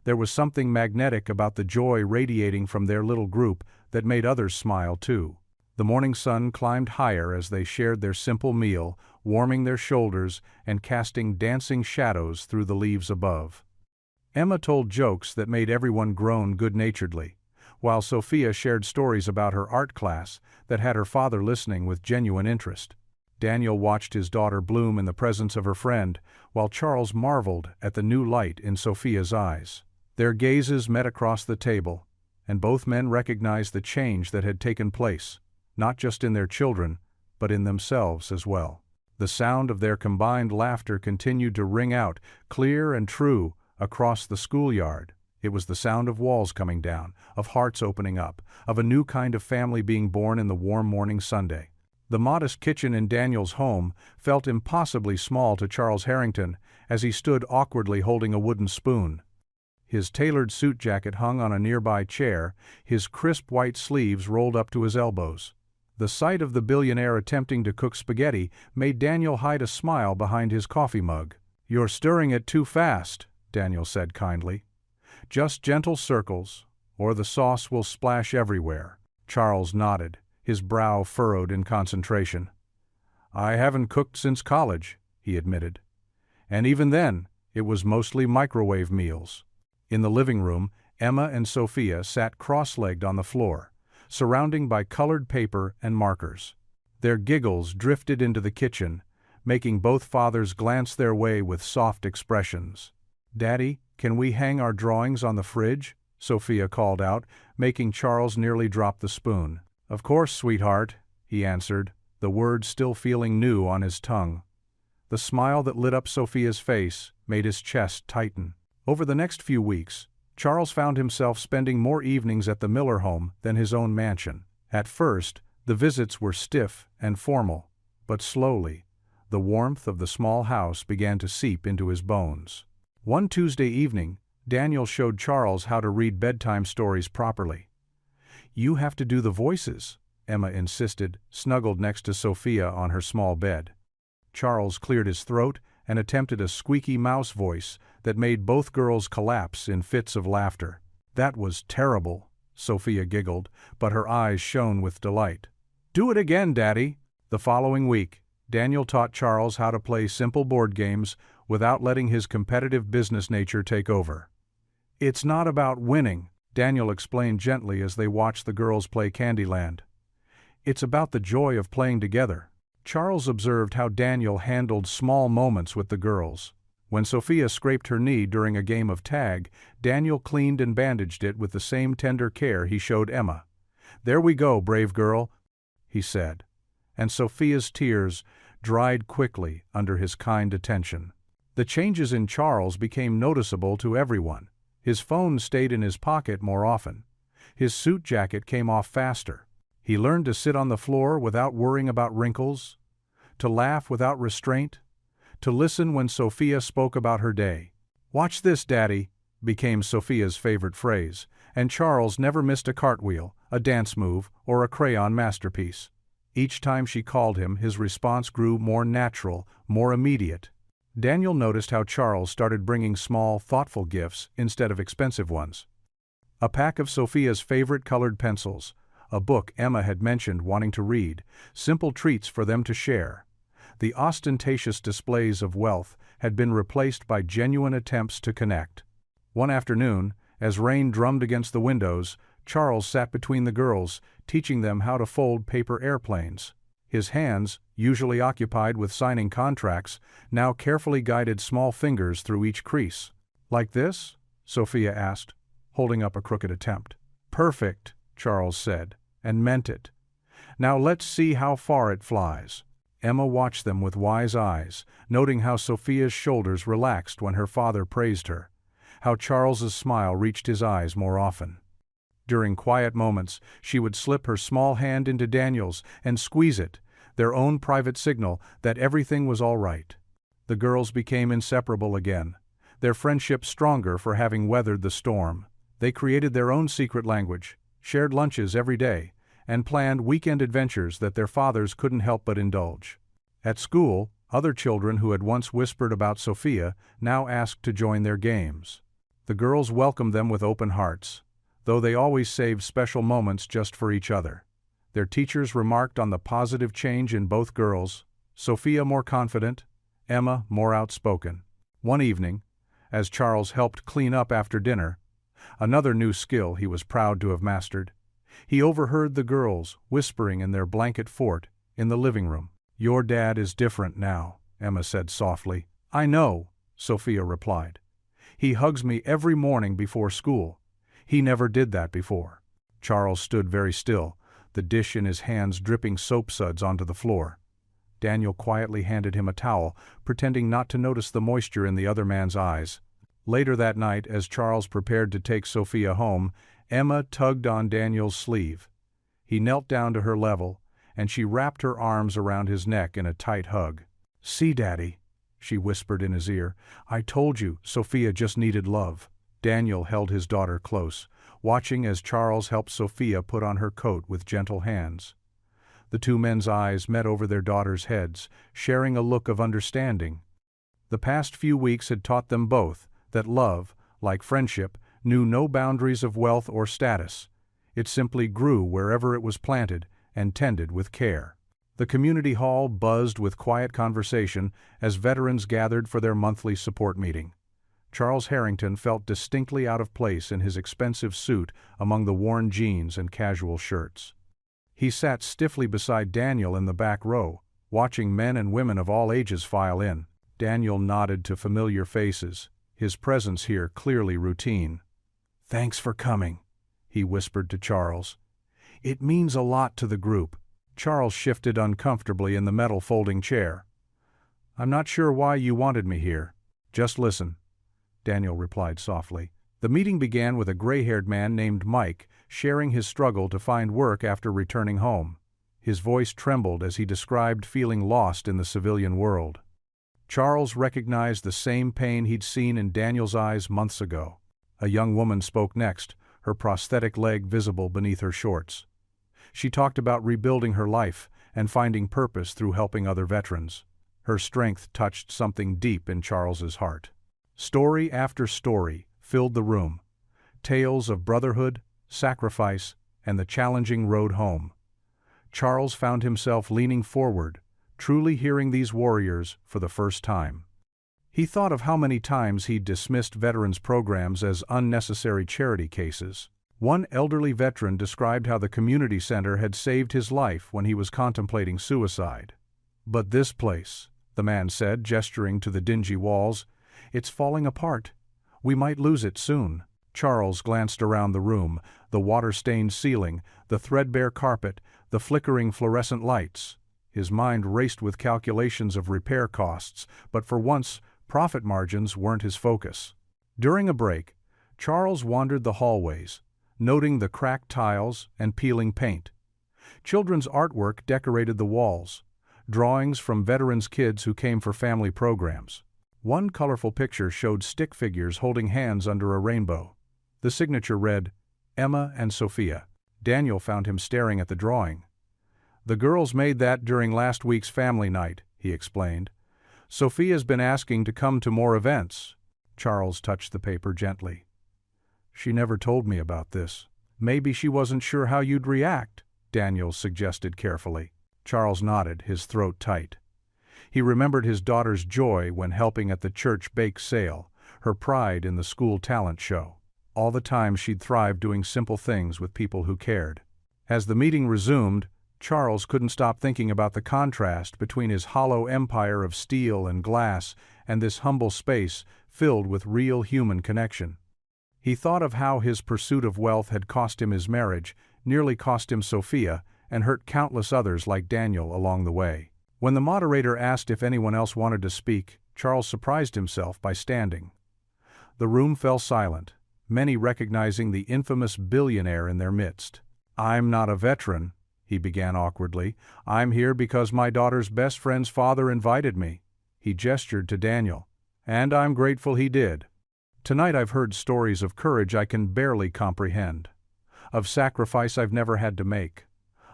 There was something magnetic about the joy radiating from their little group that made others smile too. The morning sun climbed higher as they shared their simple meal, warming their shoulders and casting dancing shadows through the leaves above. Emma told jokes that made everyone groan good-naturedly, while Sophia shared stories about her art class that had her father listening with genuine interest. Daniel watched his daughter bloom in the presence of her friend, while Charles marveled at the new light in Sophia's eyes. Their gazes met across the table, and both men recognized the change that had taken place, not just in their children, but in themselves as well. The sound of their combined laughter continued to ring out, clear and true, across the schoolyard. It was the sound of walls coming down, of hearts opening up, of a new kind of family being born in the warm morning Sunday. The modest kitchen in Daniel's home felt impossibly small to Charles Harrington as he stood awkwardly holding a wooden spoon. His tailored suit jacket hung on a nearby chair, his crisp white sleeves rolled up to his elbows. The sight of the billionaire attempting to cook spaghetti made Daniel hide a smile behind his coffee mug. "You're stirring it too fast," Daniel said kindly. "Just gentle circles, or the sauce will splash everywhere." Charles nodded, his brow furrowed in concentration. "I haven't cooked since college," he admitted. "And even then, it was mostly microwave meals." In the living room, Emma and Sophia sat cross-legged on the floor, surrounded by colored paper and markers. Their giggles drifted into the kitchen, making both fathers glance their way with soft expressions. "Daddy, can we hang our drawings on the fridge?" Sophia called out, making Charles nearly drop the spoon. "Of course, sweetheart," he answered, the words still feeling new on his tongue. The smile that lit up Sophia's face made his chest tighten. Over the next few weeks, Charles found himself spending more evenings at the Miller home than his own mansion. At first, the visits were stiff and formal, but slowly, the warmth of the small house began to seep into his bones. One Tuesday evening, Daniel showed Charles how to read bedtime stories properly. "You have to do the voices," Emma insisted, snuggled next to Sophia on her small bed. Charles cleared his throat and attempted a squeaky mouse voice that made both girls collapse in fits of laughter. "That was terrible," Sophia giggled, but her eyes shone with delight. "Do it again, Daddy." The following week, Daniel taught Charles how to play simple board games without letting his competitive business nature take over. "It's not about winning," Daniel explained gently as they watched the girls play Candyland. "It's about the joy of playing together." Charles observed how Daniel handled small moments with the girls. When Sophia scraped her knee during a game of tag, Daniel cleaned and bandaged it with the same tender care he showed Emma. "There we go, brave girl," he said, and Sophia's tears dried quickly under his kind attention. The changes in Charles became noticeable to everyone. His phone stayed in his pocket more often. His suit jacket came off faster. He learned to sit on the floor without worrying about wrinkles, to laugh without restraint, to listen when Sophia spoke about her day. "Watch this, Daddy," became Sophia's favorite phrase, and Charles never missed a cartwheel, a dance move, or a crayon masterpiece. Each time she called him, his response grew more natural, more immediate. Daniel noticed how Charles started bringing small, thoughtful gifts instead of expensive ones. A pack of Sophia's favorite colored pencils, a book Emma had mentioned wanting to read, simple treats for them to share. The ostentatious displays of wealth had been replaced by genuine attempts to connect. One afternoon, as rain drummed against the windows, Charles sat between the girls, teaching them how to fold paper airplanes. His hands, usually occupied with signing contracts, now carefully guided small fingers through each crease. "Like this?" Sophia asked, holding up a crooked attempt. "Perfect," Charles said, and meant it. "Now let's see how far it flies." Emma watched them with wise eyes, noting how Sophia's shoulders relaxed when her father praised her, how Charles's smile reached his eyes more often. During quiet moments, she would slip her small hand into Daniel's and squeeze it, their own private signal that everything was all right. The girls became inseparable again, their friendship stronger for having weathered the storm. They created their own secret language, shared lunches every day, and planned weekend adventures that their fathers couldn't help but indulge. At school, other children who had once whispered about Sophia now asked to join their games. The girls welcomed them with open hearts, though they always saved special moments just for each other. Their teachers remarked on the positive change in both girls, Sophia more confident, Emma more outspoken. One evening, as Charles helped clean up after dinner, another new skill he was proud to have mastered, he overheard the girls whispering in their blanket fort in the living room. "Your dad is different now," Emma said softly. "I know," Sophia replied. "He hugs me every morning before school. He never did that before." Charles stood very still, the dish in his hands dripping soap suds onto the floor. Daniel quietly handed him a towel, pretending not to notice the moisture in the other man's eyes. Later that night, as Charles prepared to take Sophia home, Emma tugged on Daniel's sleeve. He knelt down to her level, and she wrapped her arms around his neck in a tight hug. "See, Daddy," she whispered in his ear, "I told you Sophia just needed love." Daniel held his daughter close, watching as Charles helped Sophia put on her coat with gentle hands. The two men's eyes met over their daughters' heads, sharing a look of understanding. The past few weeks had taught them both that love, like friendship, knew no boundaries of wealth or status. It simply grew wherever it was planted and tended with care. The community hall buzzed with quiet conversation as veterans gathered for their monthly support meeting. Charles Harrington felt distinctly out of place in his expensive suit among the worn jeans and casual shirts. He sat stiffly beside Daniel in the back row, watching men and women of all ages file in. Daniel nodded to familiar faces, his presence here clearly routine. "Thanks for coming," he whispered to Charles. "It means a lot to the group." Charles shifted uncomfortably in the metal folding chair. "I'm not sure why you wanted me here. Just listen," Daniel replied softly. The meeting began with a gray-haired man named Mike sharing his struggle to find work after returning home. His voice trembled as he described feeling lost in the civilian world. Charles recognized the same pain he'd seen in Daniel's eyes months ago. A young woman spoke next, her prosthetic leg visible beneath her shorts. She talked about rebuilding her life and finding purpose through helping other veterans. Her strength touched something deep in Charles's heart. Story after story filled the room. Tales of brotherhood, sacrifice, and the challenging road home. Charles found himself leaning forward, truly hearing these warriors for the first time. He thought of how many times he'd dismissed veterans' programs as unnecessary charity cases. One elderly veteran described how the community center had saved his life when he was contemplating suicide. "But this place," the man said, gesturing to the dingy walls, "it's falling apart. We might lose it soon." Charles glanced around the room, the water-stained ceiling, the threadbare carpet, the flickering fluorescent lights. His mind raced with calculations of repair costs, but for once, profit margins weren't his focus. During a break, Charles wandered the hallways, noting the cracked tiles and peeling paint. Children's artwork decorated the walls, drawings from veterans' kids who came for family programs. One colorful picture showed stick figures holding hands under a rainbow. The signature read, "Emma and Sophia." Daniel found him staring at the drawing. "The girls made that during last week's family night," he explained. "Sophia's been asking to come to more events." Charles touched the paper gently. "She never told me about this." "Maybe she wasn't sure how you'd react," Daniel suggested carefully. Charles nodded, his throat tight. He remembered his daughter's joy when helping at the church bake sale, her pride in the school talent show. All the time she'd thrived doing simple things with people who cared. As the meeting resumed, Charles couldn't stop thinking about the contrast between his hollow empire of steel and glass and this humble space filled with real human connection. He thought of how his pursuit of wealth had cost him his marriage, nearly cost him Sophia, and hurt countless others like Daniel along the way. When the moderator asked if anyone else wanted to speak, Charles surprised himself by standing. The room fell silent, many recognizing the infamous billionaire in their midst. "I'm not a veteran," he began awkwardly. "I'm here because my daughter's best friend's father invited me." He gestured to Daniel. "And I'm grateful he did. Tonight I've heard stories of courage I can barely comprehend, of sacrifice I've never had to make,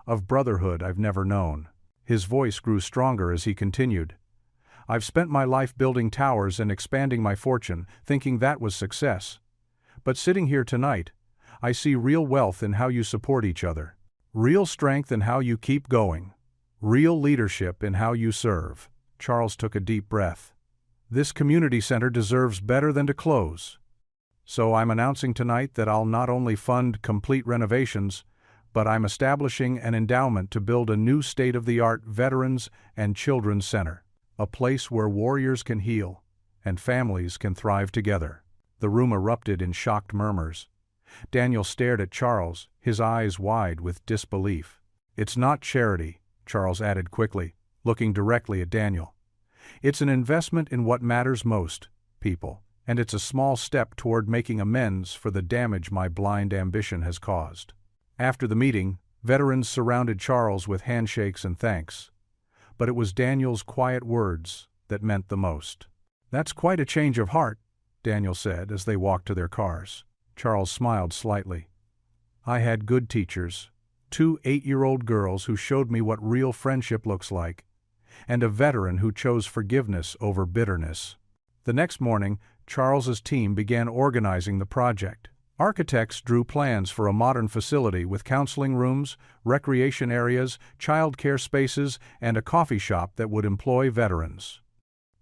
of brotherhood I've never known." His voice grew stronger as he continued. "I've spent my life building towers and expanding my fortune, thinking that was success. But sitting here tonight, I see real wealth in how you support each other, real strength in how you keep going, real leadership in how you serve." Charles took a deep breath. "This community center deserves better than to close. So I'm announcing tonight that I'll not only fund complete renovations, but I'm establishing an endowment to build a new state-of-the-art Veterans and Children's Center, a place where warriors can heal and families can thrive together." The room erupted in shocked murmurs. Daniel stared at Charles, his eyes wide with disbelief. "It's not charity," Charles added quickly, looking directly at Daniel. "It's an investment in what matters most, people, and it's a small step toward making amends for the damage my blind ambition has caused." After the meeting, veterans surrounded Charles with handshakes and thanks. But it was Daniel's quiet words that meant the most. "That's quite a change of heart," Daniel said as they walked to their cars. Charles smiled slightly. "I had good teachers, 2 8-year-old girls who showed me what real friendship looks like, and a veteran who chose forgiveness over bitterness." The next morning, Charles's team began organizing the project. Architects drew plans for a modern facility with counseling rooms, recreation areas, child care spaces, and a coffee shop that would employ veterans.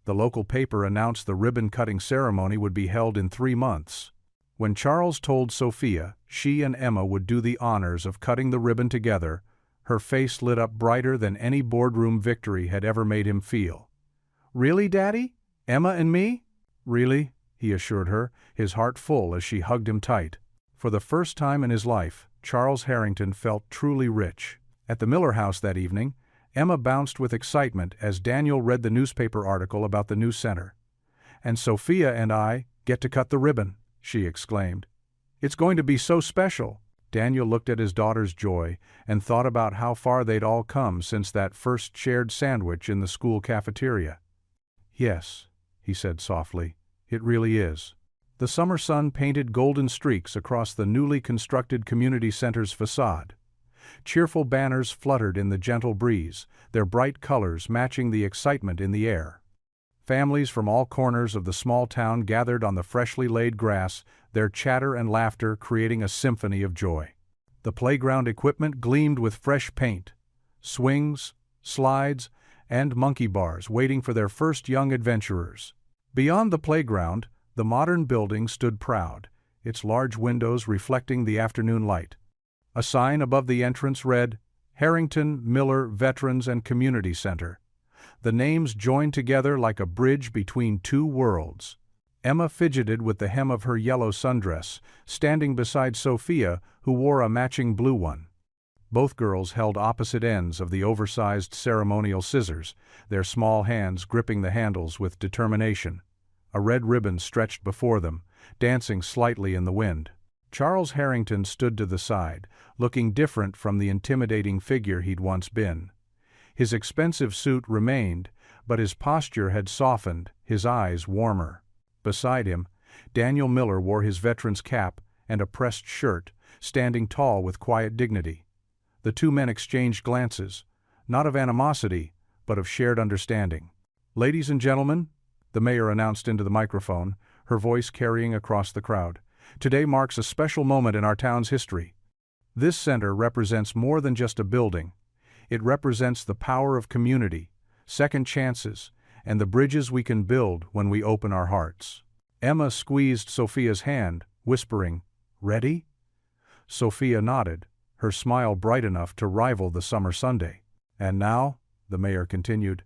The local paper announced the ribbon-cutting ceremony would be held in 3 months. When Charles told Sophia she and Emma would do the honors of cutting the ribbon together, Her face lit up brighter than any boardroom victory had ever made him feel. "Really, Daddy? Emma and me?" "Really," he assured her, his heart full as she hugged him tight. For the first time in his life, Charles Harrington felt truly rich. At the Miller house that evening, Emma bounced with excitement as Daniel read the newspaper article about the new center. "And Sophia and I get to cut the ribbon," she exclaimed. "It's going to be so special." Daniel looked at his daughter's joy and thought about how far they'd all come since that first shared sandwich in the school cafeteria. "Yes," he said softly, "it really is." The summer sun painted golden streaks across the newly constructed community center's facade. Cheerful banners fluttered in the gentle breeze, their bright colors matching the excitement in the air. Families from all corners of the small town gathered on the freshly laid grass, their chatter and laughter creating a symphony of joy. The playground equipment gleamed with fresh paint, swings, slides, and monkey bars waiting for their first young adventurers. Beyond the playground, the modern building stood proud, its large windows reflecting the afternoon light. A sign above the entrance read, "Harrington Miller Veterans and Community Center." The names joined together like a bridge between two worlds. Emma fidgeted with the hem of her yellow sundress, standing beside Sophia, who wore a matching blue one. Both girls held opposite ends of the oversized ceremonial scissors, their small hands gripping the handles with determination. A red ribbon stretched before them, dancing slightly in the wind. Charles Harrington stood to the side, looking different from the intimidating figure he'd once been. His expensive suit remained, but his posture had softened, his eyes warmer. Beside him, Daniel Miller wore his veteran's cap and a pressed shirt, standing tall with quiet dignity. The two men exchanged glances, not of animosity, but of shared understanding. "Ladies and gentlemen," the mayor announced into the microphone, her voice carrying across the crowd, "today marks a special moment in our town's history. This center represents more than just a building. It represents the power of community, second chances, and the bridges we can build when we open our hearts." Emma squeezed Sophia's hand, whispering, "Ready?" Sophia nodded, her smile bright enough to rival the summer Sunday. "And now," the mayor continued,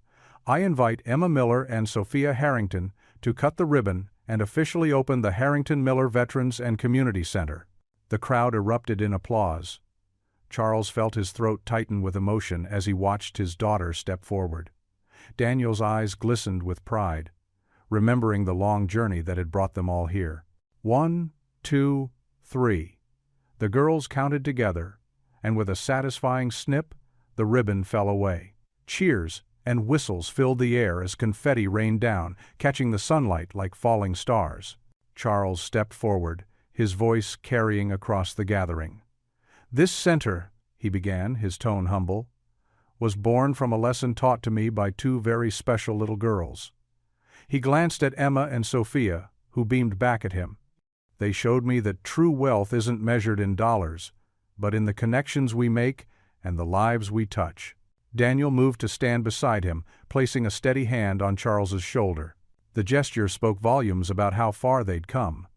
"I invite Emma Miller and Sophia Harrington to cut the ribbon and officially open the Harrington Miller Veterans and Community Center." The crowd erupted in applause. Charles felt his throat tighten with emotion as he watched his daughter step forward. Daniel's eyes glistened with pride, remembering the long journey that had brought them all here. 1, 2, 3. The girls counted together, and with a satisfying snip, the ribbon fell away. Cheers and whistles filled the air as confetti rained down, catching the sunlight like falling stars. Charles stepped forward, his voice carrying across the gathering. "This center," he began, his tone humble, "was born from a lesson taught to me by two very special little girls." He glanced at Emma and Sophia, who beamed back at him. "They showed me that true wealth isn't measured in dollars, but in the connections we make and the lives we touch." Daniel moved to stand beside him, placing a steady hand on Charles's shoulder. The gesture spoke volumes about how far they'd come.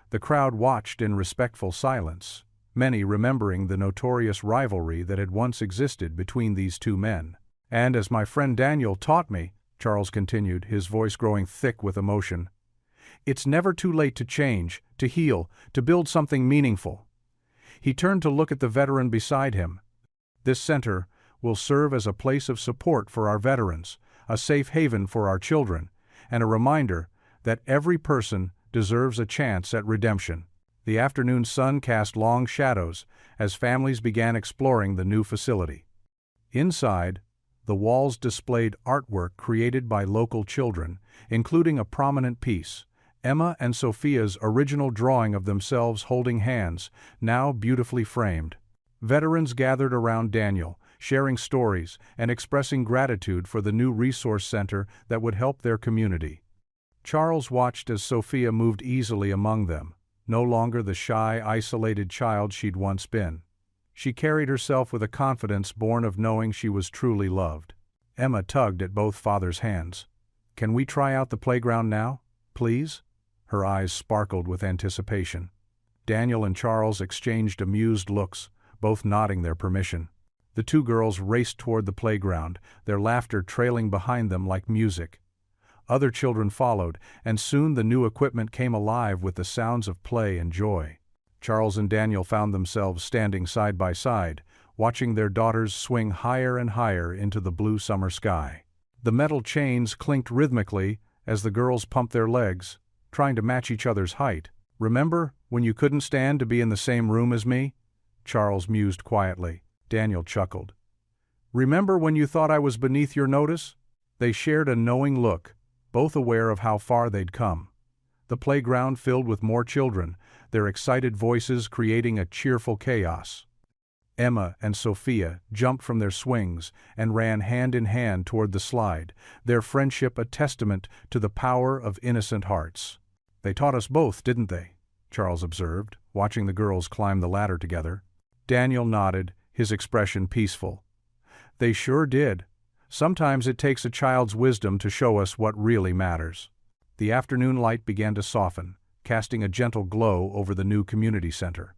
The crowd watched in respectful silence, many remembering the notorious rivalry that had once existed between these two men. "And as my friend Daniel taught me," Charles continued, his voice growing thick with emotion, "it's never too late to change, to heal, to build something meaningful." He turned to look at the veteran beside him. "This center will serve as a place of support for our veterans, a safe haven for our children, and a reminder that every person deserves a chance at redemption." The afternoon sun cast long shadows as families began exploring the new facility. Inside, the walls displayed artwork created by local children, including a prominent piece, Emma and Sophia's original drawing of themselves holding hands, now beautifully framed. Veterans gathered around Daniel, sharing stories and expressing gratitude for the new resource center that would help their community. Charles watched as Sophia moved easily among them, no longer the shy, isolated child she'd once been. She carried herself with a confidence born of knowing she was truly loved. Emma tugged at both fathers' hands. "Can we try out the playground now, please?" Her eyes sparkled with anticipation. Daniel and Charles exchanged amused looks, both nodding their permission. The two girls raced toward the playground, their laughter trailing behind them like music. Other children followed, and soon the new equipment came alive with the sounds of play and joy. Charles and Daniel found themselves standing side by side, watching their daughters swing higher and higher into the blue summer sky. The metal chains clinked rhythmically as the girls pumped their legs, trying to match each other's height. "Remember when you couldn't stand to be in the same room as me?" Charles mused quietly. Daniel chuckled. "Remember when you thought I was beneath your notice?" They shared a knowing look, both aware of how far they'd come. The playground filled with more children, their excited voices creating a cheerful chaos. Emma and Sophia jumped from their swings and ran hand in hand toward the slide, their friendship a testament to the power of innocent hearts. "They taught us both, didn't they?" Charles observed, watching the girls climb the ladder together. Daniel nodded, his expression peaceful. "They sure did. Sometimes it takes a child's wisdom to show us what really matters." The afternoon light began to soften, casting a gentle glow over the new community center.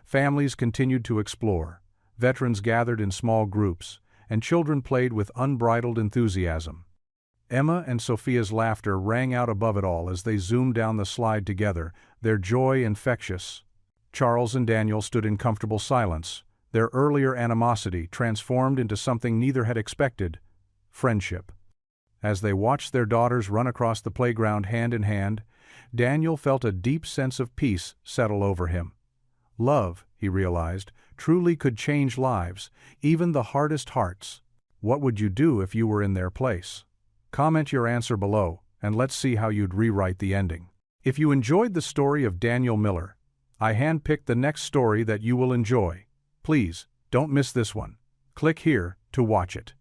Families continued to explore, veterans gathered in small groups, and children played with unbridled enthusiasm. Emma and Sophia's laughter rang out above it all as they zoomed down the slide together, their joy infectious. Charles and Daniel stood in comfortable silence, their earlier animosity transformed into something neither had expected: friendship. As they watched their daughters run across the playground hand in hand, Daniel felt a deep sense of peace settle over him. Love, he realized, truly could change lives, even the hardest hearts. What would you do if you were in their place? Comment your answer below, and let's see how you'd rewrite the ending. If you enjoyed the story of Daniel Miller, I handpicked the next story that you will enjoy. Please, don't miss this one. Click here to watch it.